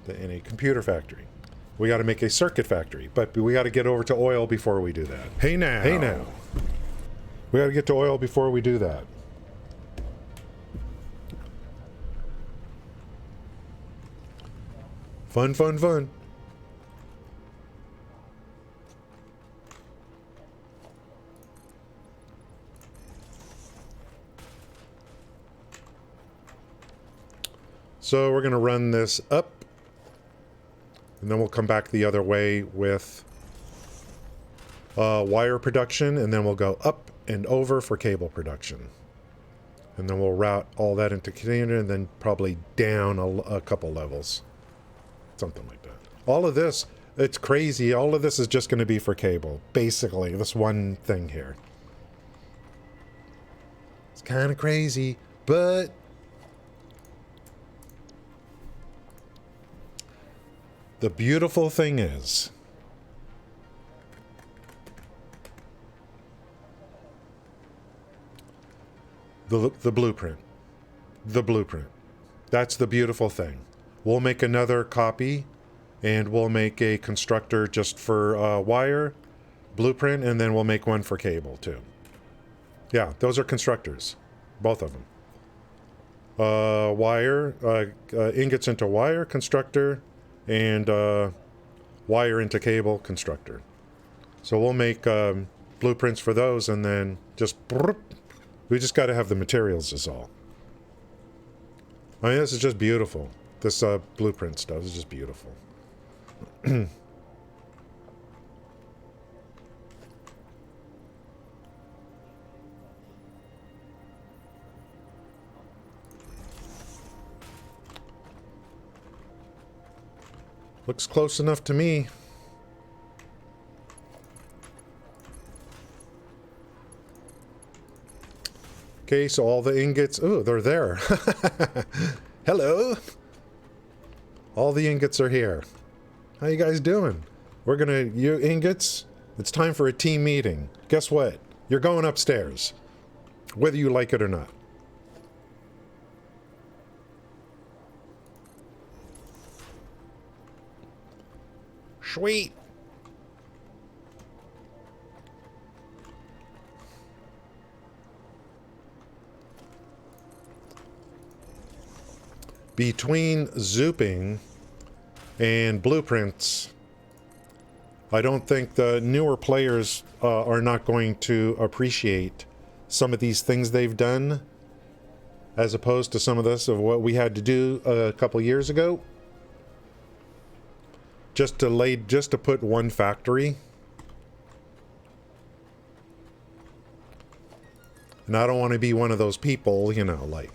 [SPEAKER 1] and a computer factory. We got to make a circuit factory, but we got to get over to oil before we do that.
[SPEAKER 2] Hey now.
[SPEAKER 1] Hey now. We got to get to oil before we do that. Fun, fun, fun. So we're going to run this up, and then we'll come back the other way with wire production, and then we'll go up and over for cable production. And then we'll route all that into container, and then probably down a couple levels. Something like that. All of this, it's crazy. All of this is just going to be for cable. Basically, this one thing here. It's kind of crazy, but The beautiful thing is, the blueprint. The blueprint. That's the beautiful thing. We'll make another copy, and we'll make a constructor just for wire, blueprint, and then we'll make one for cable too. Yeah, those are constructors, both of them. Wire, ingots into wire, constructor, and wire into cable, constructor. So we'll make blueprints for those, and then just we just got to have the materials is all. I mean, this is just beautiful. This blueprint stuff is just beautiful. Looks close enough to me. Okay, so all the ingots... Oh, they're there. Hello. All the ingots are here. How you guys doing? We're gonna... You ingots, it's time for a team meeting. Guess what? You're going upstairs. Whether you like it or not. Sweet. Between zooping and blueprints, I don't think the newer players are not going to appreciate some of these things they've done, as opposed to some of this of what we had to do a couple years ago. Just to put one factory. And I don't want to be one of those people, you know, like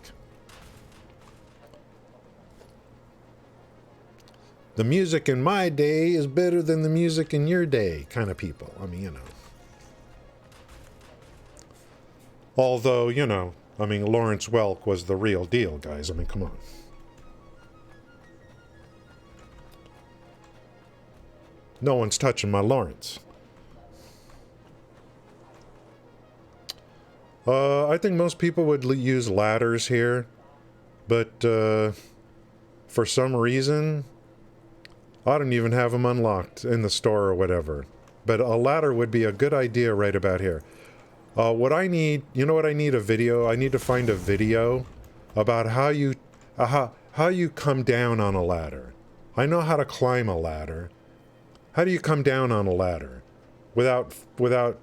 [SPEAKER 1] the music in my day is better than the music in your day kind of people. I mean, you know. Although, you know, I mean, Lawrence Welk was the real deal, guys. I mean, come on. No one's touching my Lawrence. I think most people would use ladders here, but for some reason, I don't even have them unlocked in the store or whatever. But a ladder would be a good idea right about here. What I need, you know what I need? A video. I need to find a video about how you come down on a ladder. I know how to climb a ladder. How do you come down on a ladder without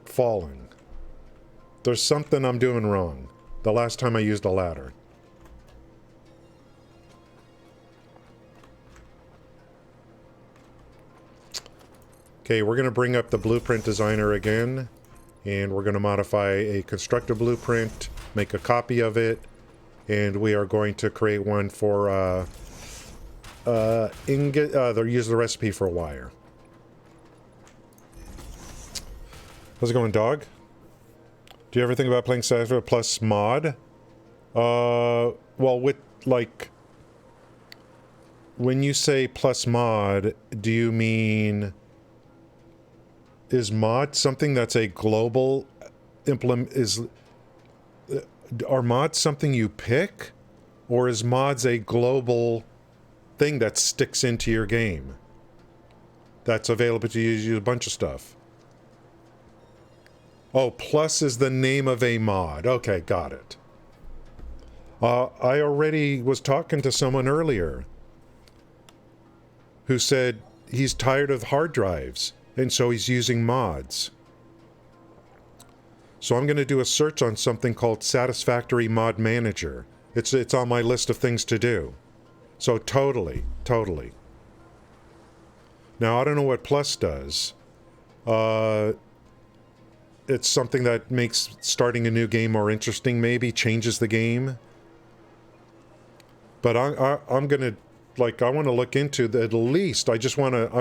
[SPEAKER 1] falling? There's something I'm doing wrong the last time I used a ladder. Okay, we're going to bring up the blueprint designer again, and we're going to modify a constructor blueprint, make a copy of it, and we are going to create one for ingot. They'll use the recipe for wire. How's it going, dog? Do you ever think about playing Satisfactory plus mod? Well, with, like, when you say plus mod, do you mean, is mod something that's a global are mods something you pick? Or is mods a global thing that sticks into your game? That's available to use a bunch of stuff. Oh, plus is the name of a mod. Okay, got it. I already was talking to someone earlier who said he's tired of hard drives, and so he's using mods. So I'm going to do a search on something called Satisfactory Mod Manager. It's on my list of things to do. So totally. Now, I don't know what plus does. It's something that makes starting a new game more interesting, maybe changes the game. But I'm gonna, like, I want to look into that at least. I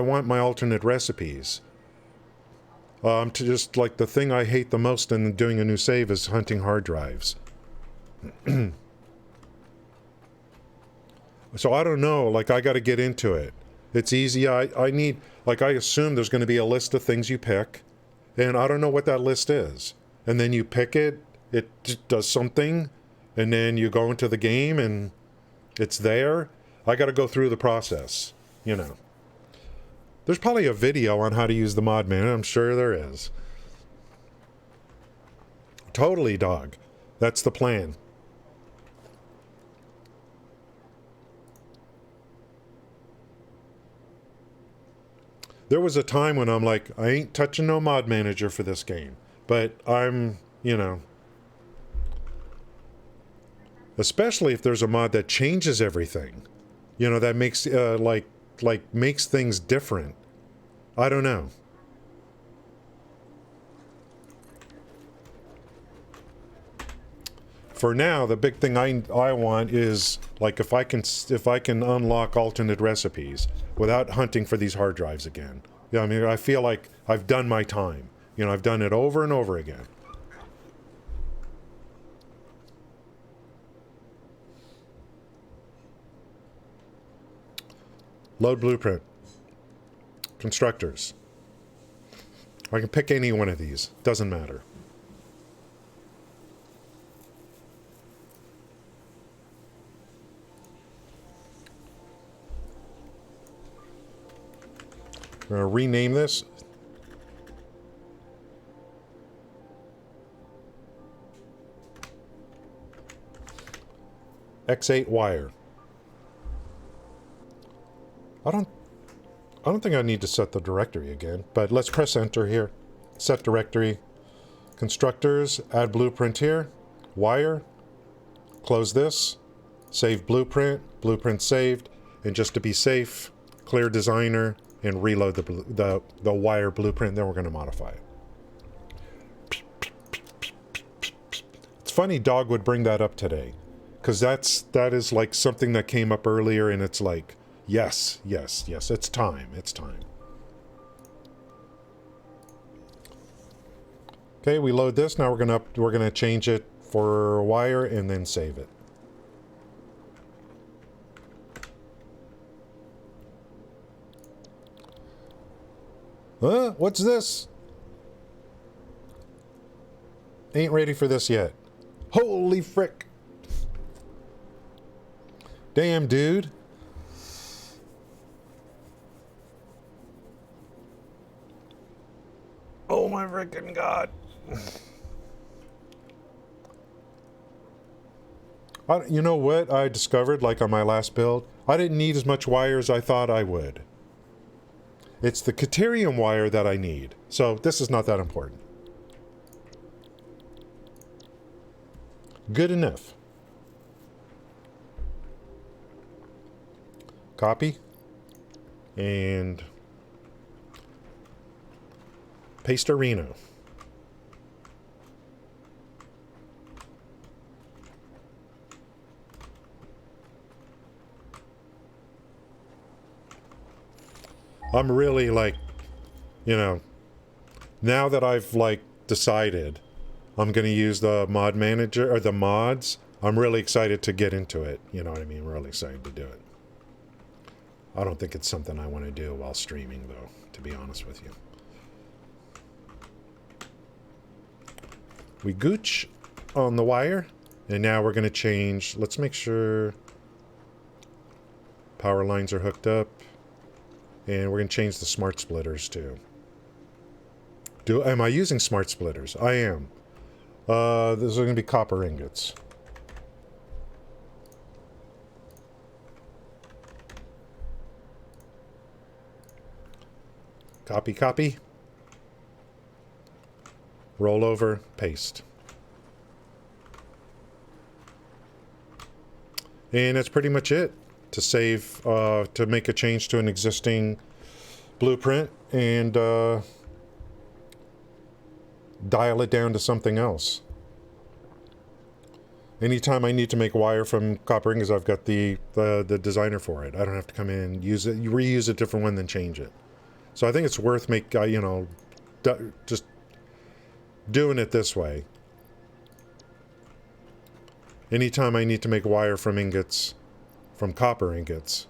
[SPEAKER 1] want my alternate recipes. To just, like, the thing I hate the most in doing a new save is hunting hard drives. So I don't know, like, I got to get into it. It's easy. I need, like, I assume there's going to be a list of things you pick, and I don't know what that list is. And then you pick it, it does something, and then you go into the game and it's there. I got to go through the process, you know. There's probably a video on how to use the mod manager. I'm sure there is. Totally, dog. That's the plan. There was a time when I'm like, I ain't touching no mod manager for this game. But I'm, you know, especially if there's a mod that changes everything, you know, that makes, like makes things different. I don't know. For now, the big thing I want is, like, if I can unlock alternate recipes without hunting for these hard drives again. Yeah, I mean, I feel like I've done my time. You know, I've done it over and over again. Load blueprint. Constructors. I can pick any one of these. Doesn't matter. I'm going to rename this. X8 wire. I don't think I need to set the directory again, but let's press enter here. Set directory. Constructors, add blueprint here. Wire. Close this. Save blueprint. Blueprint saved. And just to be safe, clear designer and reload the wire blueprint. Then we're going to modify it. It's funny Dog would bring that up today, because that is like something that came up earlier, and it's like, yes, it's time. Okay, we load this. Now we're gonna change it for wire and then save it. What's this? Ain't ready for this yet. Holy frick. Damn, dude. Oh my frickin' God. You know what I discovered, like on my last build? I didn't need as much wire as I thought I would. It's the Caterium wire that I need. So this is not that important. Good enough. Copy. And paste Arena. I'm really like, you know, now that I've like decided I'm going to use the mod manager or the mods, I'm really excited to get into it. You know what I mean? Really excited to do it. I don't think it's something I want to do while streaming, though, to be honest with you. We gooch on the wire, and now we're going to change. Let's make sure power lines are hooked up, and we're going to change the smart splitters too. Am I using smart splitters? I am. These are going to be copper ingots. Copy, copy. Roll over, paste. And that's pretty much it. To save, to make a change to an existing blueprint and dial it down to something else. Anytime I need to make wire from copper ingots, I've got the designer for it. I don't have to come in and use it, reuse a different one, then change it. So I think it's worth just doing it this way. Anytime I need to make wire from ingots, from copper ingots,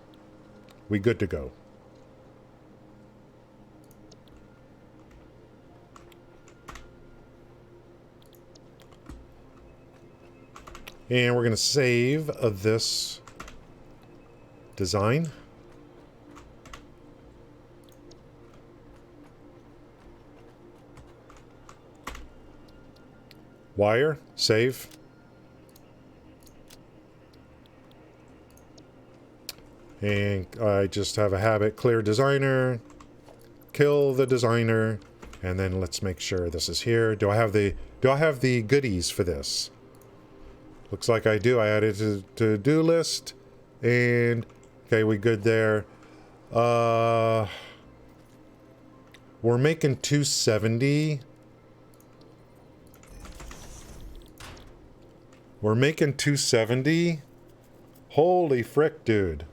[SPEAKER 1] we good to go. And we're going to save this design. Wire, save. And I just have a habit, clear designer, kill the designer, and then let's make sure this is here. Do I have the goodies for this? Looks like I do. I added to to-do list, and okay, we good there. We're making 270. We're making 270. Holy frick, dude.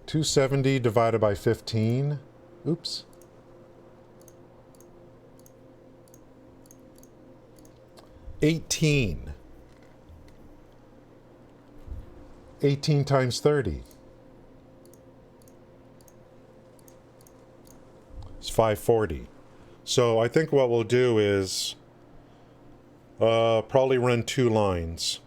[SPEAKER 1] $270 divided by 15. Oops. 18. 18 times 30. It's 540. So I think what we'll do is probably run 2 lines.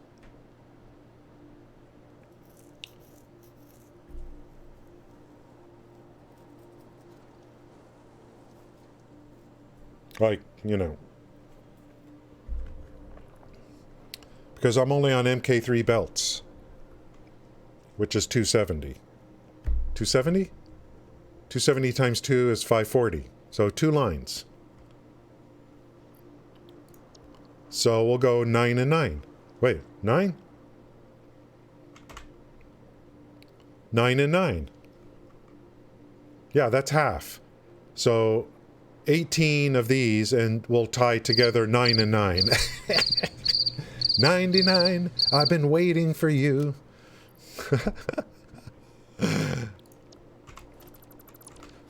[SPEAKER 1] Like, you know. Because I'm only on MK3 belts. Which is 270. 270? 270 times 2 is 540. So 2 lines. So we'll go 9 and 9. Wait, 9? 9 and 9. Yeah, that's half. So 18 of these, and we'll tie together 9 and 9. 99, I've been waiting for you.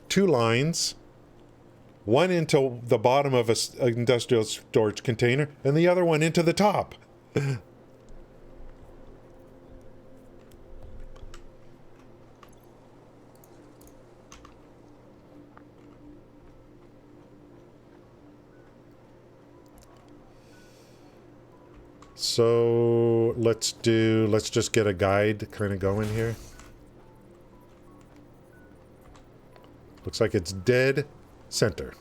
[SPEAKER 1] 2 lines. One into the bottom of an industrial storage container, and the other one into the top. So let's just get a guide kind of going here. Looks like it's dead center.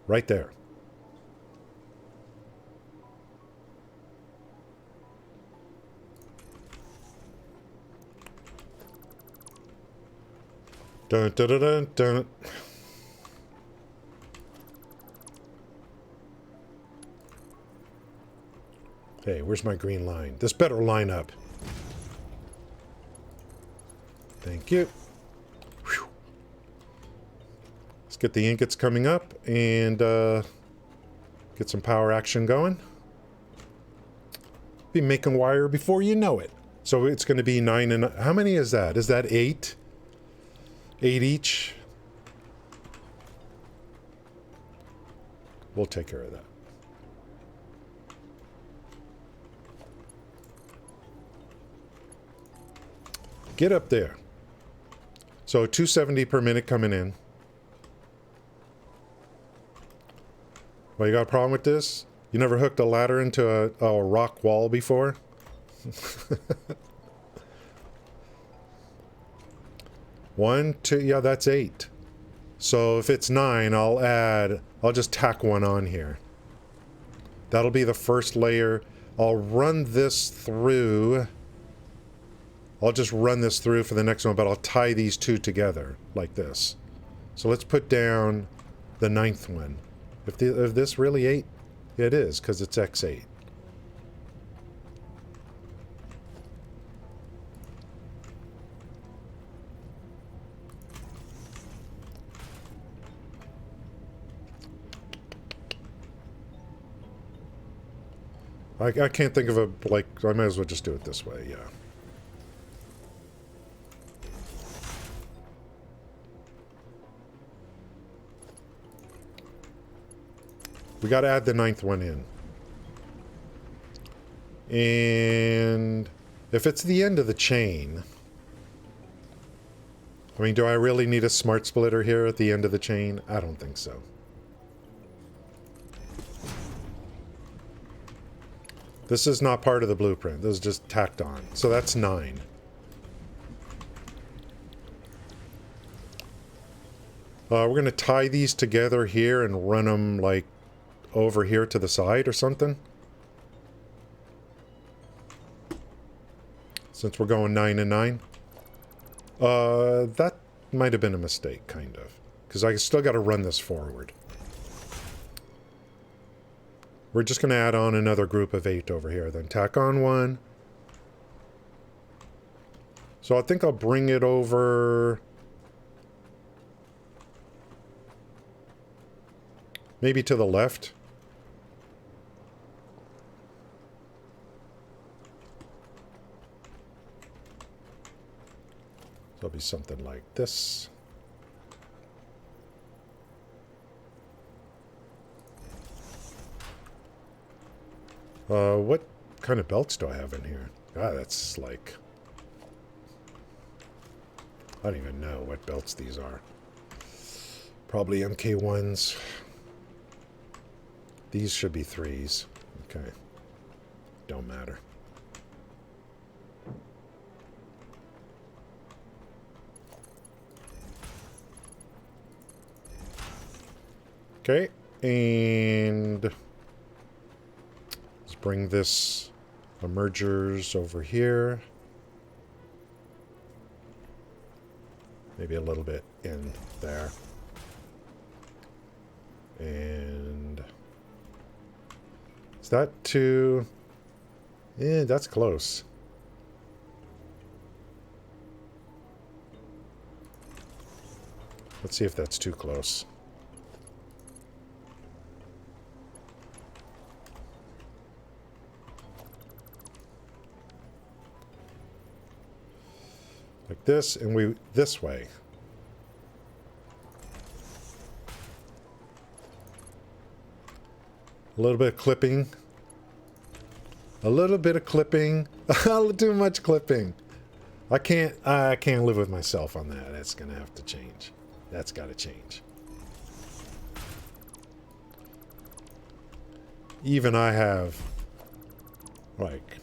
[SPEAKER 1] Right there. Dun, dun, dun, dun, dun. Hey, where's my green line? This better line up. Thank you. Whew. Let's get the ingots coming up and get some power action going. Be making wire before you know it. So it's going to be 9 and... How many is that? Is that 8? 8 each? We'll take care of that. Get up there. So 270 per minute coming in. Well, you got a problem with this? You never hooked a ladder into a rock wall before? One, two, yeah, that's 8. So if it's 9, I'll just tack one on here. That'll be the first layer. I'll run this through. I'll just run this through for the next one, but I'll tie these 2 together like this. So let's put down the 9th one. If this really 8? It is, because it's X8. I can't think of a, like, I might as well just do it this way, yeah. We got to add the 9th one in. And if it's the end of the chain... I mean, do I really need a smart splitter here at the end of the chain? I don't think so. This is not part of the blueprint. This is just tacked on. So that's 9. We're going to tie these together here and run them, like, over here to the side or something. Since we're going 9 and 9. That might have been a mistake, kind of. Because I still got to run this forward. We're just going to add on another group of 8 over here. Then tack on 1. So I think I'll bring it over... maybe to the left. So it'll be something like this. What kind of belts do I have in here? Ah, that's like... I don't even know what belts these are. Probably MK1s. These should be 3s. Okay. Don't matter. Okay, and let's bring this emergers over here. Maybe a little bit in there. And is that too... yeah, that's close. Let's see if that's too close. Like this, and we this way. A little bit of clipping. A little bit of clipping. Too much clipping. I can't live with myself on that. That's gonna have to change. That's gotta change. Even I have, like,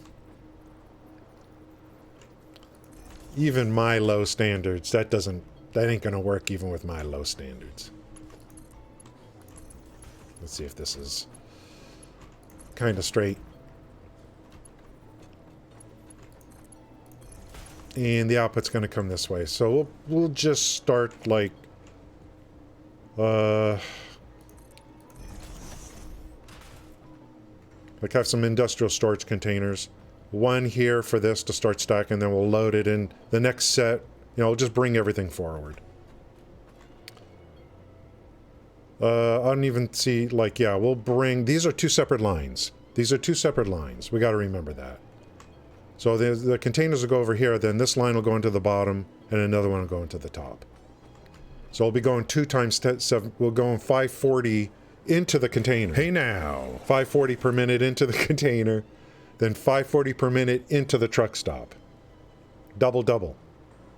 [SPEAKER 1] even my low standards, that ain't gonna work even with my low standards. Let's see if this is kind of straight. And the output's gonna come this way. So we'll just start like have some industrial storage containers. One here for this to start stacking, then we'll load it in the next set. You know, just bring everything forward. I don't even see, like, yeah, we'll bring... these are 2 separate lines. These are 2 separate lines. We got to remember that. So the containers will go over here, then this line will go into the bottom, and another one will go into the top. So we'll be going 2 times 7. We'll go in 540 into the container.
[SPEAKER 2] Hey now.
[SPEAKER 1] 540 per minute into the container. Then 540 per minute into the truck stop. Double, double.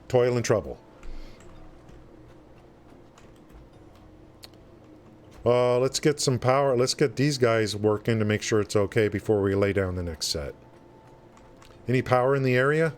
[SPEAKER 1] Toil and trouble. Let's get some power. Let's get these guys working to make sure it's okay before we lay down the next set. Any power in the area?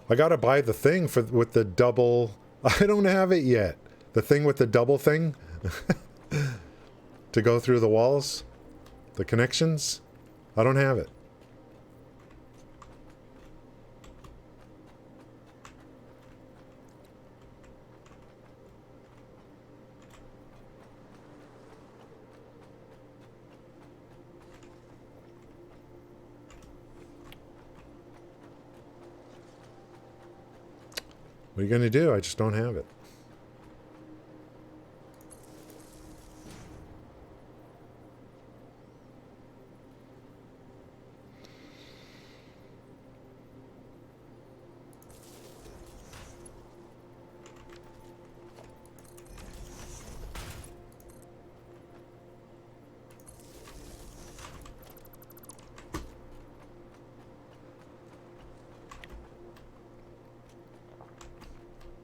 [SPEAKER 1] I gotta buy the thing with the double... I don't have it yet. The thing with the double thing? To go through the walls? The connections? I don't have it. What are you going to do? I just don't have it.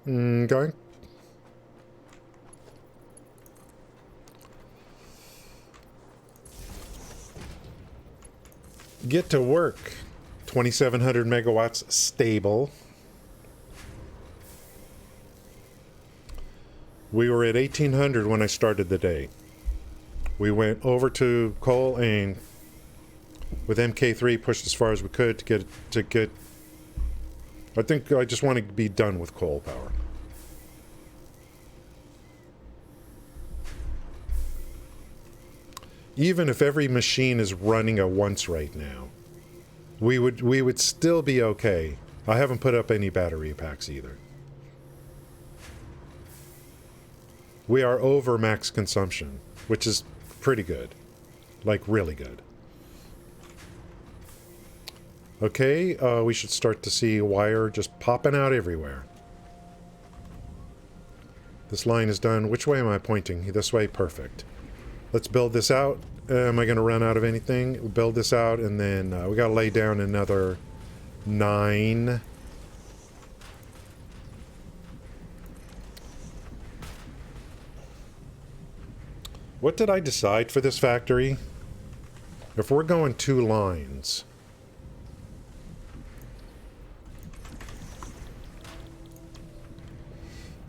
[SPEAKER 1] Going. Get to work. 2,700 megawatts stable. We were at 1,800 when I started the day. We went over to coal and with MK3 pushed as far as we could to get. I think I just want to be done with coal power. Even if every machine is running at once right now, we would still be okay. I haven't put up any battery packs either. We are over max consumption, which is pretty good. Like, really good. Okay, we should start to see wire just popping out everywhere. This line is done. Which way am I pointing? This way? Perfect. Let's build this out. Am I going to run out of anything? We'll build this out, and then we got to lay down another 9. What did I decide for this factory? If we're going 2 lines...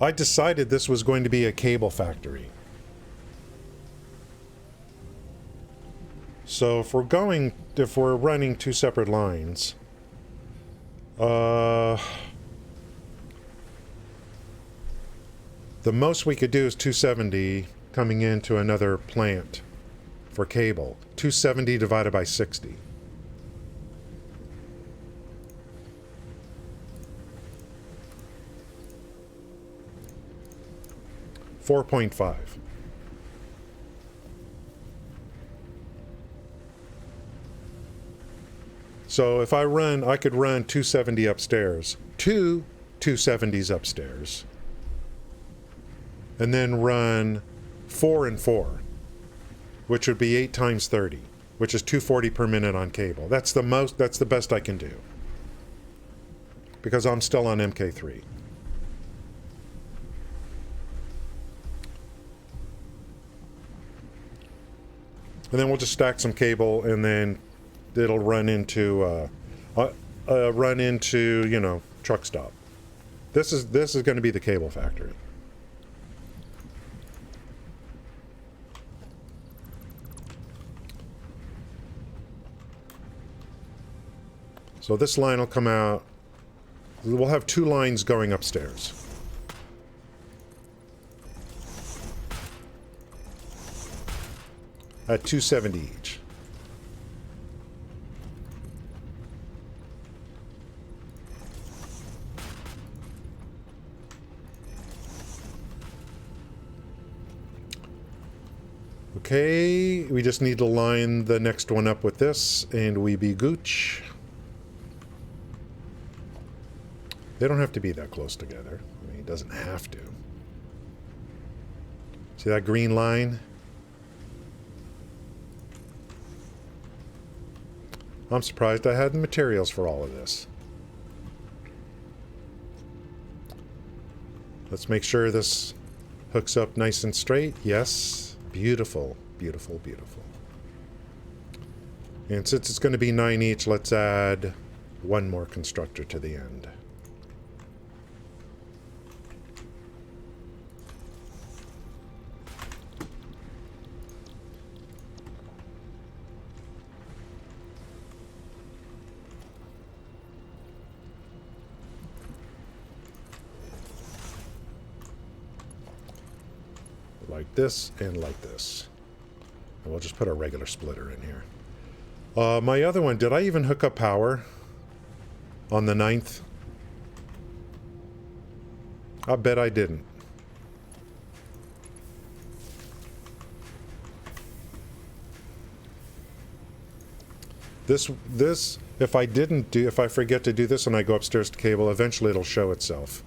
[SPEAKER 1] I decided this was going to be a cable factory. So if we're running 2 separate lines, the most we could do is 270 coming into another plant for cable. 270 divided by 60. $4.5. So if I could run 270 upstairs, 2 270s upstairs, and then run 4 and 4, which would be 8 times 30, which is 240 per minute on cable. That's the best I can do. Because I'm still on MK3. And then we'll just stack some cable, and then it'll run into, you know, truck stop. This is going to be the cable factory. So this line will come out. We'll have 2 lines going upstairs. At 270 each. Okay, we just need to line the next one up with this, and we be gooch. They don't have to be that close together. I mean, it doesn't have to. See that green line? I'm surprised I had the materials for all of this. Let's make sure this hooks up nice and straight. Yes. Beautiful, beautiful, beautiful. And since it's going to be 9 each, let's add 1 more constructor to the end. Like this and like this. And we'll just put a regular splitter in here. My other one, did I even hook up power on the 9th? I bet I didn't. This, if I forget to do this and I go upstairs to cable, eventually it'll show itself.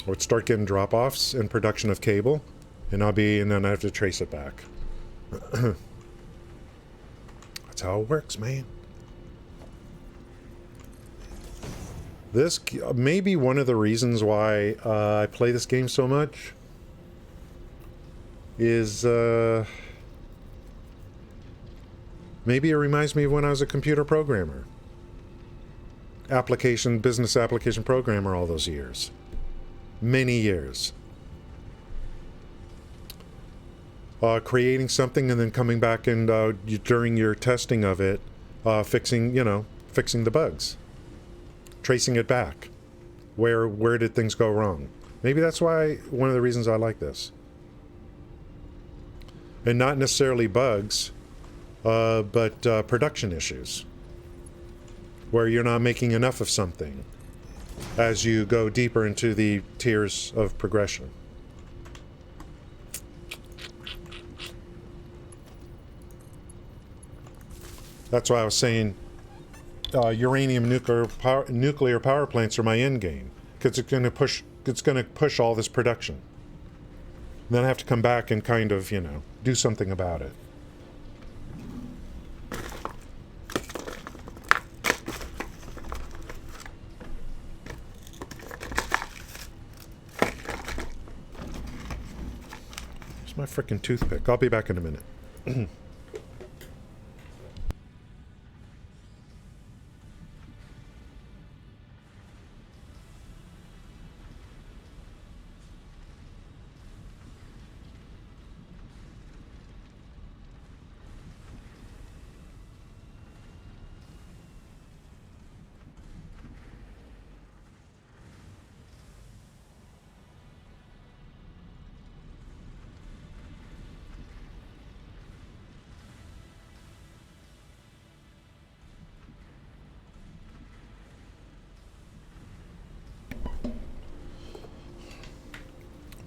[SPEAKER 1] I would start getting drop-offs in production of cable, and then I have to trace it back. That's how it works, man. This may be one of the reasons why I play this game so much. Is maybe it reminds me of when I was a computer programmer. Business application programmer all those years. Many years. Creating something and then coming back and during your testing of it, fixing the bugs. Tracing it back. Where did things go wrong? Maybe that's why one of the reasons I like this. And not necessarily bugs, but production issues. Where you're not making enough of something as you go deeper into the tiers of progression. That's why I was saying uranium nuclear power plants are my end game, because it's going to push all this production. And then I have to come back and kind of, do something about it. Where's my frickin' toothpick? I'll be back in a minute.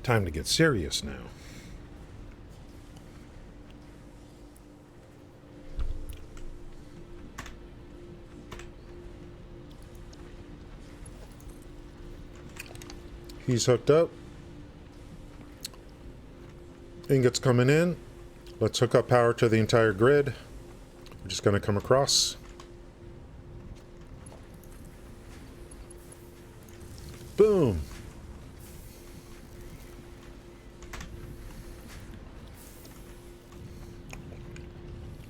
[SPEAKER 1] Time to get serious now. He's hooked up. Ingots coming in. Let's hook up power to the entire grid. We're just going to come across. Boom.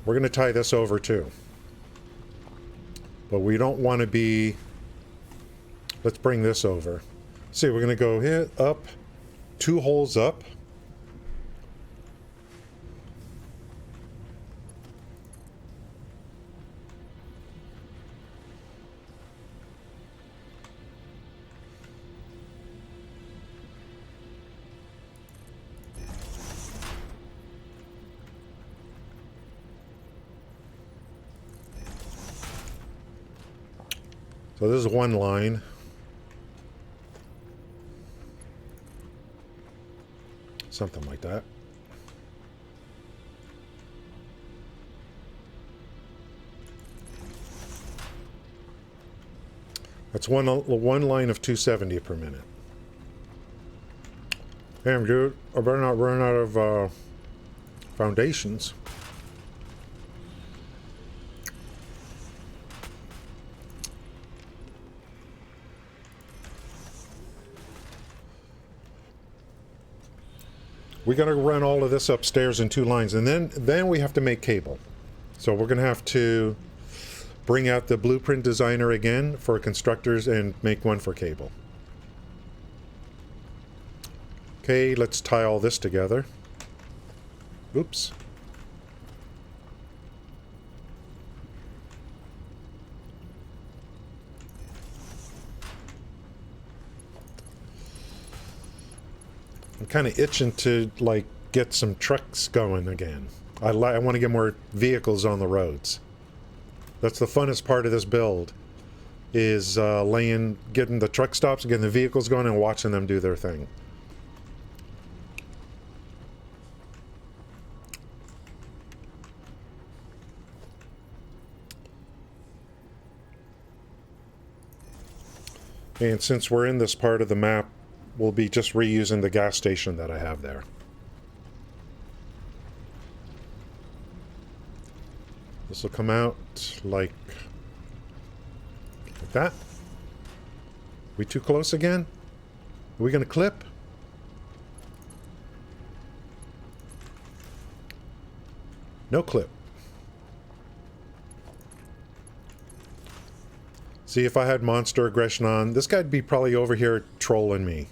[SPEAKER 1] We're going to tie this over too. But we don't want to be... Let's bring this over. See, we're going to go here, up, 2 holes up. So this is one line. Something like that. That's one line of 270 per minute. Damn, dude, I better not run out of foundations. We got to run all of this upstairs in 2 lines, and then we have to make cable. So we're going to have to bring out the blueprint designer again for constructors and make one for cable. Okay, let's tie all this together. Oops. I'm kind of itching to get some trucks going again. I want to get more vehicles on the roads. That's the funnest part of this build, is getting the truck stops, getting the vehicles going, and watching them do their thing. And since we're in this part of the map, we'll be just reusing the gas station that I have there. This will come out like that. We too close again? Are we gonna clip? No clip. See, if I had monster aggression on, this guy'd be probably over here trolling me.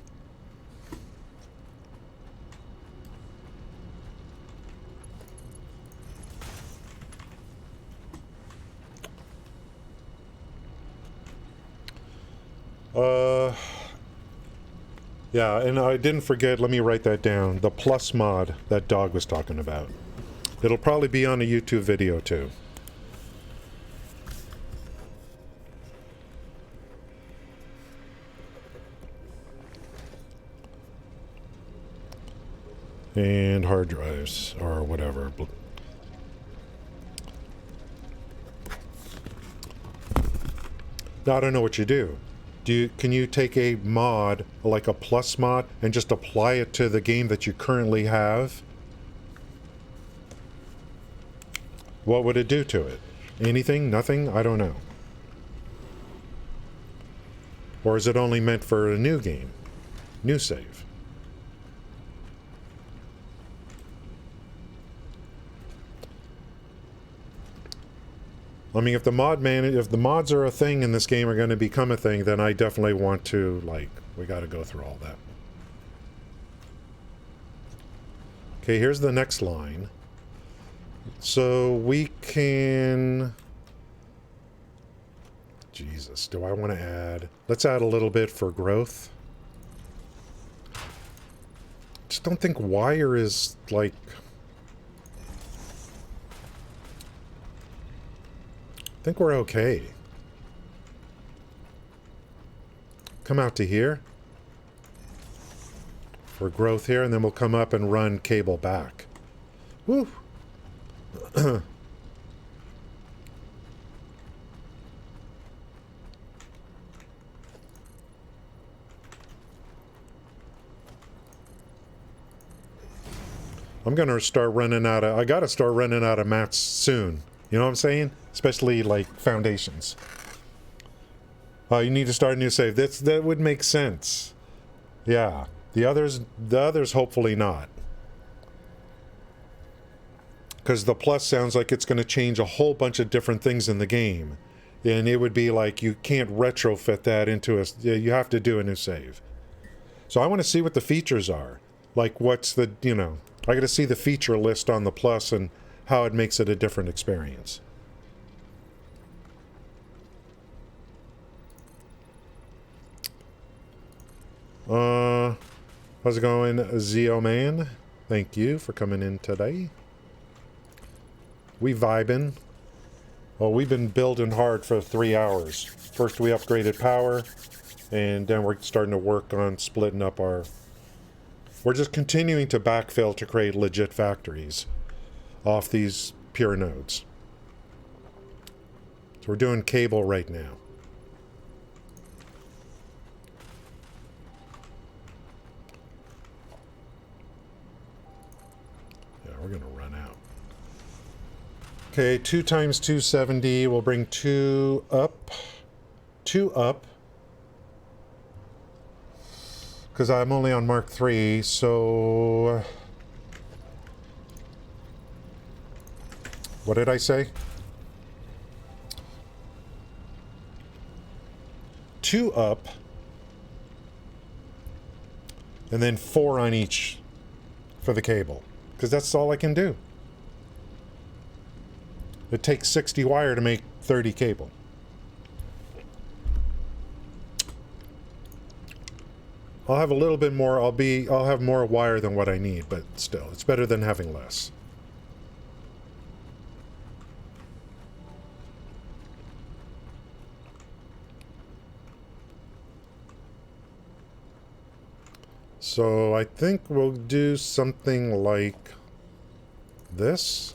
[SPEAKER 1] Yeah, and I didn't forget, let me write that down, the plus mod that Dog was talking about. It'll probably be on a YouTube video too. And hard drives, or whatever. Now, I don't know what you do. Can you take a mod, like a plus mod, and just apply it to the game that you currently have? What would it do to it? Anything? Nothing? I don't know. Or is it only meant for a new game? New save? I mean, if the mods are a thing in this game, are going to become a thing, then I definitely want to, like, we got to go through all that. Okay, here's the next line. So we can... Jesus, do I want to add... Let's add a little bit for growth. Just don't think wire is, like... I think we're okay. Come out to here for growth here, and then we'll come up and run cable back. Woo! I'm gonna start running out of... I gotta start running out of mats soon. You know what I'm saying? Especially, like, foundations. Oh, you need to start a new save. That would make sense. Yeah. The others hopefully not. Because the plus sounds like it's going to change a whole bunch of different things in the game. And it would be like you can't retrofit that into a... You have to do a new save. So I want to see what the features are. Like, what's the, you know... I got to see the feature list on the plus and how it makes it a different experience. How's it going, Zeo Man? Thank you for coming in today. We vibing. Well, we've been building hard for 3 hours. First we upgraded power, and then we're starting to work on splitting up our... We're just continuing to backfill to create legit factories off these pure nodes. So we're doing cable right now. Yeah, we're gonna run out. Okay, 2 times 270. We'll bring 2 up. 2 up. Because I'm only on Mark III, so... What did I say? 2 up. And then 4 on each for the cable. Because that's all I can do. It takes 60 wire to make 30 cable. I'll have a little bit more, I'll have more wire than what I need, but still, it's better than having less. So I think we'll do something like this.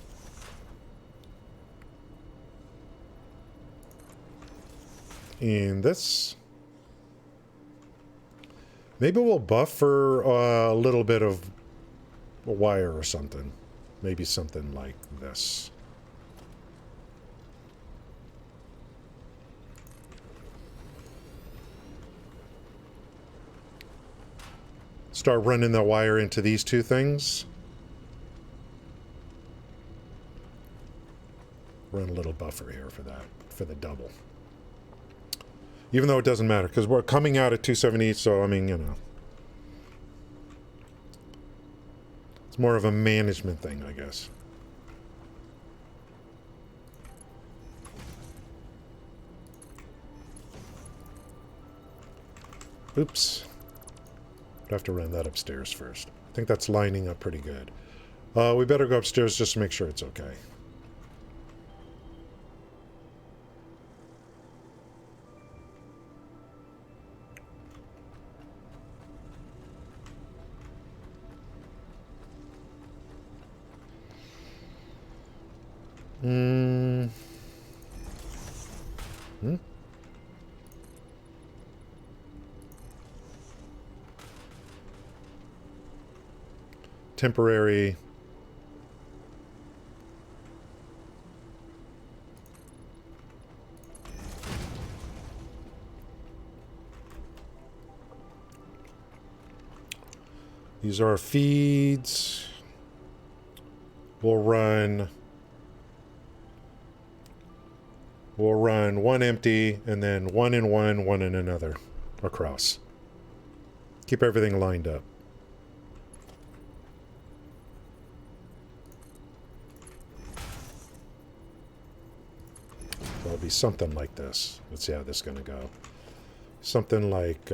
[SPEAKER 1] And this. Maybe we'll buffer a little bit of wire or something. Maybe something like this. Start running the wire into these two things. Run a little buffer here for that, for the double. Even though it doesn't matter, because we're coming out at 270, so I mean, you know. It's more of a management thing, I guess. Oops. I'd have to run that upstairs first. I think that's lining up pretty good. We better go upstairs just to make sure it's okay. Temporary. These are our feeds. We'll run one empty and then one in one in another across. Keep everything lined up. So it'll be something like this. Let's see how this is going to go. Something like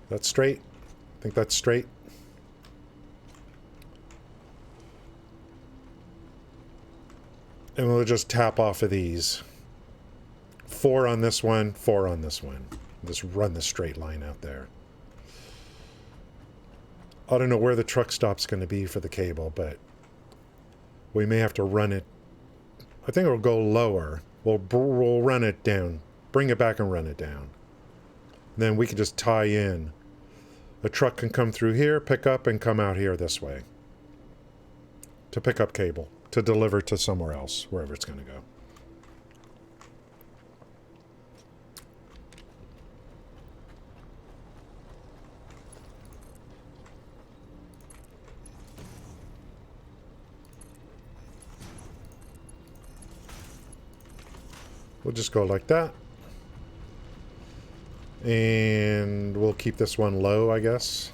[SPEAKER 1] that's straight. I think that's straight. And we'll just tap off of these. 4 on this one, 4 on this one. Just run the straight line out there. I don't know where the truck stop's going to be for the cable, but we may have to run it. I think it'll go lower. We'll run it down. Bring it back and run it down. And then we can just tie in. A truck can come through here, pick up, and come out here this way. To pick up cable. To deliver to somewhere else, wherever it's going to go. We'll just go like that. And we'll keep this one low, I guess.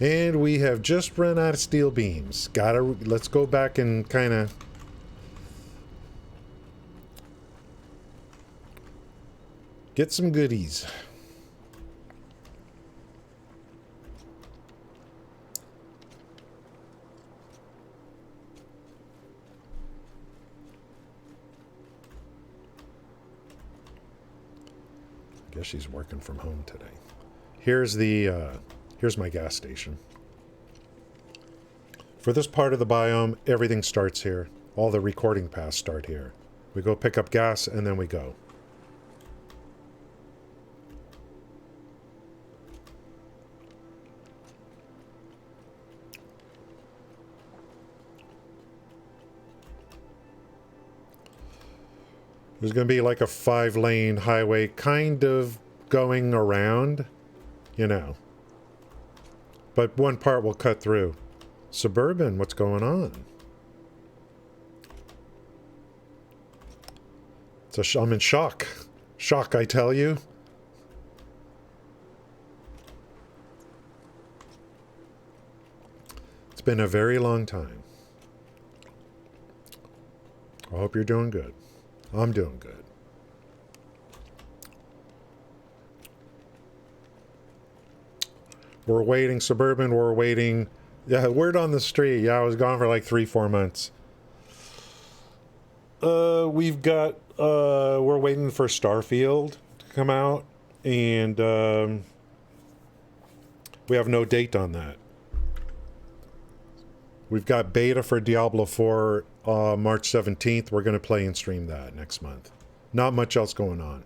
[SPEAKER 1] And we have just run out of steel beams. Let's go back and kind of get some goodies. I guess she's working from home today. Here's my gas station. For this part of the biome, everything starts here. All the recording paths start here. We go pick up gas and then we go. There's going to be like a 5-lane highway kind of going around, you know. But one part will cut through. Suburban, what's going on? I'm in shock. Shock, I tell you. It's been a very long time. I hope you're doing good. I'm doing good. We're waiting, Suburban, we're waiting. Yeah, word on the street. Yeah, I was gone for like 3-4 months. We're waiting for Starfield to come out. And We have no date on that. We've got beta for Diablo 4 March 17th. We're going to play and stream that next month. Not much else going on.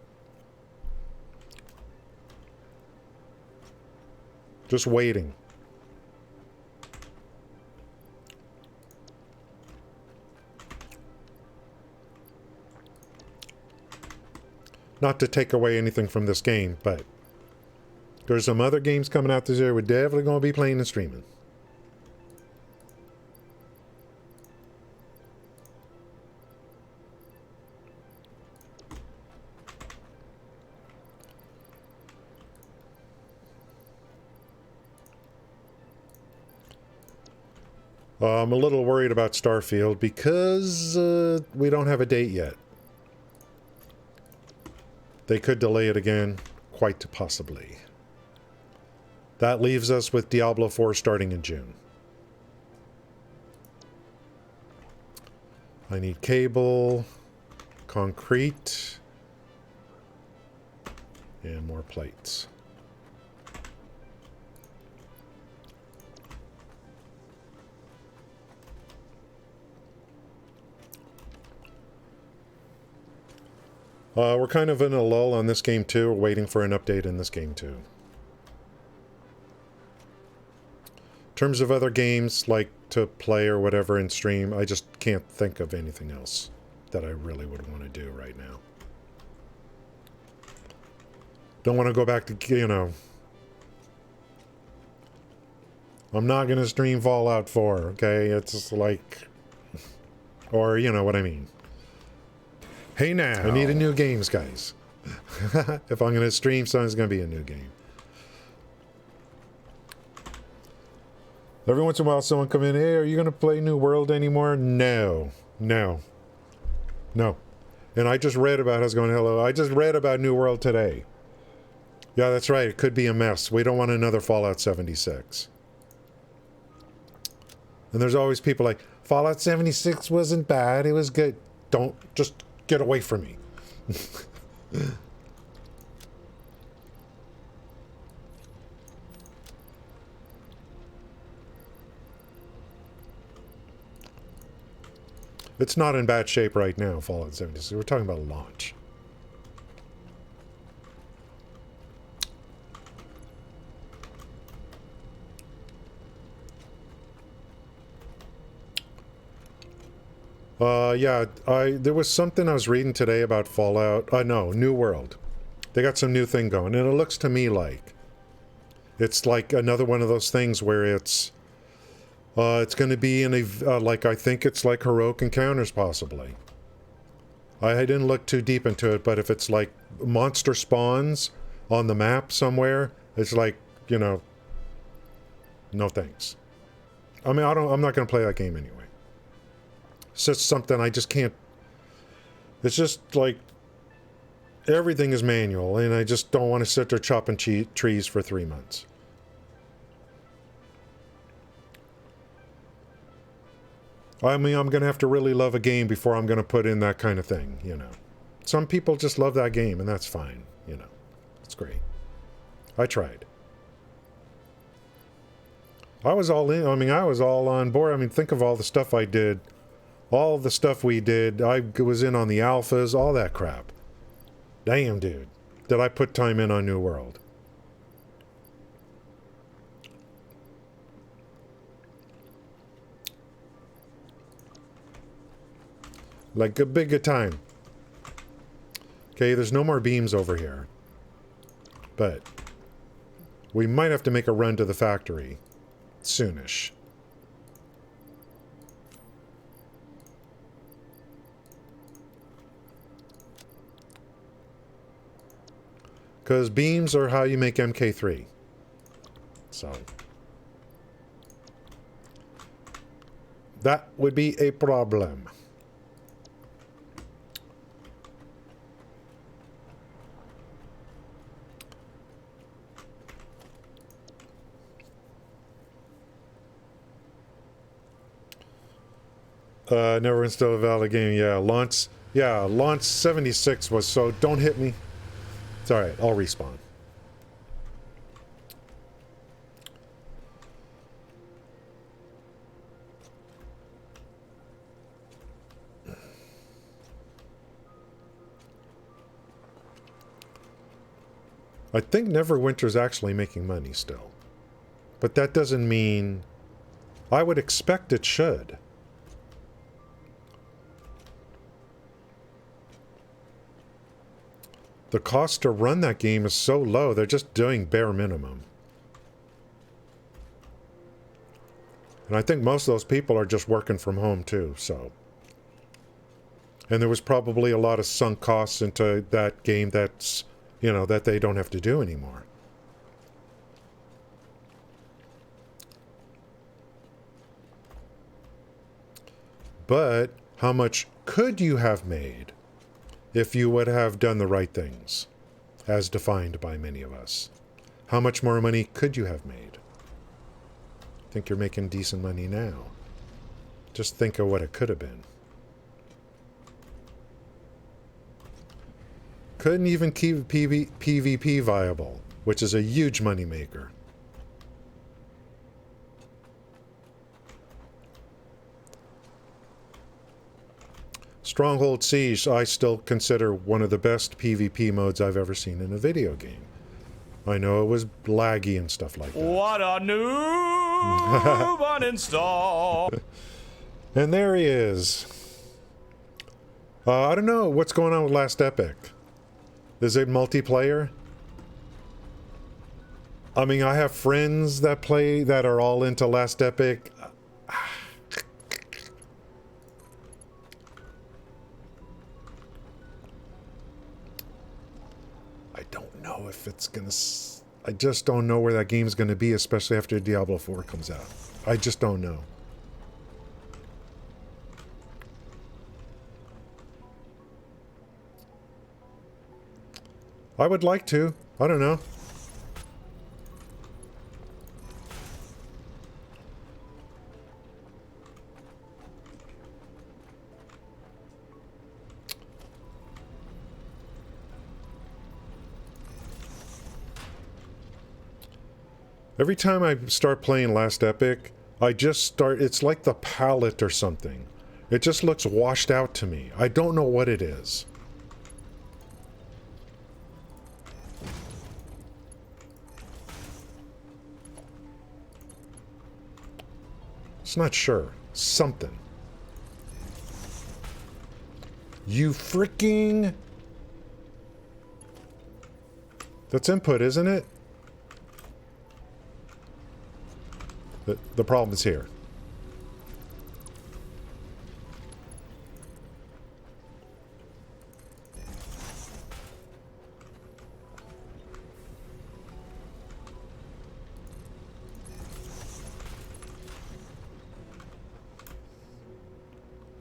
[SPEAKER 1] Just waiting. Not to take away anything from this game, but there's some other games coming out this year we're definitely going to be playing and streaming. I'm a little worried about Starfield because we don't have a date yet. They could delay it again, quite possibly. That leaves us with Diablo 4 starting in June. I need cable, concrete, and more plates. We're kind of in a lull on this game too. We're waiting for an update in this game too. In terms of other games like to play or whatever and stream, I just can't think of anything else that I really would want to do right now. Don't want to go back to, you know... I'm not going to stream Fallout 4, okay? It's just like... Or, you know what I mean.
[SPEAKER 2] Hey now.
[SPEAKER 1] I need a new games, guys. If I'm going to stream something, it's going to be a new game. Every once in a while, someone come in, hey, are you going to play New World anymore? No. No. No. And I just read about, I was going, hello, I just read about New World today. Yeah, that's right. It could be a mess. We don't want another Fallout 76. And there's always people like, Fallout 76 wasn't bad. It was good. Don't, just get away from me. It's not in bad shape right now, Fallout 76. We're talking about launch. Yeah, there was something I was reading today about Fallout. No, New World. They got some new thing going, and it looks to me like it's like another one of those things where it's going to be in a like, I think it's like heroic encounters possibly. I didn't look too deep into it, but if it's like monster spawns on the map somewhere, it's like, you know, no thanks. I mean, I'm not going to play that game anyway. It's just something I just can't... It's just like... Everything is manual, and I just don't want to sit there chopping trees for 3 months. I mean, I'm going to have to really love a game before I'm going to put in that kind of thing, you know. Some people just love that game, and that's fine, you know. It's great. I tried. I was all in. I mean, I was all on board. I mean, think of all the stuff I did. All the stuff we did. I was in on the alphas, all that crap. Damn, dude. Did I put time in on New World? Like a big time. Okay, there's no more beams over here. But we might have to make a run to the factory soonish. Because beams are how you make MK3. So that would be a problem. Never installed a valid game. Yeah, launch 76 was so... Don't hit me. It's alright, I'll respawn. I think Neverwinter's actually making money still. But that doesn't mean... I would expect it should. The cost to run that game is so low, they're just doing bare minimum. And I think most of those people are just working from home too, so. And there was probably a lot of sunk costs into that game that's, you know, that they don't have to do anymore. But how much could you have made if you would have done the right things, as defined by many of us? How much more money could you have made? I think you're making decent money now. Just think of what it could have been. Couldn't even keep PvP viable, which is a huge moneymaker. Stronghold Siege, I still consider one of the best PvP modes I've ever seen in a video game. I know it was laggy and stuff like that.
[SPEAKER 3] What a noob uninstall.
[SPEAKER 1] And there he is. I don't know what's going on with Last Epic. Is it multiplayer? I mean, I have friends that play that are all into Last Epic. I don't know if it's gonna... I just don't know where that game's gonna be, especially after Diablo 4 comes out. I just don't know. I would like to. I don't know. Every time I start playing Last Epic, I just start... It's like the palette or something. It just looks washed out to me. I don't know what it is. It's not sure. Something. You freaking... That's input, isn't it? The problem is here.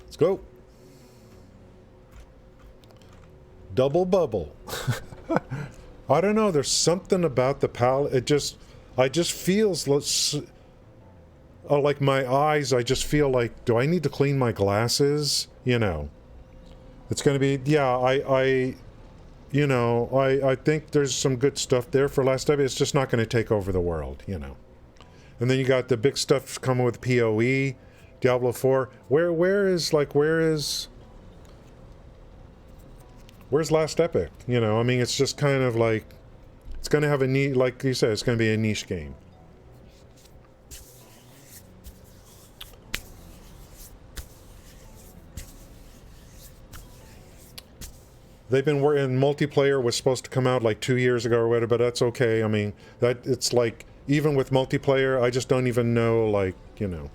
[SPEAKER 1] Let's go. Double bubble. I don't know. There's something about the palette. I just feels like my eyes. I just feel like, do I need to clean my glasses? You know, it's going to be, yeah, I think there's some good stuff there for Last Epic. It's just not going to take over the world, you know. And then you got the big stuff coming with PoE, Diablo 4. Where's Last Epic? You know, I mean, it's just kind of like, it's going to have a niche, like you said, it's going to be a niche game. They've been working, multiplayer was supposed to come out like 2 years ago or whatever, but that's okay. I mean, that it's like, even with multiplayer, I just don't even know, like, you know.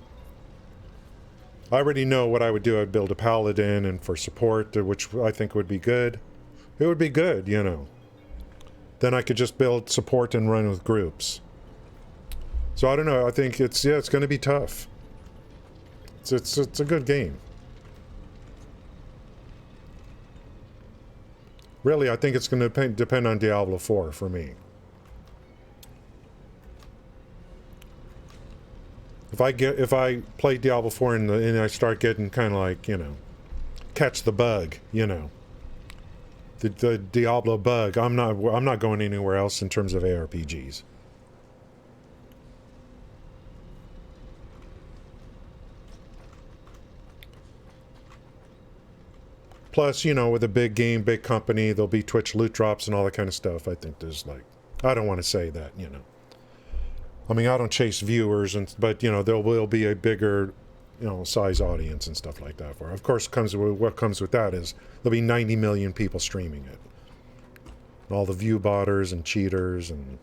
[SPEAKER 1] I already know what I would do. I'd build a paladin, and for support, which I think would be good. It would be good, you know. Then I could just build support and run with groups. So I don't know. I think it's going to be tough. It's a good game. Really, I think it's going to depend on Diablo 4 for me. If I play Diablo 4 and I start getting kind of like, you know, catch the bug, you know, the Diablo bug, I'm not going anywhere else in terms of ARPGs. Plus, you know, with a big game, big company, there'll be Twitch loot drops and all that kind of stuff. I think there's like, I don't want to say that, I mean, I don't chase viewers, but there will be a bigger, size audience and stuff like that for it. Of course, what comes with that is there'll be 90 million people streaming it. And all the view botters and cheaters and...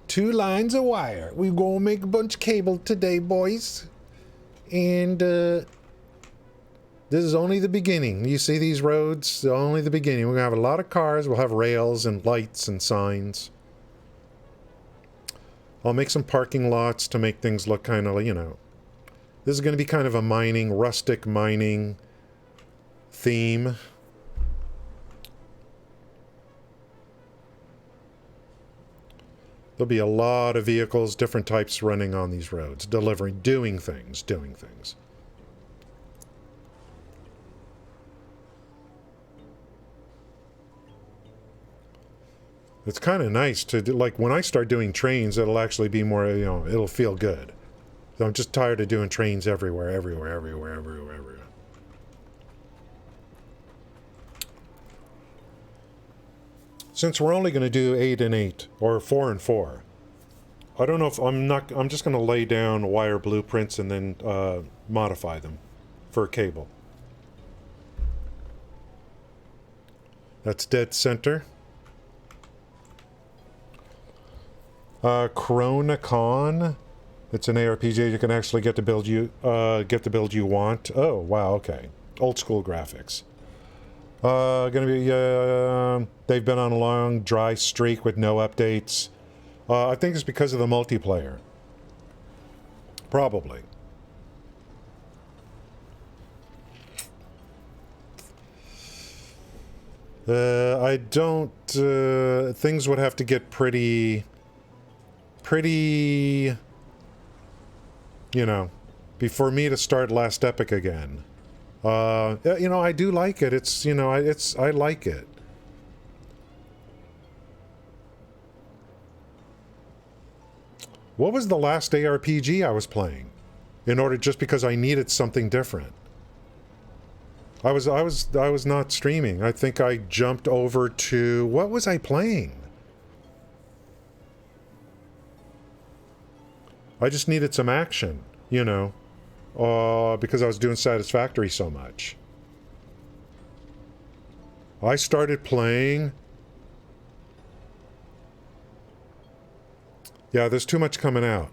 [SPEAKER 1] Two lines of wire. We're gonna make a bunch of cable today, boys. And this is only the beginning. You see these roads? Only the beginning. We're gonna have a lot of cars. We'll have rails and lights and signs. I'll make some parking lots to make things look kind of, This is going to be kind of a rustic mining theme. There'll be a lot of vehicles, different types running on these roads, doing things. It's kind of nice to do, like when I start doing trains, it'll actually be more, it'll feel good. So I'm just tired of doing trains everywhere. Since we're only going to do 8 and 8 or 4 and 4, I don't know if I'm just going to lay down wire blueprints and then modify them for cable. That's dead center. Chronocon. It's an ARPG. You can actually get the build you want. Oh wow, okay. Old school graphics. Gonna be they've been on a long dry streak with no updates. I think it's because of the multiplayer. Probably. I don't things would have to get pretty before me to start Last Epic again. I do like it. It's I like it. What was the last ARPG I was playing? Just because I needed something different. I was not streaming. I think I jumped over to, what was I playing? I just needed some action, because I was doing Satisfactory so much. I started playing... Yeah, there's too much coming out.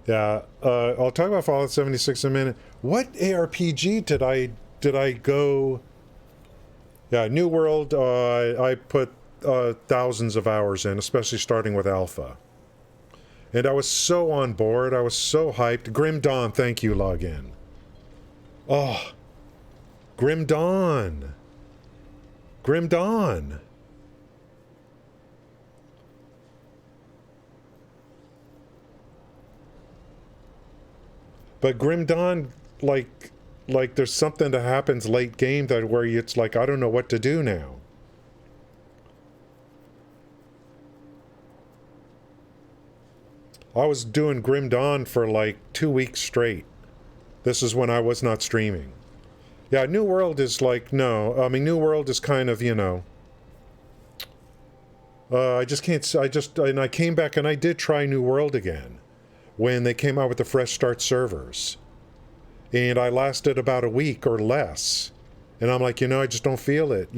[SPEAKER 1] Yeah, I'll talk about Fallout 76 in a minute. What ARPG did I go... Yeah, New World, I put thousands of hours in, especially starting with Alpha. And I was so on board. I was so hyped. Grim Dawn, thank you, login. Oh, Grim Dawn. Grim Dawn. But Grim Dawn, like there's something that happens late game where it's like, I don't know what to do now. I was doing Grim Dawn for like 2 weeks straight. This is when I was not streaming. Yeah, New World is like, no. I mean, New World is kind of, I just can't, and I came back and I did try New World again when they came out with the Fresh Start servers. And I lasted about a week or less. And I'm like, I just don't feel it,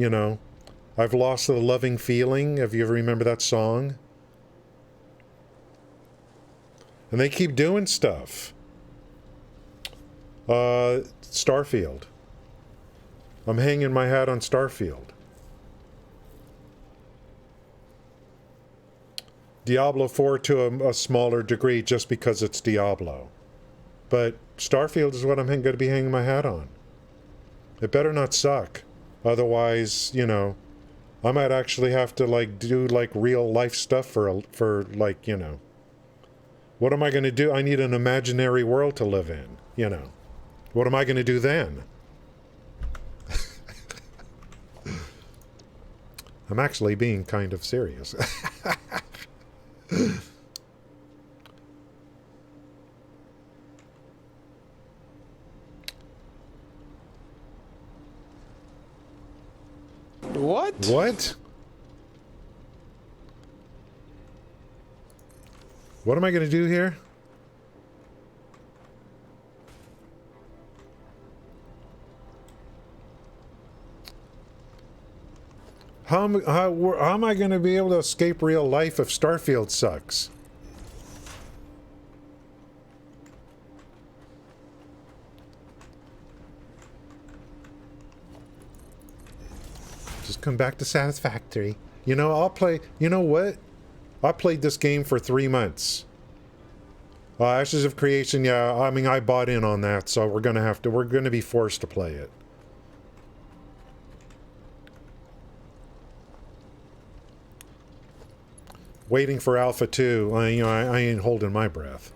[SPEAKER 1] I've lost the loving feeling. Have you ever remember that song? And they keep doing stuff. Starfield. I'm hanging my hat on Starfield. Diablo 4 to a smaller degree just because it's Diablo. But Starfield is what I'm going to be hanging my hat on. It better not suck. Otherwise, I might actually have to do real life stuff for what am I going to do? I need an imaginary world to live in, What am I going to do then? I'm actually being kind of serious. What? What am I going to do here? How am I going to be able to escape real life if Starfield sucks? Just come back to Satisfactory. You know, I'll play... You know what? I played this game for 3 months. Ashes of Creation, yeah, I mean, I bought in on that, so we're gonna be forced to play it. Waiting for Alpha 2, I ain't holding my breath.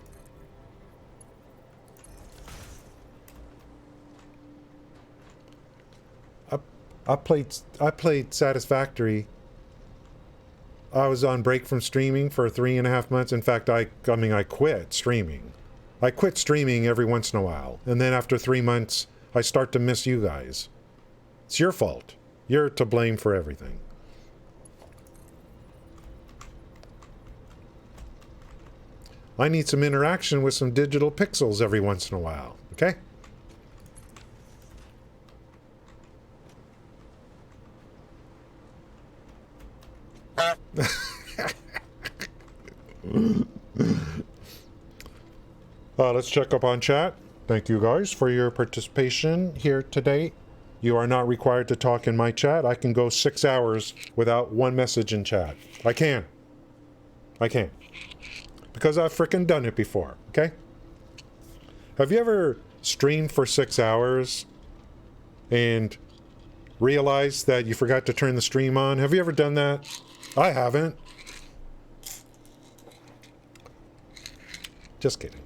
[SPEAKER 1] I played Satisfactory. I was on break from streaming for 3.5 months. In fact, I quit streaming. I quit streaming every once in a while. And then after 3 months, I start to miss you guys. It's your fault. You're to blame for everything. I need some interaction with some digital pixels every once in a while, okay? Let's check up on chat. Thank you guys for your participation here today. You are not required to talk in my chat. I can go 6 hours without one message in chat. I can. Because I've frickin' done it before, okay? Have you ever streamed for 6 hours and realized that you forgot to turn the stream on? Have you ever done that? I haven't. Just kidding.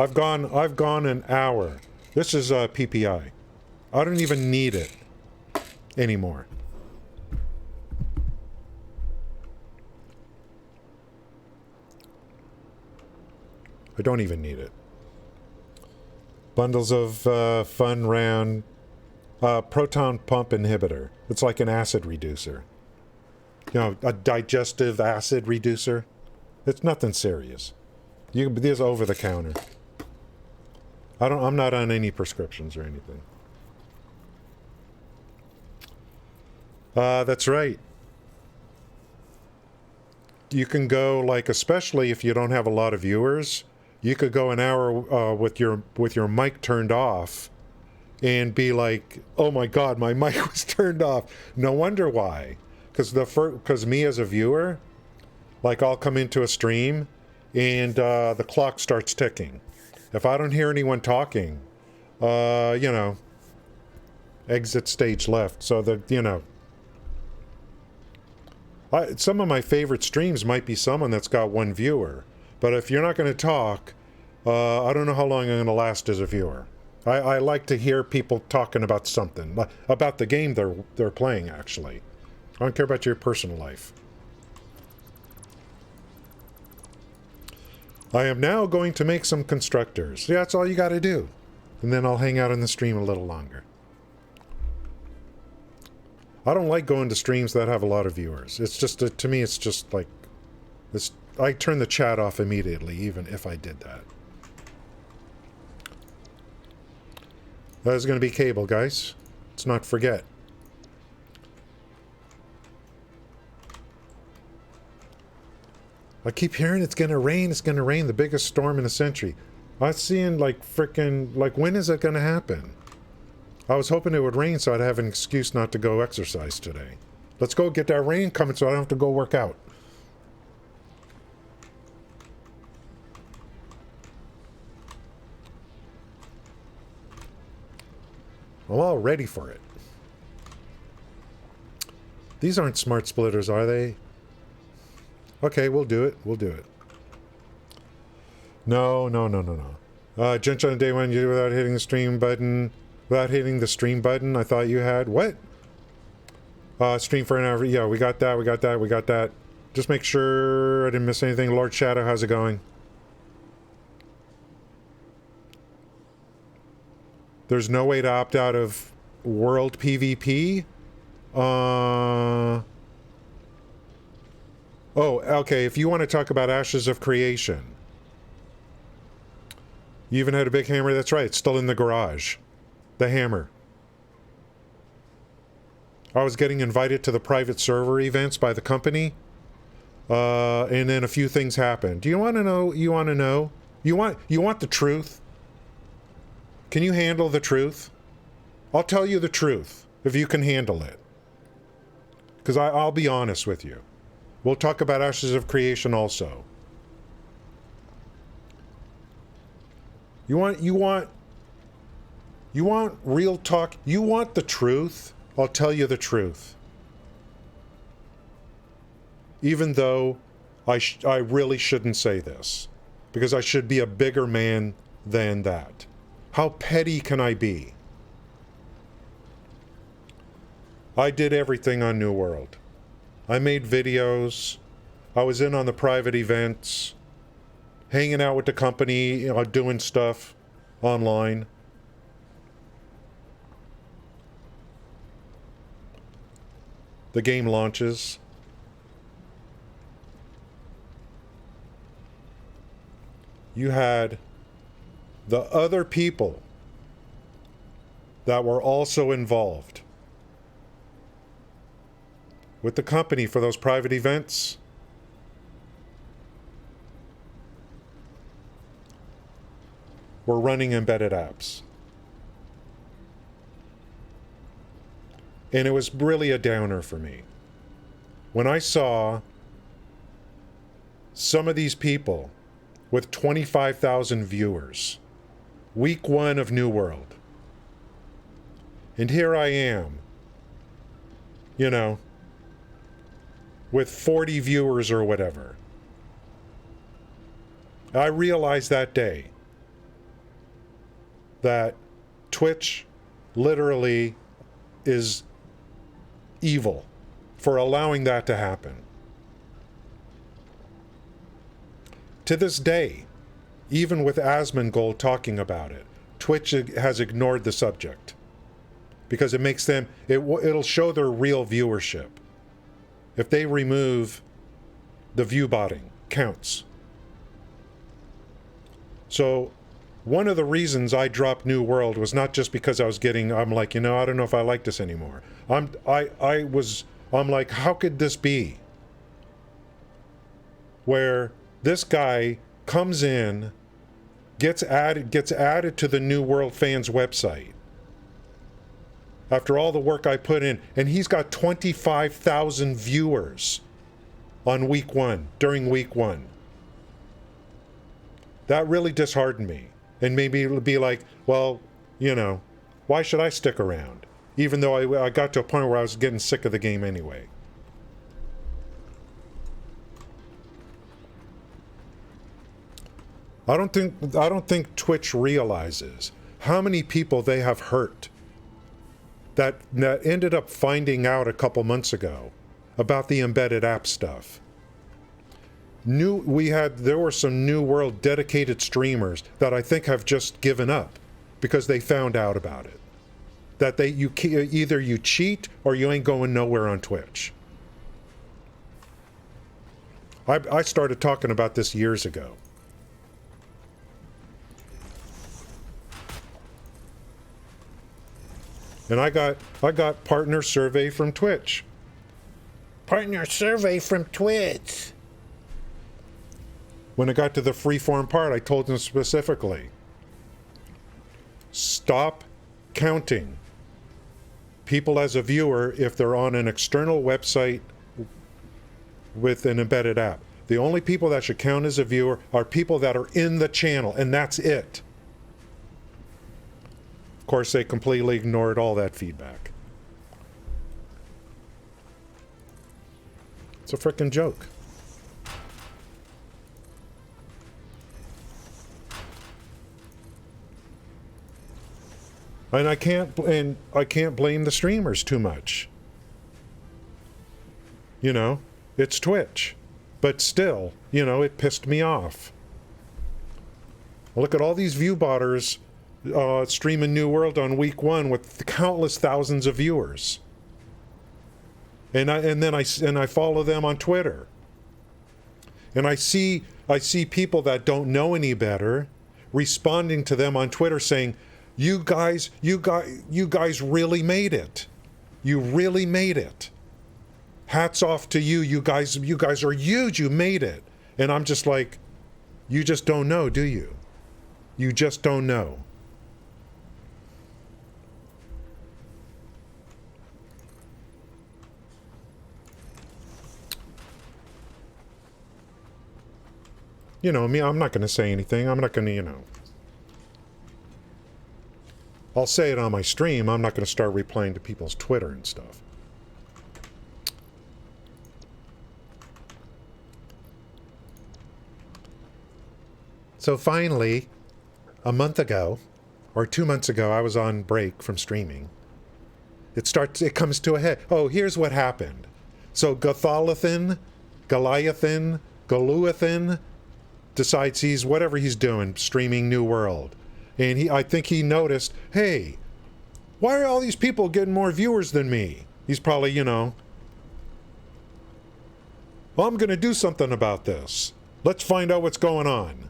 [SPEAKER 1] I've gone an hour. This is PPI. I don't even need it anymore. I don't even need it. Bundles of fun round proton pump inhibitor. It's like an acid reducer. You know, a digestive acid reducer. It's nothing serious. You can be over the counter. I'm not on any prescriptions or anything. That's right. You can go, like, especially if you don't have a lot of viewers, you could go an hour with your mic turned off and be like, oh my god, my mic was turned off. No wonder why. Because me as a viewer, like, I'll come into a stream and the clock starts ticking. If I don't hear anyone talking, you know, exit stage left. So that, you know, some of my favorite streams might be someone that's got one viewer. But if you're not going to talk, I don't know how long I'm going to last as a viewer. I like to hear people talking about something, about the game they're playing, actually. I don't care about your personal life. I am now going to make some constructors. Yeah, that's all you got to do. And then I'll hang out on the stream a little longer. I don't like going to streams that have a lot of viewers. It's just, to me, it's just like, I turn the chat off immediately, even if I did that. That is going to be cable, guys. Let's not forget. I keep hearing it's going to rain, the biggest storm in a century. I'm seeing, like, frickin', like, when is it going to happen? I was hoping it would rain so I'd have an excuse not to go exercise today. Let's go get that rain coming so I don't have to go work out. I'm all ready for it. These aren't smart splitters, are they? Okay, we'll do it. We'll do it. No. Judge on day one, you do without hitting the stream button. Without hitting the stream button, I thought you had. What? Stream for an hour. Yeah, we got that. Just make sure I didn't miss anything. Lord Shadow, how's it going? There's no way to opt out of World PvP. Oh, okay. If you want to talk about Ashes of Creation. You even had a big hammer. That's right. It's still in the garage. The hammer. I was getting invited to the private server events by the company. And then a few things happened. Do you want to know? You want to know? You want the truth? Can you handle the truth? I'll tell you the truth if you can handle it. Because I'll be honest with you. We'll talk about Ashes of Creation also. You want real talk? You want the truth? I'll tell you the truth. Even though I really shouldn't say this. Because I should be a bigger man than that. How petty can I be? I did everything on New World. I made videos. I was in on the private events. Hanging out with the company, doing stuff online. The game launches. You had the other people that were also involved with the company for those private events. Were running embedded apps. And it was really a downer for me. When I saw some of these people with 25,000 viewers, week 1 of New World. And here I am, with 40 viewers or whatever. I realized that day that Twitch literally is evil for allowing that to happen. To this day, even with Asmongold talking about it, Twitch has ignored the subject because it makes them, it'll show their real viewership. If they remove the view botting counts. So one of the reasons I dropped New World was not just because I'm like, I don't know if I like this anymore. I'm like, how could this be? Where this guy comes in, gets added to the New World fans website. After all the work I put in, and he's got 25,000 viewers on week 1, during week 1. That really disheartened me. And made me be like, well, why should I stick around? Even though I got to a point where I was getting sick of the game anyway. I don't think Twitch realizes how many people they have hurt that ended up finding out a couple months ago about the embedded app stuff. There were some New World dedicated streamers that I think have just given up because they found out about it. That either you cheat or you ain't going nowhere on Twitch. I started talking about this years ago. And I got partner survey from Twitch. Partner survey from Twitch. When it got to the freeform part, I told them specifically, stop counting people as a viewer if they're on an external website with an embedded app. The only people that should count as a viewer are people that are in the channel, and that's it. Of course, they completely ignored all that feedback. It's a frickin' joke. And I can't blame the streamers too much. It's Twitch. But still, it pissed me off. Look at all these view botters streaming New World on week 1 with countless thousands of viewers. And I follow them on Twitter. And I see people that don't know any better responding to them on Twitter saying, you guys really made it. You really made it. Hats off to you. You guys are huge. You made it. And I'm just like, you just don't know, do you? You just don't know. You know, me, I'm not going to say anything. I'm not going to, you know. I'll say it on my stream. I'm not going to start replying to people's Twitter and stuff. So finally, a month ago, or 2 months ago, I was on break from streaming. It comes to a head. Oh, here's what happened. So Goliathon decides he's whatever he's doing, streaming New World. And I think he noticed, hey, why are all these people getting more viewers than me? He's probably, you know, well, I'm going to do something about this. Let's find out what's going on.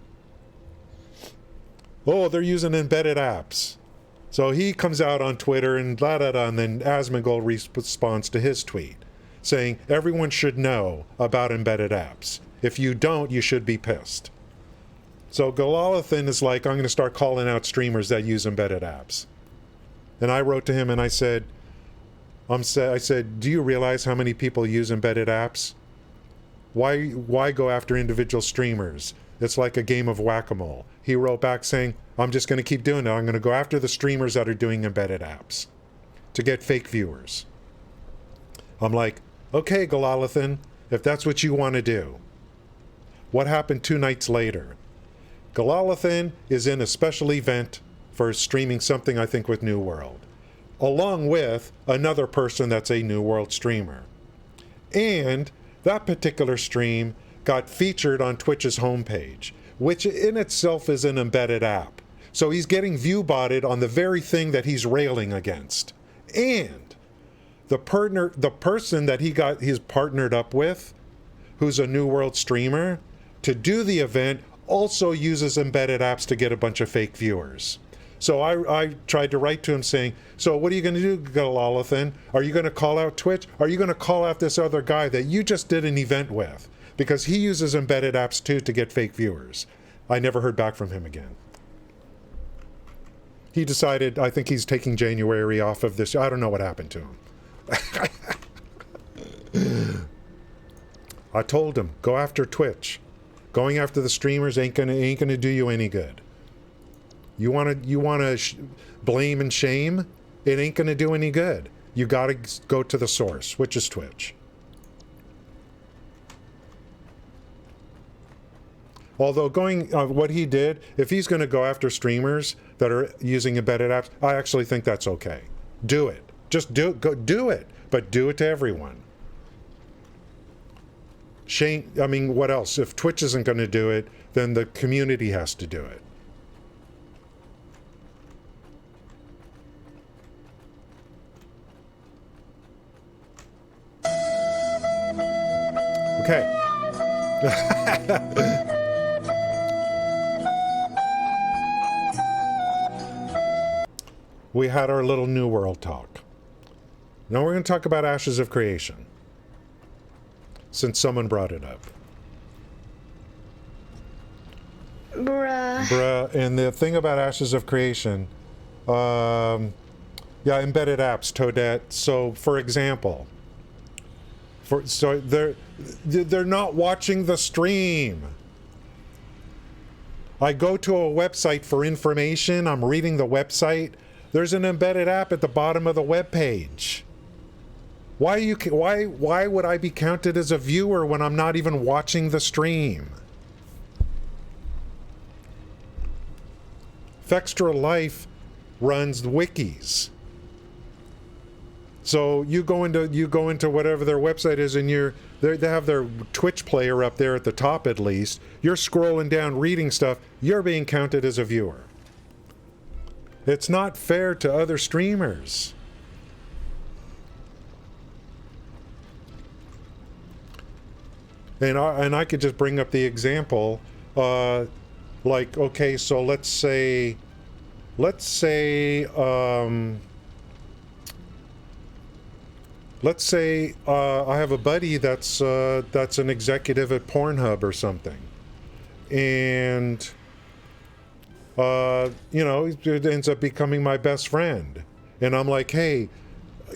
[SPEAKER 1] Oh, they're using embedded apps. So he comes out on Twitter and and then Asmongold responds to his tweet saying, everyone should know about embedded apps. If you don't, you should be pissed. So Goliathon is like, I'm going to start calling out streamers that use embedded apps. And I wrote to him and I said, do you realize how many people use embedded apps? Why go after individual streamers? It's like a game of whack-a-mole. He wrote back saying, I'm just going to keep doing it. I'm going to go after the streamers that are doing embedded apps to get fake viewers. I'm like, okay, Goliathon, if that's what you want to do. What happened 2 nights later? Goliathon is in a special event for streaming something, I think, with New World, along with another person that's a New World streamer. And that particular stream got featured on Twitch's homepage, which in itself is an embedded app. So he's getting view-botted on the very thing that he's railing against. And the person that he's partnered up with, who's a New World streamer, to do the event also uses embedded apps to get a bunch of fake viewers. So I tried to write to him saying, so what are you going to do, Goliathon? Are you going to call out Twitch? Are you going to call out this other guy that you just did an event with? Because he uses embedded apps too to get fake viewers. I never heard back from him again. He decided, I think he's taking January off of this. I don't know what happened to him. I told him, go after Twitch. Going after the streamers ain't gonna do you any good. You wanna blame and shame? It ain't gonna do any good. You gotta go to the source, which is Twitch. Although what he did, if he's gonna go after streamers that are using embedded apps, I actually think that's okay. Do it. Just do it, but do it to everyone. Shane, I mean, what else? If Twitch isn't going to do it, then the community has to do it. Okay. We had our little New World talk. Now we're going to talk about Ashes of Creation, since someone brought it up. Bruh. And the thing about Ashes of Creation, yeah, embedded apps, Toadette. So, for example, they're not watching the stream. I go to a website for information. I'm reading the website. There's an embedded app at the bottom of the web page. Why would I be counted as a viewer when I'm not even watching the stream? Fextra Life runs wikis. So you go into whatever their website is, and they have their Twitch player up there at the top at least. You're scrolling down reading stuff. You're being counted as a viewer. It's not fair to other streamers. And I could just bring up the example, like, okay, so let's say I have a buddy that's an executive at Pornhub or something, and it ends up becoming my best friend, and I'm like, hey,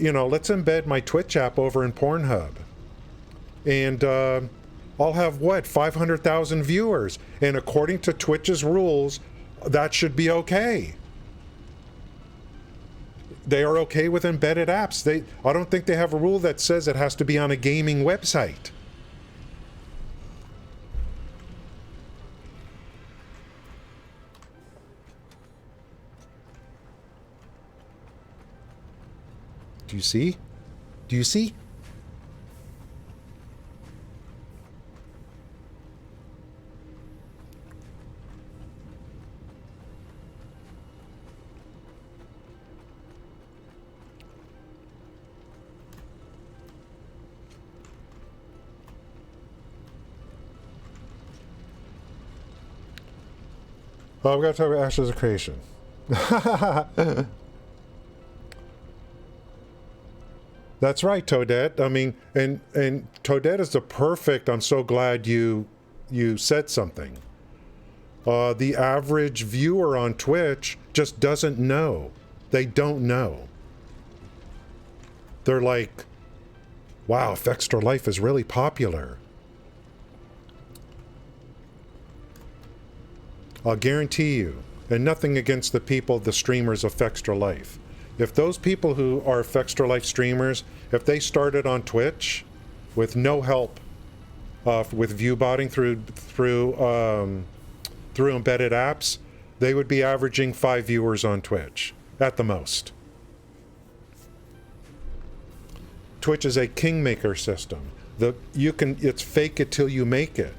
[SPEAKER 1] let's embed my Twitch app over in Pornhub, and I'll have 500,000 viewers, and according to Twitch's rules, that should be okay. They are okay with embedded apps. I don't think they have a rule that says it has to be on a gaming website. Do you see? Do you see? Well, we've got to talk about Ashes of Creation. That's right, Toadette. I mean, and Toadette is the perfect. I'm so glad you said something. The average viewer on Twitch just doesn't know. They don't know. They're like, wow, Extra Life is really popular. I'll guarantee you, and nothing against the people, the streamers of Extra Life. If those people who are Extra Life streamers, if they started on Twitch with no help with view botting through embedded apps, they would be averaging 5 viewers on Twitch at the most. Twitch is a kingmaker system. It's fake it till you make it.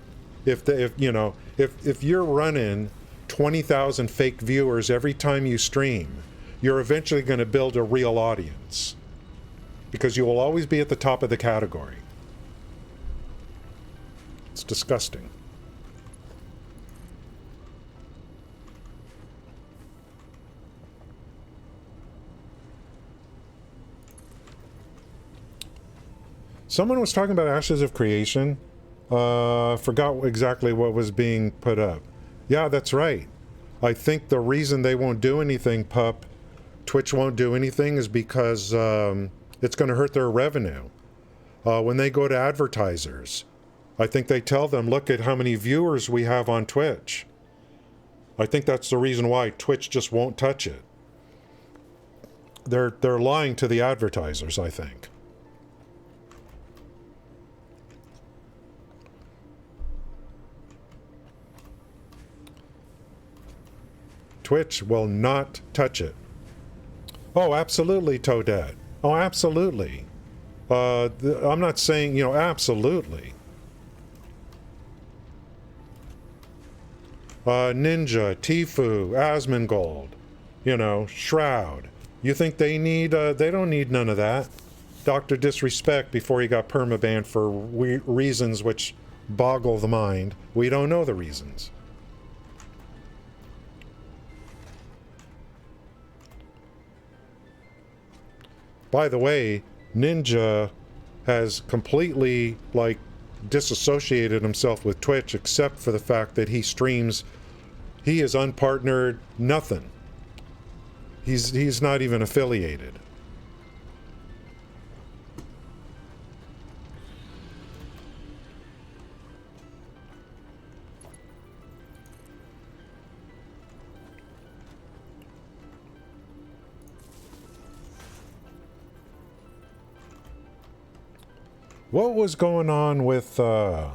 [SPEAKER 1] If you're running 20,000 fake viewers every time you stream, you're eventually going to build a real audience, because you will always be at the top of the category. It's disgusting. Someone was talking about Ashes of Creation. Forgot exactly what was being put up. Yeah, that's right. I think the reason they won't do anything, Pup, Twitch won't do anything, is because it's going to hurt their revenue. When they go to advertisers, I think they tell them, look at how many viewers we have on Twitch. I think that's the reason why Twitch just won't touch it. They're lying to the advertisers, I think. Twitch will not touch it. Oh, absolutely, Toadette. Oh, absolutely. I'm not saying, absolutely. Ninja, Tfue, Asmongold, Shroud. You think they don't need none of that. Dr. Disrespect, before he got permabanned for reasons which boggle the mind. We don't know the reasons. By the way, Ninja has completely, disassociated himself with Twitch, except for the fact that he streams. He is unpartnered, nothing. He's not even affiliated. What was going on with, let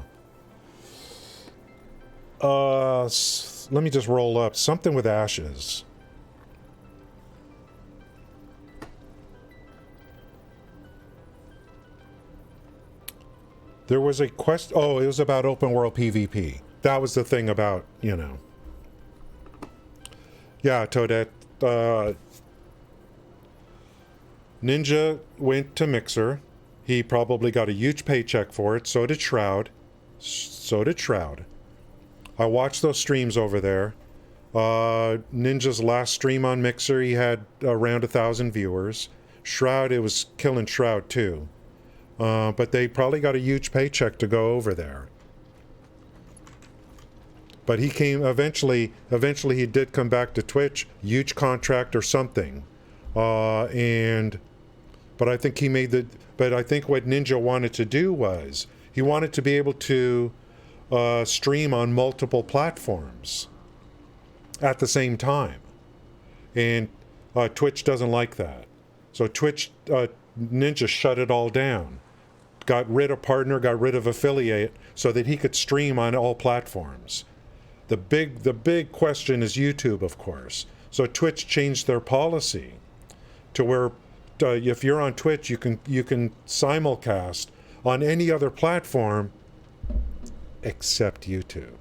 [SPEAKER 1] me just roll up. Something with Ashes. There was a quest. Oh, it was about open world PvP. That was the thing about, Yeah, Toadette.
[SPEAKER 2] Ninja went to Mixer. He probably got a huge paycheck for it. So did Shroud. I watched those streams over there. Ninja's last stream on Mixer, he had around 1,000 viewers. Shroud, it was killing Shroud too. But they probably got a huge paycheck to go over there. But he came eventually he did come back to Twitch, huge contract or something. But I think I think what Ninja wanted to do was he wanted to be able to stream on multiple platforms at the same time. And Twitch doesn't like that. So Ninja shut it all down. Got rid of partner, got rid of affiliate so that he could stream on all platforms. The big question is YouTube, of course. So Twitch changed their policy to where if you're on Twitch, you can simulcast on any other platform except YouTube.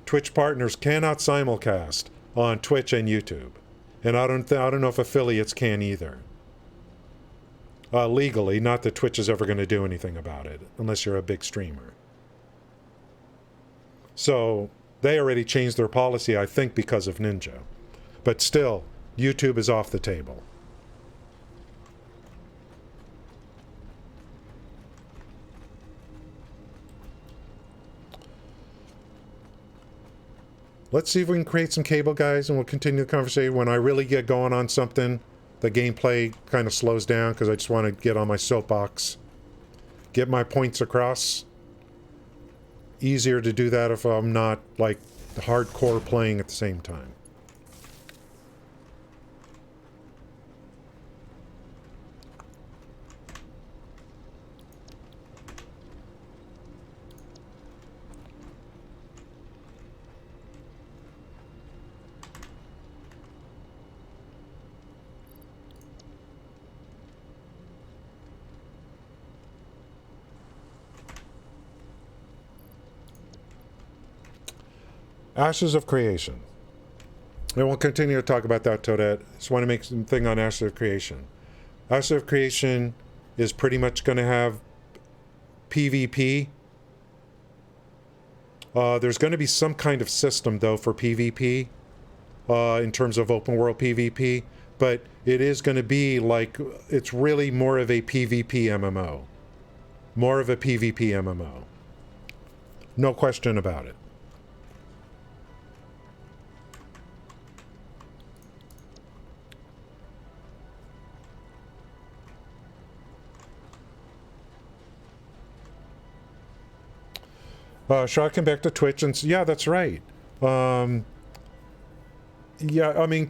[SPEAKER 2] Twitch partners cannot simulcast on Twitch and YouTube, and I don't know if affiliates can either. Legally, not that Twitch is ever going to do anything about it unless you're a big streamer. So they already changed their policy, I think, because of Ninja. But still, YouTube is off the table. Let's see if we can create some cable, guys, and we'll continue the conversation. When I really get going on something, the gameplay kind of slows down because I just want to get on my soapbox, get my points across. Easier to do that if I'm not, like, hardcore playing at the same time. Ashes of Creation. And we'll continue to talk about that, Toadette. Just want to make something on Ashes of Creation. Ashes of Creation is pretty much going to have PvP. There's going to be some kind of system, though, for PvP in terms of open world PvP. But it is going to be like, it's really more of a PvP MMO. More of a PvP MMO. No question about it. Shroud came back to Twitch and yeah, that's right. Yeah, I mean,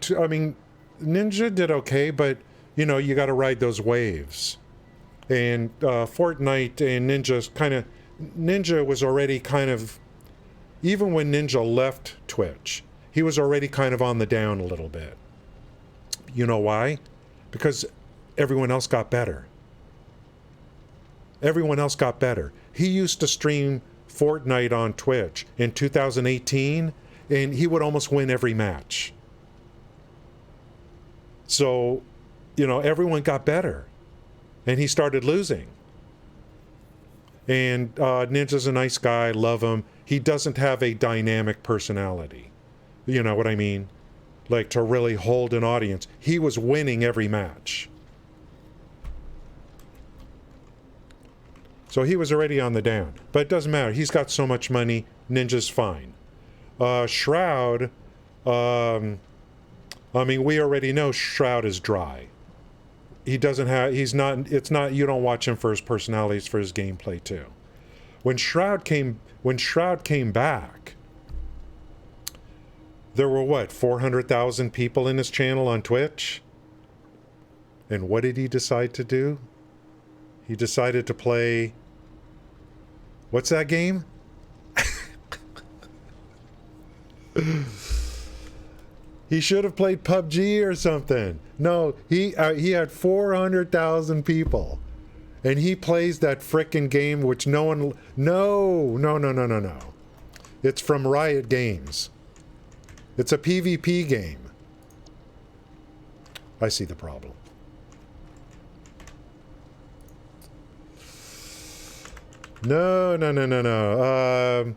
[SPEAKER 2] Ninja did okay, but you know, you got to ride those waves. And Fortnite and Ninja was already kind of, even when Ninja left Twitch, he was already kind of on the down a little bit. You know why? Because everyone else got better. Everyone else got better. He used to stream Fortnite on Twitch in 2018, and he would almost win every match. So, you know, everyone got better, and he started losing. And Ninja's a nice guy, love him. He doesn't have a dynamic personality. You know what I mean? Like, to really hold an audience. He was winning every match. So he was already on the down. But it doesn't matter. He's got so much money. Ninja's fine. Shroud, I mean, we already know Shroud is dry. He doesn't have, he's not, it's not, you don't watch him for his personality, it's for his gameplay too. When Shroud came back, there were what, 400,000 people in his channel on Twitch? And what did he decide to do? He decided to play, what's that game? He should have played PUBG or something. No, he had 400,000 people. And he plays that frickin' game which no one... No. It's from Riot Games. It's a PvP game. I see the problem. No, no, no, no, no.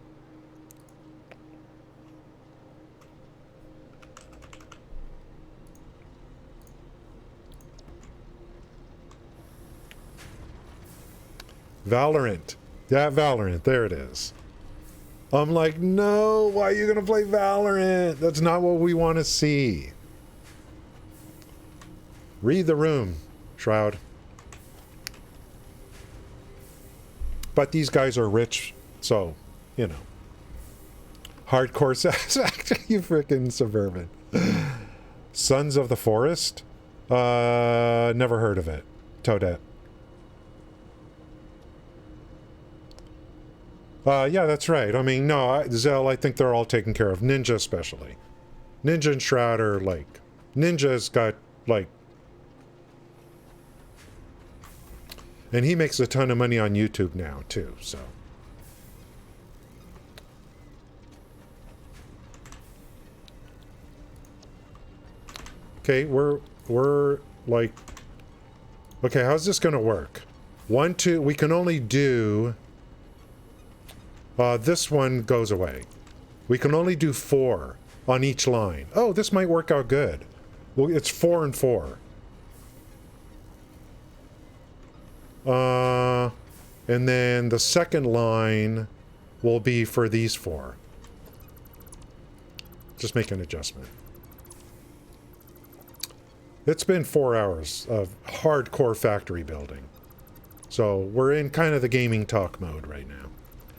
[SPEAKER 2] Valorant. Yeah, Valorant. There it is. I'm like, no, why are you going to play Valorant? That's not what we want to see. Read the room, Shroud. But these guys are rich, so, you know. Hardcore Satisfactory, you freaking suburban. Sons of the Forest? Never heard of it. Toadette. Yeah, that's right. I mean, no, Zell, I think they're all taken care of. Ninja especially. Ninja and Shroud are like... Ninja's got, like... And he makes a ton of money on YouTube now, too, so... Okay, we're like... Okay, how's this gonna work? 1, 2... We can only do... this one goes away. We can only do 4 on each line. Oh, this might work out good. Well, it's 4 and 4. And then the second line will be for these 4. Just make an adjustment. It's been 4 hours of hardcore factory building. So we're in kind of the gaming talk mode right now.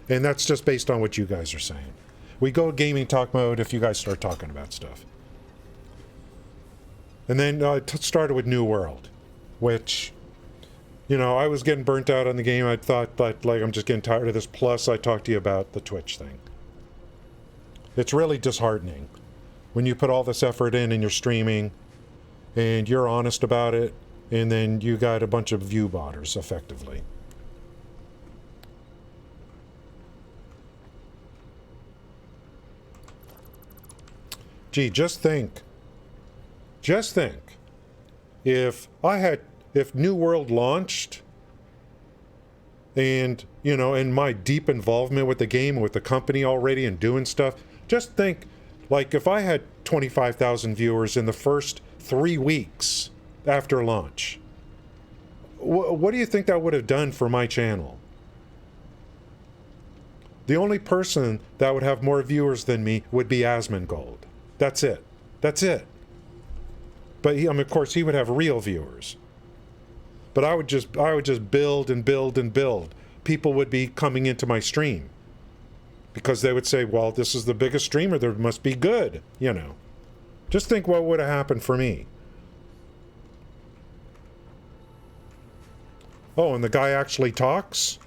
[SPEAKER 2] And that's just based on what you guys are saying. We go gaming talk mode if you guys start talking about stuff. And then started with New World, which, you know, I was getting burnt out on the game. I thought that, like, I'm just getting tired of this. Plus, I talked to you about the Twitch thing. It's really disheartening when you put all this effort in and you're streaming and you're honest about it, and then you got a bunch of view botters, effectively. Gee, just think if New World launched and, you know, and my deep involvement with the game and with the company already and doing stuff, just think, like, if I had 25,000 viewers in the first 3 weeks after launch, what do you think that would have done for my channel? The only person that would have more viewers than me would be Asmongold. That's it. That's it. But he, I mean, of course, he would have real viewers. But I would just build and build and build. People would be coming into my stream because they would say, well, this is the biggest streamer, there must be good, you know. Just think what would have happened for me. Oh, and the guy actually talks?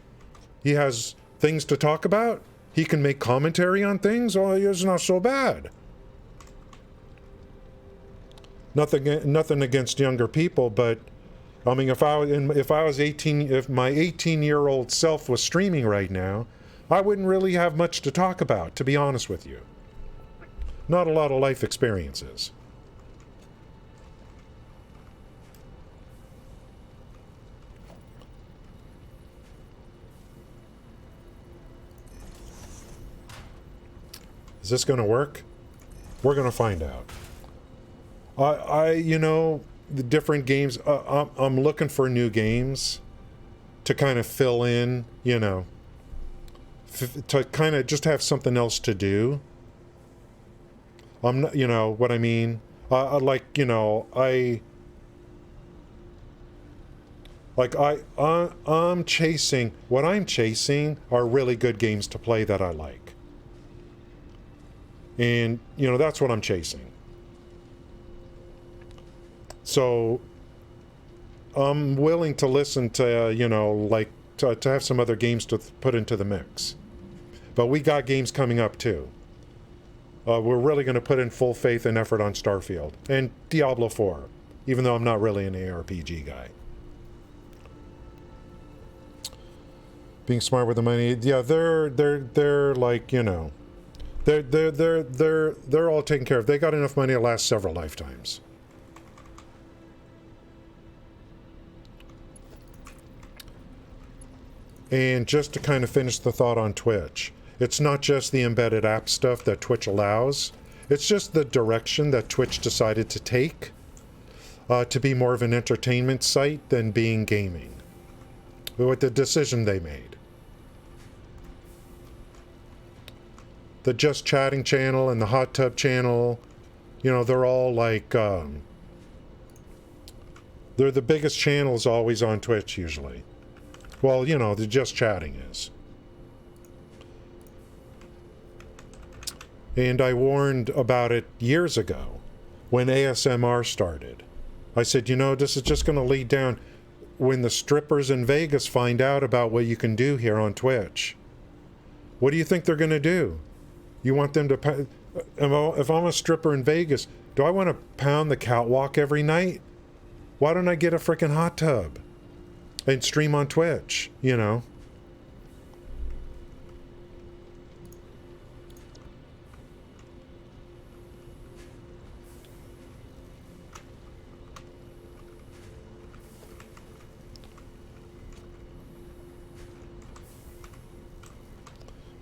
[SPEAKER 2] He has things to talk about? He can make commentary on things? Oh, it's not so bad. Nothing against younger people, but I mean, if my 18-year-old self was streaming right now, I wouldn't really have much to talk about, to be honest with you. Not a lot of life experiences. Is this going to work? We're going to find out. You know, the different games, I'm looking for new games to kind of fill in, you know, to kind of just have something else to do. I'm not, you know what I mean? I'm chasing, what I'm chasing are really good games to play that I like. And, you know, that's what I'm chasing. So I'm willing to listen to, you know, like to have some other games to put into the mix. But we got games coming up too. We're really going to put in full faith and effort on Starfield and Diablo 4, even though I'm not really an ARPG guy. Being smart with the money, yeah, they're like, you know, They're all taken care of. They got enough money to last several lifetimes. And just to kind of finish the thought on Twitch, it's not just the embedded app stuff that Twitch allows. It's just the direction that Twitch decided to take to be more of an entertainment site than being gaming. With the decision they made. The Just Chatting channel and the Hot Tub channel, you know, they're all like, they're the biggest channels always on Twitch usually. Well, you know, the Just Chatting is. And I warned about it years ago when ASMR started. I said, you know, this is just going to lead down when the strippers in Vegas find out about what you can do here on Twitch. What do you think they're going to do? You want them to... If I'm a stripper in Vegas, do I want to pound the catwalk every night? Why don't I get a freaking hot tub and stream on Twitch, you know?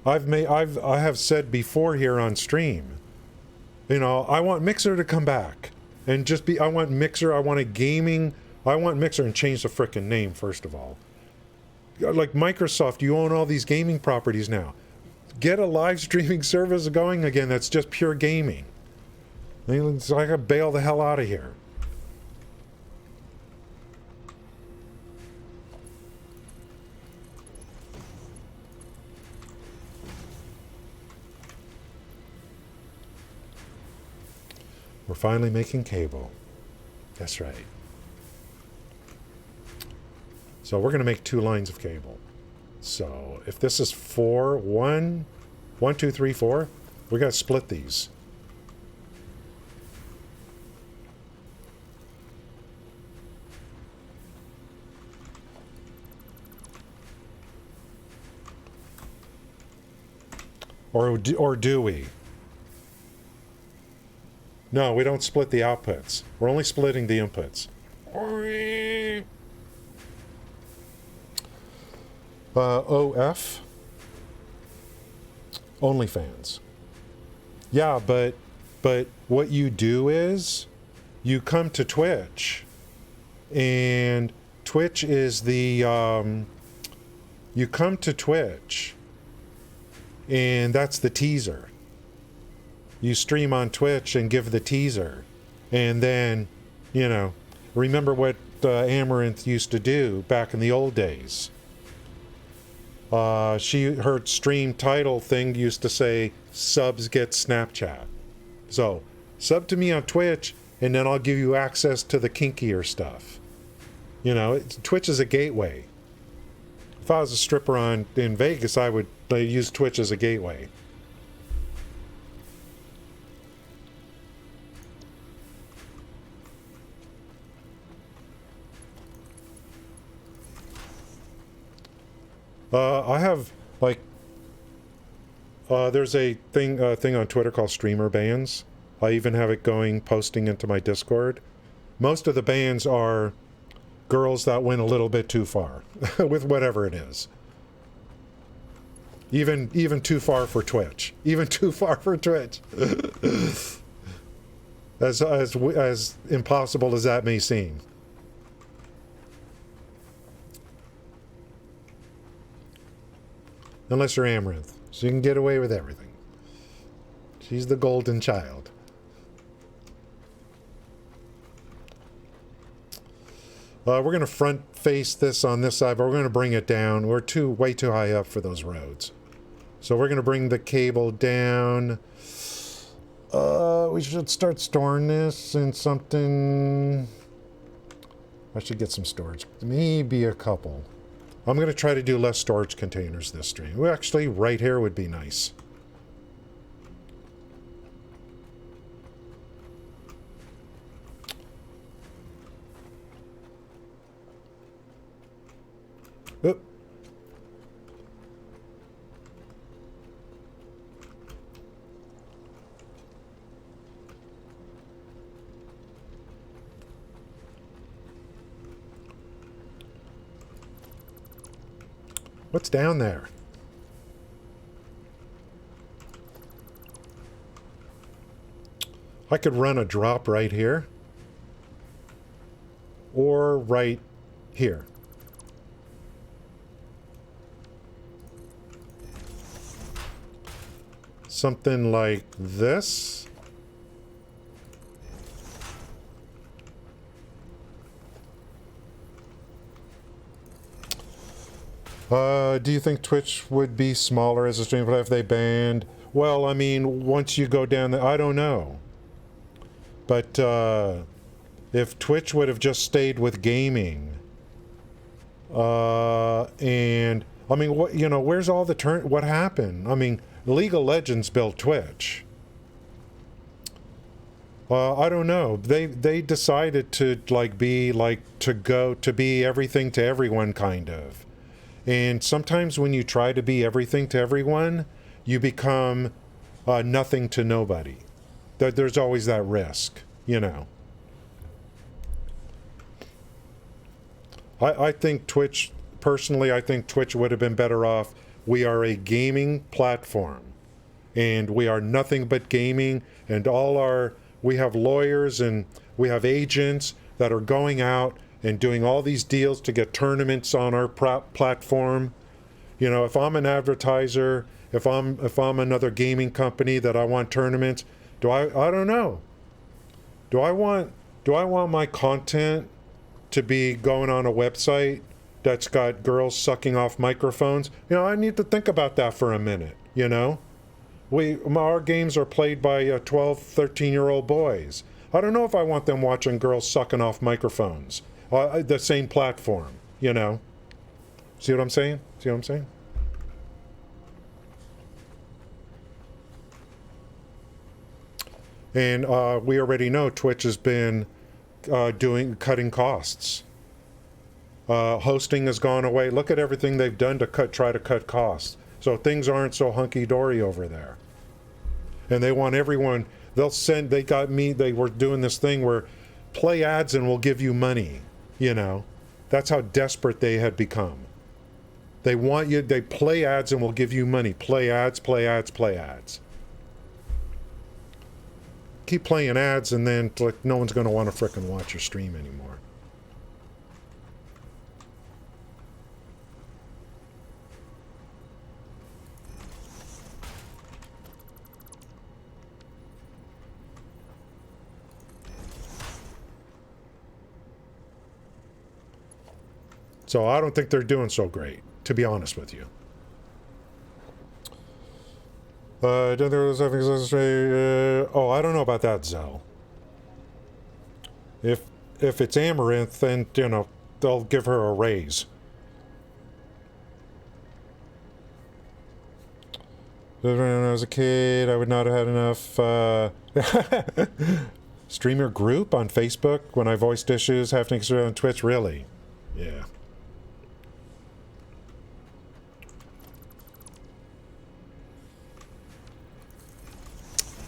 [SPEAKER 2] I have said before here on stream, you know, I want Mixer to come back and just be, I want Mixer and change the frickin' name first of all. Like Microsoft, you own all these gaming properties now. Get a live streaming service going again that's just pure gaming. So I gotta bail the hell out of here. We're finally making cable. That's right. So we're going to make 2 lines of cable. So if this is 4, 1, 2, 3, 4, we got to split these. Or do we? No, we don't split the outputs. We're only splitting the inputs. OF. OnlyFans. Yeah, but what you do is you come to Twitch, and Twitch is the you come to Twitch, and that's the teaser. You stream on Twitch and give the teaser, and then, you know, remember what Amaranth used to do back in the old days. Her stream title thing used to say, subs get Snapchat. So, sub to me on Twitch, and then I'll give you access to the kinkier stuff. You know, Twitch is a gateway. If I was a stripper in Vegas, I would use Twitch as a gateway. I have, like, there's a thing on Twitter called streamer bans. I even have it posting into my Discord. Most of the bans are girls that went a little bit too far with whatever it is. Even too far for Twitch. Even too far for Twitch. as impossible as that may seem. Unless you're Amaranth. So you can get away with everything. She's the golden child. We're going to front face this on this side, but we're going to bring it down. We're way too high up for those roads. So we're going to bring the cable down. We should start storing this in something. I should get some storage. Maybe a couple. I'm going to try to do less storage containers this stream. Well, actually, right here would be nice. Oop. What's down there? I could run a drop right here. Or right here. Something like this. Do you think Twitch would be smaller as a stream if they banned? Well, I mean, once you go down the... I don't know. But if Twitch would have just stayed with gaming... and... I mean, what, you know, where's all the turn... What happened? I mean, League of Legends built Twitch. I don't know. They decided to, like, be, like, to be everything to everyone, kind of. And sometimes when you try to be everything to everyone, you become nothing to nobody. There's always that risk, you know. I think Twitch, personally, I think Twitch would have been better off. We are a gaming platform, and we are nothing but gaming, and we have lawyers and we have agents that are going out and doing all these deals to get tournaments on our platform. You know, if I'm an advertiser, if I'm another gaming company that I want tournaments, I don't know. Do I want my content to be going on a website that's got girls sucking off microphones? You know, I need to think about that for a minute, you know? Our games are played by 12, 13-year-old boys. I don't know if I want them watching girls sucking off microphones. The same platform, you know. See what I'm saying? See what I'm saying? And we already know Twitch has been cutting costs. Hosting has gone away. Look at everything they've done to try to cut costs. So things aren't so hunky-dory over there. And they want everyone, they were doing this thing where play ads and we'll give you money. You know, that's how desperate they had become. They play ads and we'll give you money. Play ads, play ads, play ads. Keep playing ads and then like no one's going to want to frickin' watch your stream anymore. So I don't think they're doing so great, to be honest with you. I don't know about that, Zell. If it's Amaranth, then, you know, they'll give her a raise. When I was a kid, I would not have had enough streamer group on Facebook when I voiced issues happening on Twitch. Really? Yeah.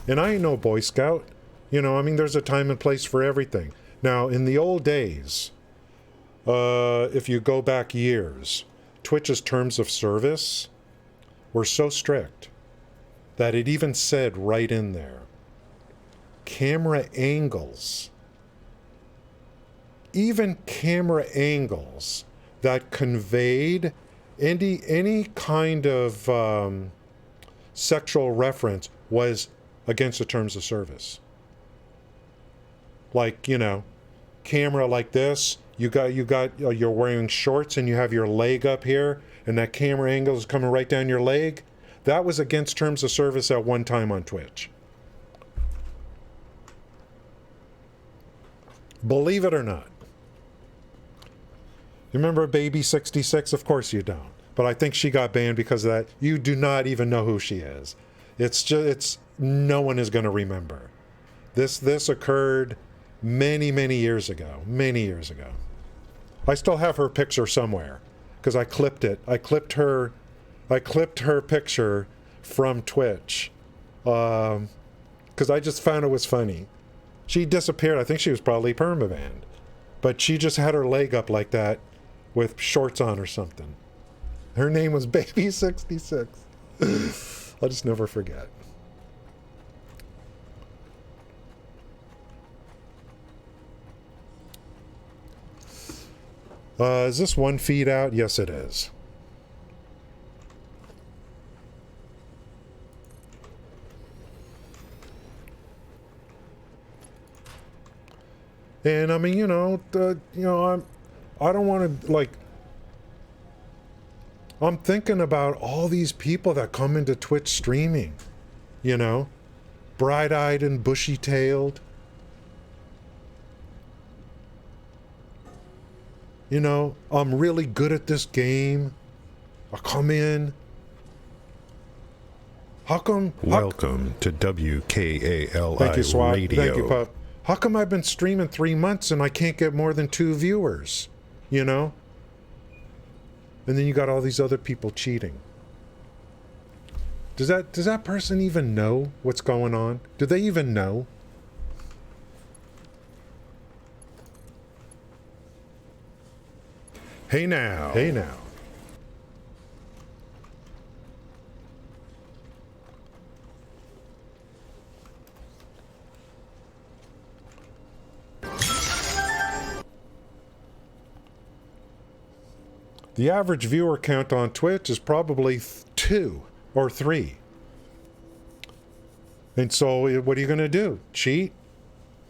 [SPEAKER 2] And I ain't no Boy Scout. You know, I mean, there's a time and place for everything. Now, in the old days, if you go back years, Twitch's terms of service were so strict that it even said right in there, camera angles, even camera angles that conveyed any kind of sexual reference was against the terms of service. Like, you know, camera like this, you're wearing shorts and you have your leg up here and that camera angle is coming right down your leg. That was against terms of service at one time on Twitch. Believe it or not. You remember Baby 66? Of course you don't. But I think she got banned because of that. You do not even know who she is. No one is going to remember. This occurred many years ago. Many years ago. I still have her picture somewhere because I clipped it. I clipped her picture from Twitch because I just found it was funny. She disappeared. I think she was probably permabanned, but she just had her leg up like that with shorts on or something. Her name was Baby66. I'll just never forget. Is this one feed out? Yes, it is. And I mean, I don't want to, like, I'm thinking about all these people that come into Twitch streaming, bright-eyed and bushy-tailed. I'm really good at this game. I come in. How come?
[SPEAKER 1] Welcome to WKALI
[SPEAKER 2] Thank you, Swat.
[SPEAKER 1] Radio.
[SPEAKER 2] Thank you, Pup. How come I've been streaming 3 months and I can't get more than 2 viewers? And then you got all these other people cheating. Does that person even know what's going on? Do they even know?
[SPEAKER 1] Hey now.
[SPEAKER 2] Hey now. The average viewer count on Twitch is probably 2 or 3. And so what are you going to do? Cheat?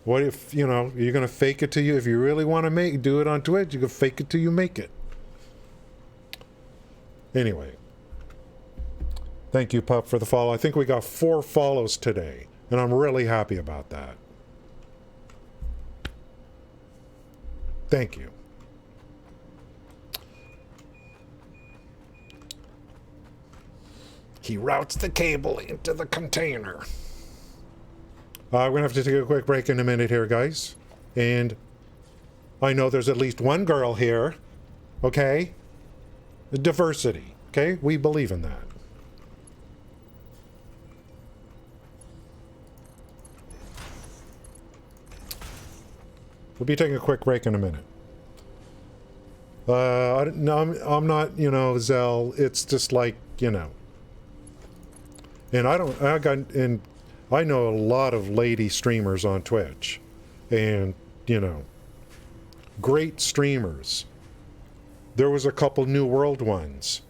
[SPEAKER 2] What if, you're going to fake it till you, if you really want to do it on Twitch, you can fake it till you make it. Anyway. Thank you, Pup, for the follow. I think we got 4 follows today, and I'm really happy about that. Thank you.
[SPEAKER 1] He routes the cable into the container.
[SPEAKER 2] We're going to have to take a quick break in a minute here, guys. And I know there's at least one girl here. Okay? Diversity. Okay? We believe in that. We'll be taking a quick break in a minute. I'm not, Zell. It's just like, And I know a lot of lady streamers on Twitch, and great streamers. There was a couple New World ones.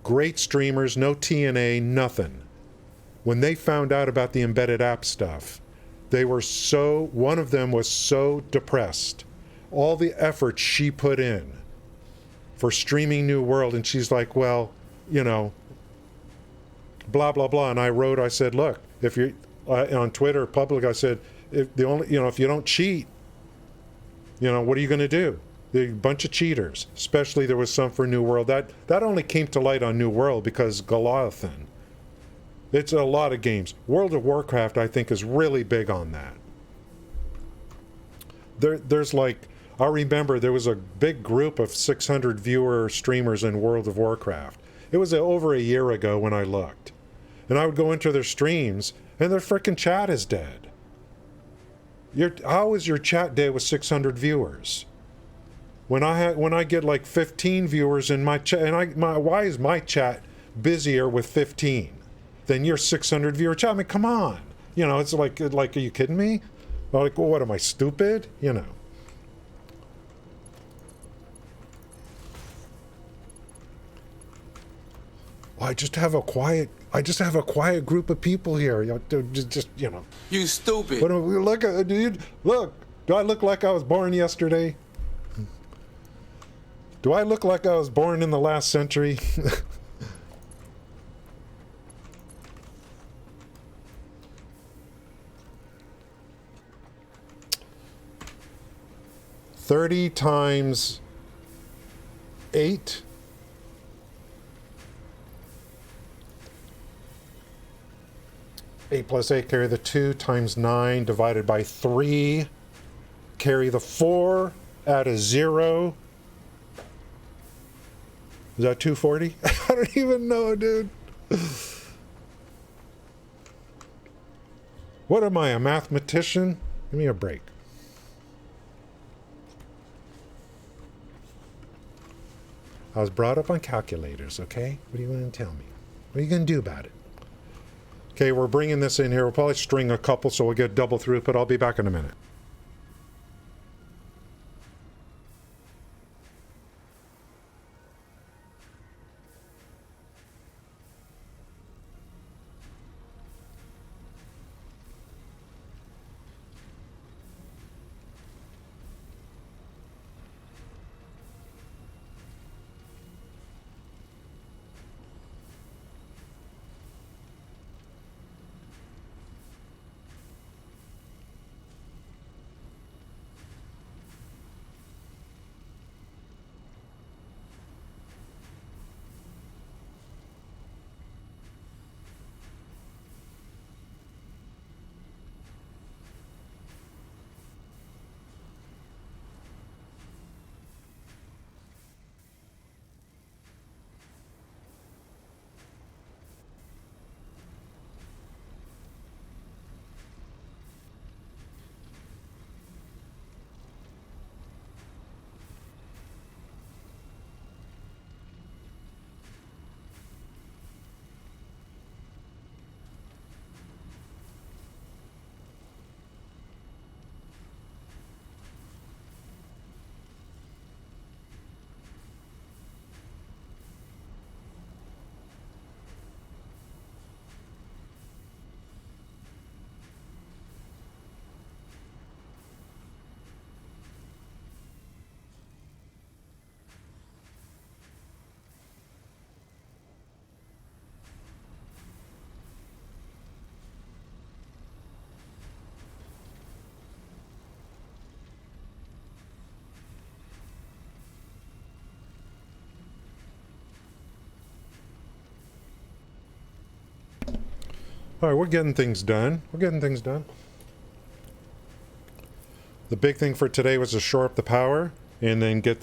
[SPEAKER 2] Great streamers, no TNA, nothing. When they found out about the embedded app stuff, one of them was so depressed. All the effort she put in for streaming New World, and she's like, well, blah blah blah. And I said, look, if you're on Twitter public, I said, if you don't cheat, what are you going to do? A bunch of cheaters. Especially there was some for New World. That only came to light on New World because Goliathan. It's a lot of games. World of Warcraft, I think, is really big on that. There's like, I remember there was a big group of 600 viewer streamers in World of Warcraft. It was over a year ago when I looked. And I would go into their streams, and their frickin' chat is dead. How is your chat dead with 600 viewers? When I get like 15 viewers in my chat, and why is my chat busier with 15 than your 600 viewer chat? I mean, come on. It's like, are you kidding me? Like, well, what am I, stupid? I just have a quiet group of people here.
[SPEAKER 4] You stupid.
[SPEAKER 2] But look, dude, look. Do I look like I was born yesterday? Do I look like I was born in the last century? $30 times 8. Eight plus 8, carry the 2 times 9 divided by 3. Carry the 4, add a 0. Is that 240? I don't even know, dude. What am I, a mathematician? Give me a break. I was brought up on calculators, okay? What do you want to tell me? What are you going to do about it? Okay, we're bringing this in here. We'll probably string a couple so we'll get double throughput. I'll be back in a minute. All right, we're getting things done. We're getting things done. The big thing for today was to shore up the power and then get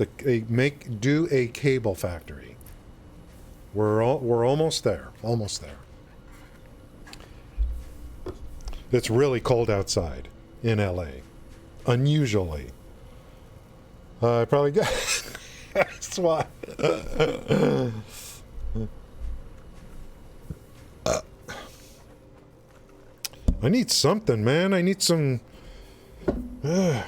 [SPEAKER 2] do a cable factory. We're almost there. Almost there. It's really cold outside in LA. Unusually. I probably get that's why. I need something, man. I need some. Did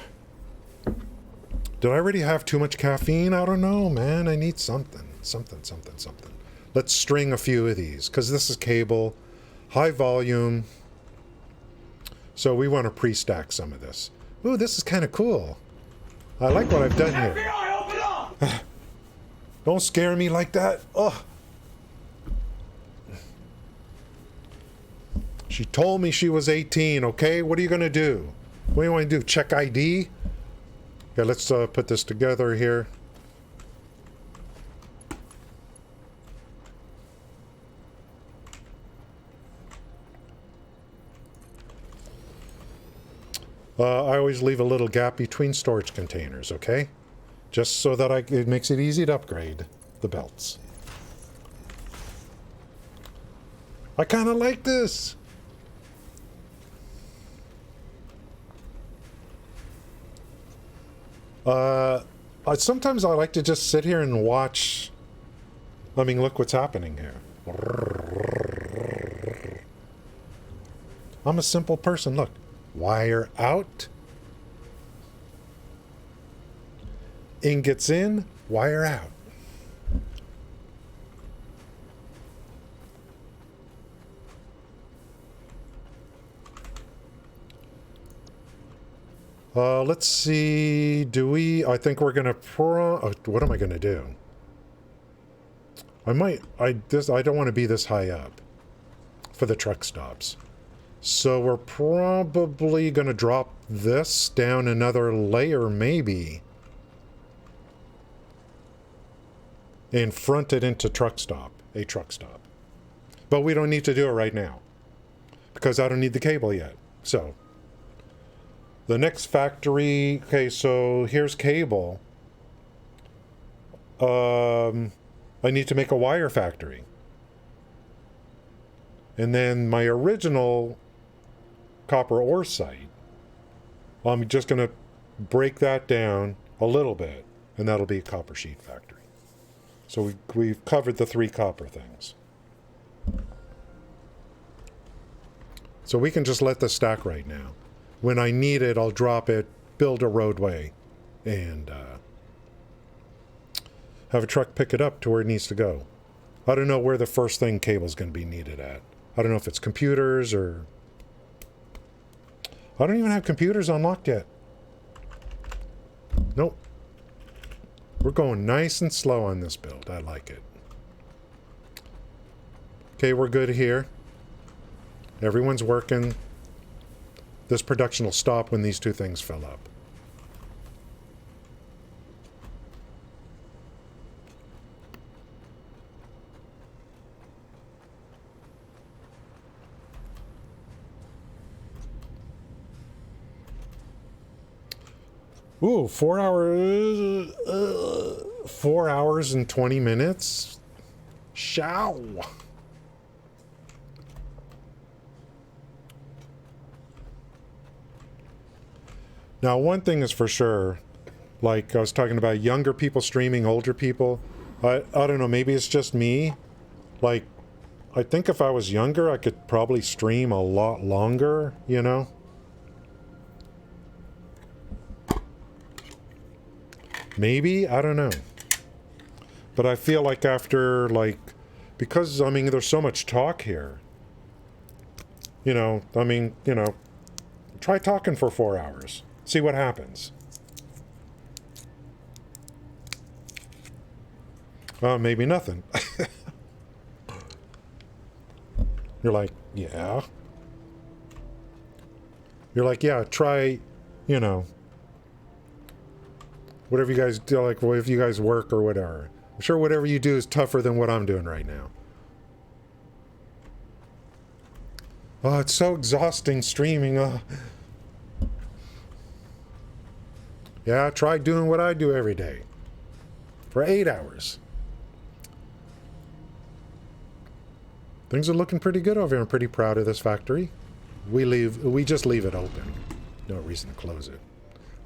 [SPEAKER 2] I already have too much caffeine? I don't know, man. I need something. Something. Let's string a few of these, because this is cable, high volume. So we want to pre-stack some of this. Ooh, this is kind of cool. I like what I've done here.
[SPEAKER 3] FBI, open up!
[SPEAKER 2] Don't scare me like that. Oh. She told me she was 18, okay? What are you going to do? What do you want to do? Check ID? Yeah, let's put this together here. I always leave a little gap between storage containers, okay? Just so that it makes it easy to upgrade the belts. I kind of like this. Sometimes I like to just sit here and watch. I mean, look what's happening here. I'm a simple person. Look, wire out. Ingots in, wire out. Let's see. I think we're gonna what am I gonna do? I don't want to be this high up for the truck stops. So we're probably gonna drop this down another layer, maybe. And front it into a truck stop. But we don't need to do it right now, because I don't need the cable yet. So the next factory, okay, so here's cable. I need to make a wire factory. And then my original copper ore site, I'm just going to break that down a little bit, and that'll be a copper sheet factory. So we've covered the 3 copper things. So we can just let this stack right now. When I need it, I'll drop it, build a roadway, and have a truck pick it up to where it needs to go. I don't know where the first thing cable's going to be needed at. I don't know if it's computers or... I don't even have computers unlocked yet. Nope. We're going nice and slow on this build. I like it. Okay, we're good here. Everyone's working. This production will stop when these 2 things fill up. Ooh, 4 hours... 4 hours and 20 minutes? Show! Now, one thing is for sure, like I was talking about younger people streaming, older people. I don't know, maybe it's just me. Like, I think if I was younger, I could probably stream a lot longer, you know? Maybe, I don't know. But I feel like after, like, because, I mean, there's so much talk here. You know, I mean, you know, try talking for 4 hours. See what happens. Maybe nothing. You're like, yeah. You're like, yeah, try, you know, whatever you guys do, like, if you guys work or whatever. I'm sure whatever you do is tougher than what I'm doing right now. Oh, it's so exhausting streaming. Yeah, try doing what I do every day. For 8 hours. Things are looking pretty good over here. I'm pretty proud of this factory. We just leave it open. No reason to close it.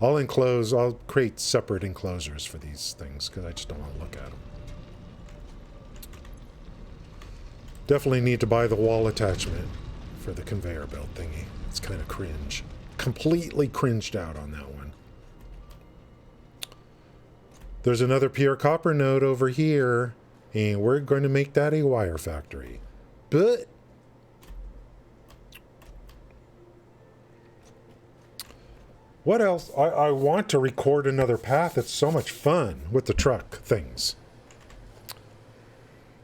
[SPEAKER 2] I'll create separate enclosures for these things because I just don't want to look at them. Definitely need to buy the wall attachment for the conveyor belt thingy. It's kind of cringe. Completely cringed out on that one. There's another pure copper node over here, and we're going to make that a wire factory. But what else? I want to record another path. It's so much fun with the truck things.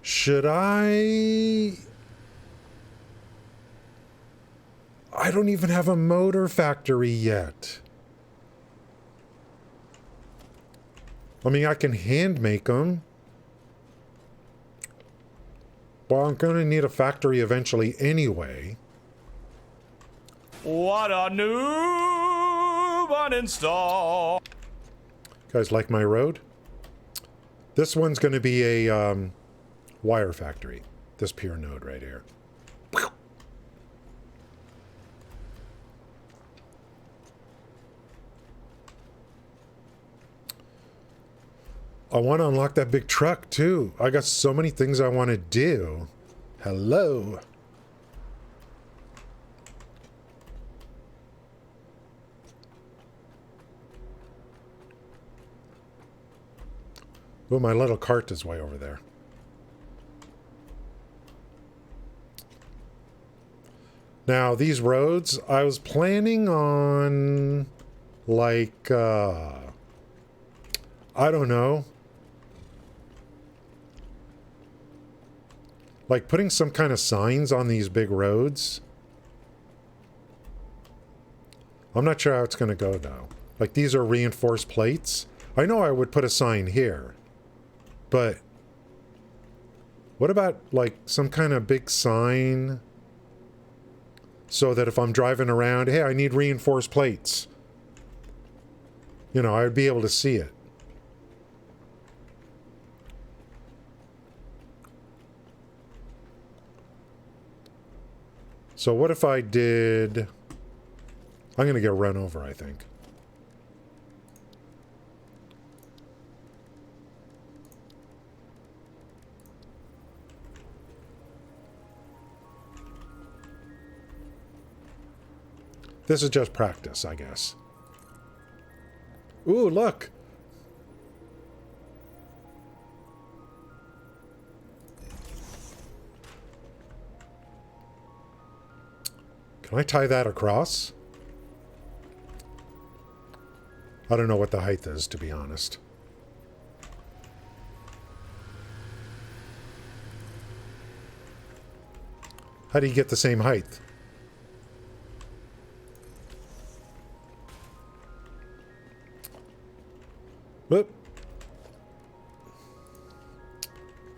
[SPEAKER 2] Should I don't even have a motor factory yet. I mean, I can hand make them. Well, I'm going to need a factory eventually anyway.
[SPEAKER 3] What a noob uninstall.
[SPEAKER 2] Guys like my road? This one's going to be a wire factory. This pure node right here. I want to unlock that big truck too. I got so many things I want to do. Hello. Oh, my little cart is way over there. Now, these roads, I was planning on, like, I don't know. Like putting some kind of signs on these big roads. I'm not sure how it's going to go, though. Like, these are reinforced plates. I know I would put a sign here. But what about, like, some kind of big sign so that if I'm driving around, hey, I need reinforced plates. You know, I would be able to see it. So what if I did... I'm going to get run over, I think. This is just practice, I guess. Ooh, look. Can I tie that across? I don't know what the height is, to be honest. How do you get the same height? Whoop.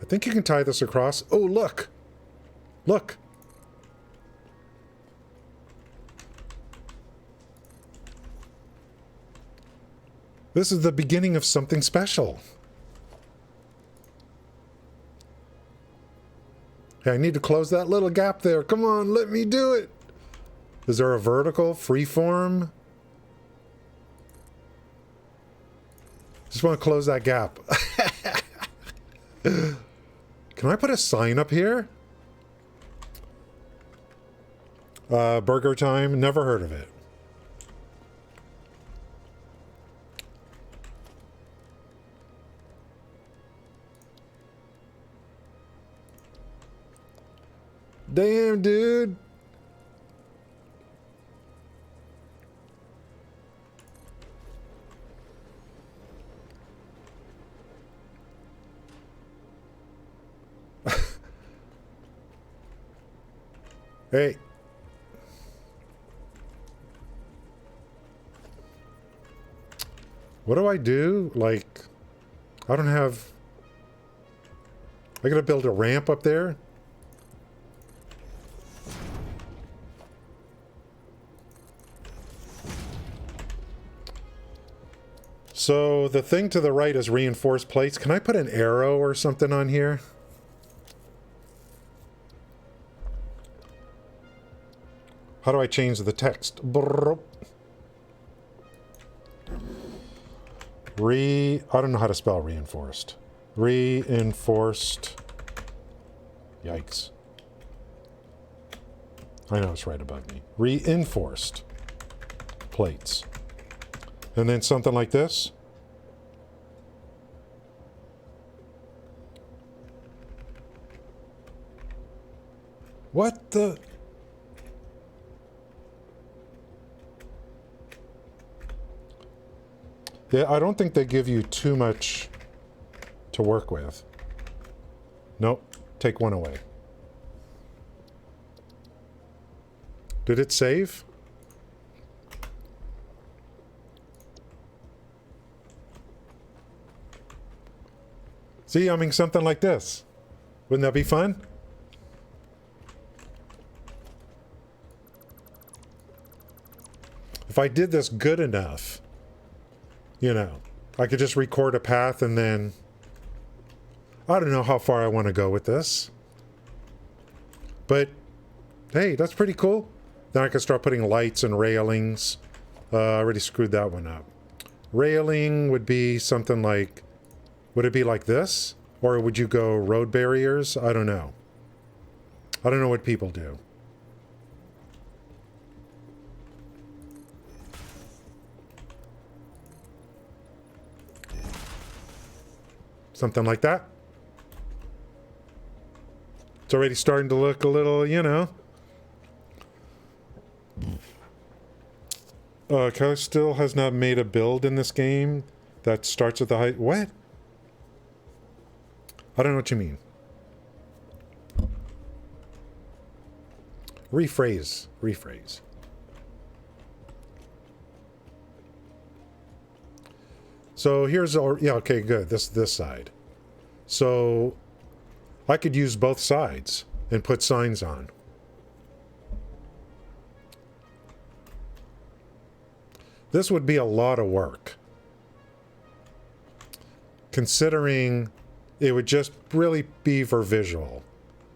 [SPEAKER 2] I think you can tie this across. Oh, look. Look. This is the beginning of something special. Hey, I need to close that little gap there. Come on, let me do it. Is there a vertical, freeform? Just want to close that gap. Can I put a sign up here? Burger Time, never heard of it. Damn, dude. Hey. What do I do? Like, I don't have... I gotta build a ramp up there? So the thing to the right is reinforced plates. Can I put an arrow or something on here? How do I change the text? I don't know how to spell reinforced. Reinforced. Yikes. I know it's right above me. Reinforced plates. And then something like this. What the... Yeah, I don't think they give you too much to work with. Nope. Take one away. Did it save? See, I mean, something like this. Wouldn't that be fun? If I did this good enough, you know, I could just record a path and then... I don't know how far I want to go with this. But, hey, that's pretty cool. Then I can start putting lights and railings. I already screwed that one up. Railing would be something like... Would it be like this? Or would you go road barriers? I don't know. I don't know what people do. Something like that. It's already starting to look a little, you know. Kelly still has not made a build in this game that starts at the height. What? I don't know what you mean. Rephrase. Rephrase. So here's our, yeah, okay, good. This side. So I could use both sides and put signs on. This would be a lot of work. Considering it would just really be for visual.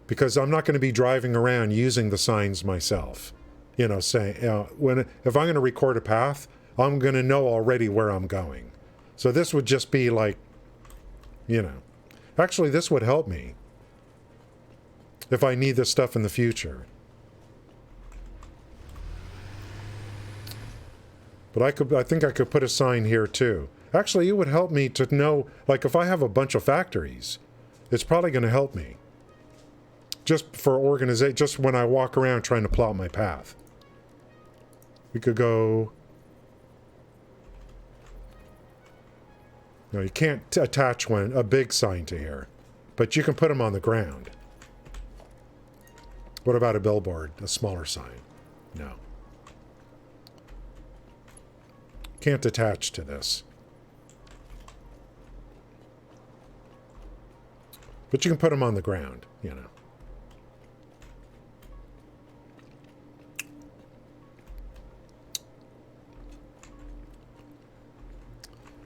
[SPEAKER 2] Because I'm not going to be driving around using the signs myself. You know, saying, if I'm going to record a path, I'm going to know already where I'm going. So this would just be like, you know. Actually, this would help me. If I need this stuff in the future. But I think I could put a sign here too. Actually, it would help me to know, like if I have a bunch of factories, it's probably going to help me. Just for organization, just when I walk around trying to plot my path. We could go... No, you can't attach a big sign to here. But you can put them on the ground. What about a billboard? A smaller sign? No. Can't attach to this. But you can put them on the ground, you know.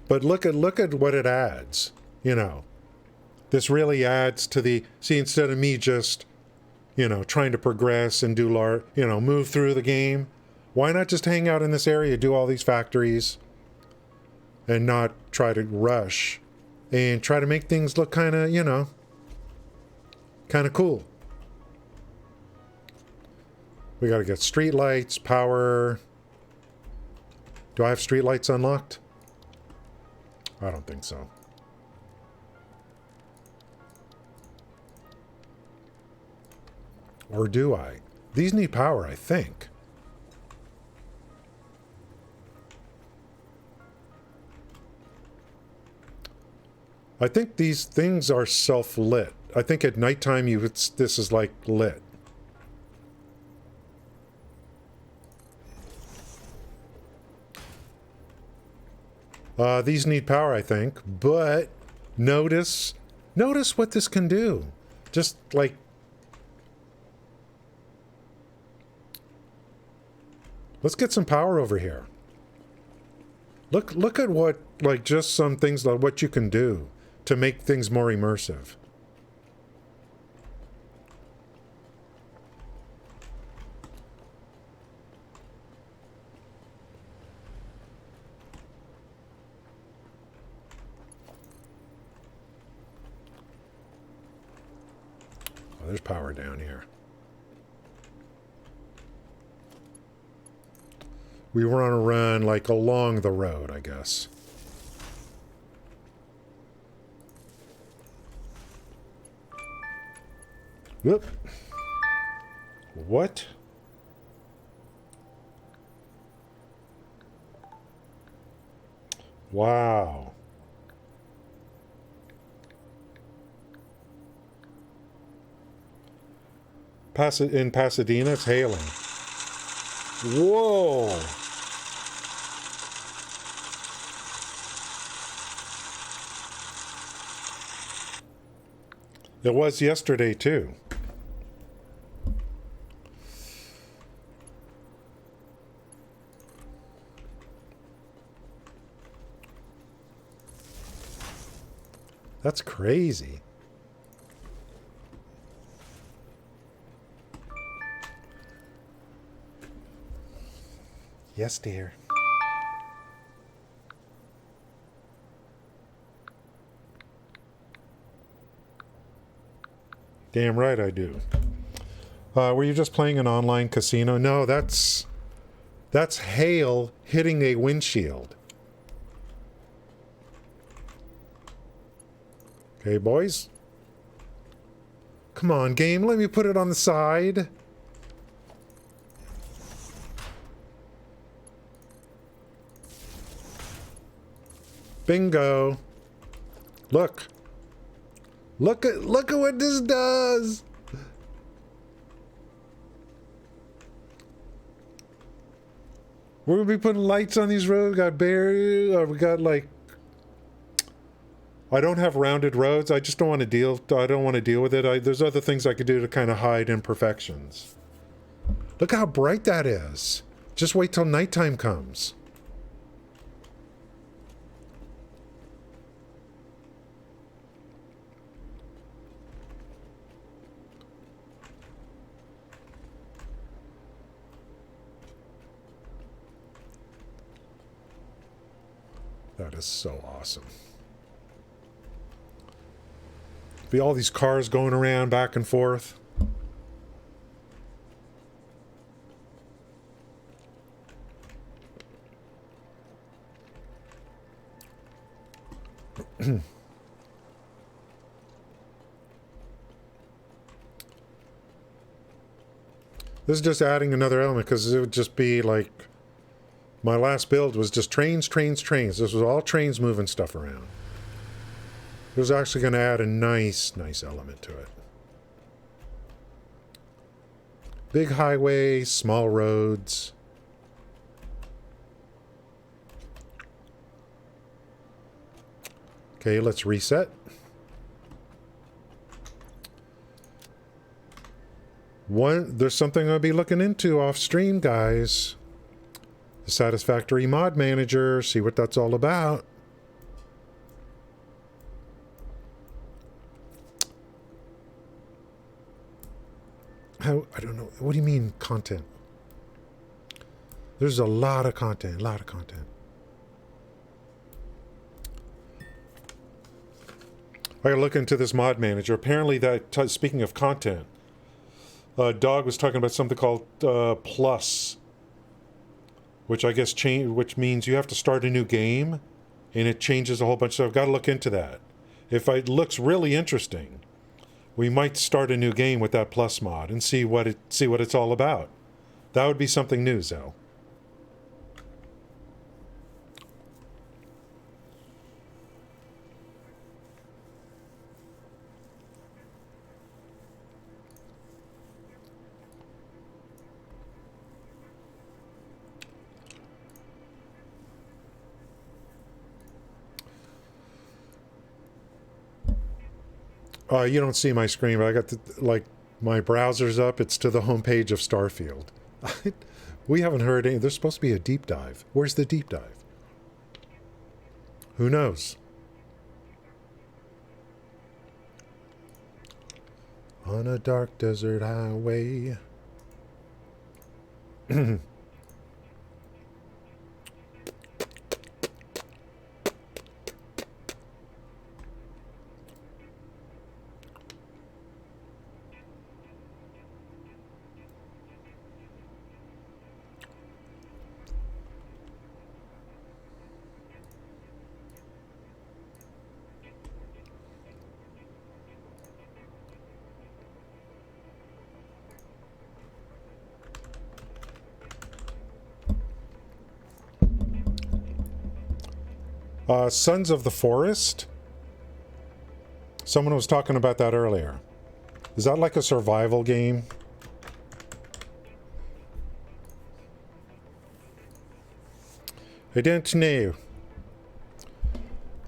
[SPEAKER 2] But look at what it adds, you know. This really adds to the... See, instead of me just, you know, trying to progress and do, move through the game, why not just hang out in this area, do all these factories, and not try to rush, and try to make things look kind of, you know, kind of cool. We got to get street lights, power. Do I have street lights unlocked? I don't think so. Or do I? These need power, I think. I think these things are self-lit. I think at nighttime this is like lit. These need power, I think, but notice what this can do. Just like, let's get some power over here. Look at what, like, just some things like what you can do to make things more immersive. There's power down here. We want to run like along the road, I guess. Whoop. What? Wow. In Pasadena, it's hailing. Whoa! It was yesterday, too. That's crazy. Yes, dear. Damn right I do. Were you just playing an online casino? No, that's hail hitting a windshield. Okay, boys. Come on, game. Let me put it on the side. Bingo. Look. Look at what this does. We're gonna be putting lights on these roads. We got barriers. We got like. I don't have rounded roads. I just don't want to deal. I don't want to deal with it. There's other things I could do to kind of hide imperfections. Look how bright that is. Just wait till nighttime comes. That is so awesome. Be all these cars going around back and forth. This is just adding another element because it would just be like my last build was just trains, trains, trains. This was all trains moving stuff around. It was actually going to add a nice element to it. Big highways, small roads. Okay, let's reset. There's something I'll be looking into off stream, guys. The Satisfactory Mod Manager, see what that's all about. I don't know. What do you mean content? There's a lot of content, I gotta look into this mod manager. Apparently speaking of content, Dog was talking about something called Plus, which I guess which means you have to start a new game, and it changes a whole bunch of stuff. Got to look into that. If it looks really interesting, we might start a new game with that Plus mod and see what it's all about. That would be something new, Zell. You don't see my screen, but I got my browser's up. It's to the homepage of Starfield. We haven't heard any. There's supposed to be a deep dive. Where's the deep dive? Who knows? On a dark desert highway. Sons of the Forest. Someone was talking about that earlier. Is that like a survival game? I don't know.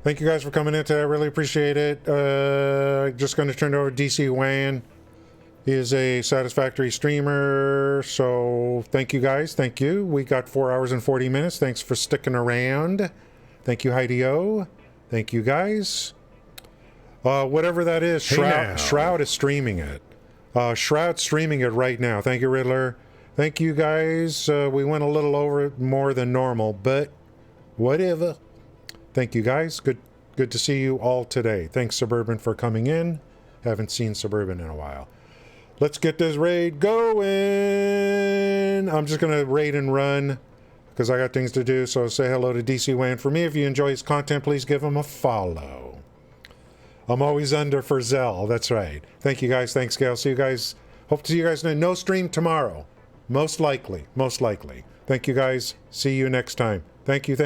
[SPEAKER 2] Thank you guys for coming in today. I really appreciate it. Just going to turn it over to DC Wan. He is a Satisfactory streamer. So thank you guys. Thank you. We got 4 hours and 40 minutes. Thanks for sticking around. Thank you, Heidi-O. Thank you, guys. Whatever that is, Shroud is streaming it. Shroud's streaming it right now. Thank you, Riddler. Thank you, guys. We went a little over more than normal, but whatever. Thank you, guys. Good to see you all today. Thanks, Suburban, for coming in. Haven't seen Suburban in a while. Let's get this raid going. I'm just going to raid and run, because I got things to do. So say hello to DC Wan for me. If you enjoy his content, please give him a follow. I'm always under for Zell. That's right. Thank you guys. Thanks, Gail. See you guys. Hope to see you guys. No stream tomorrow. Most likely. Thank you guys. See you next time. Thank you.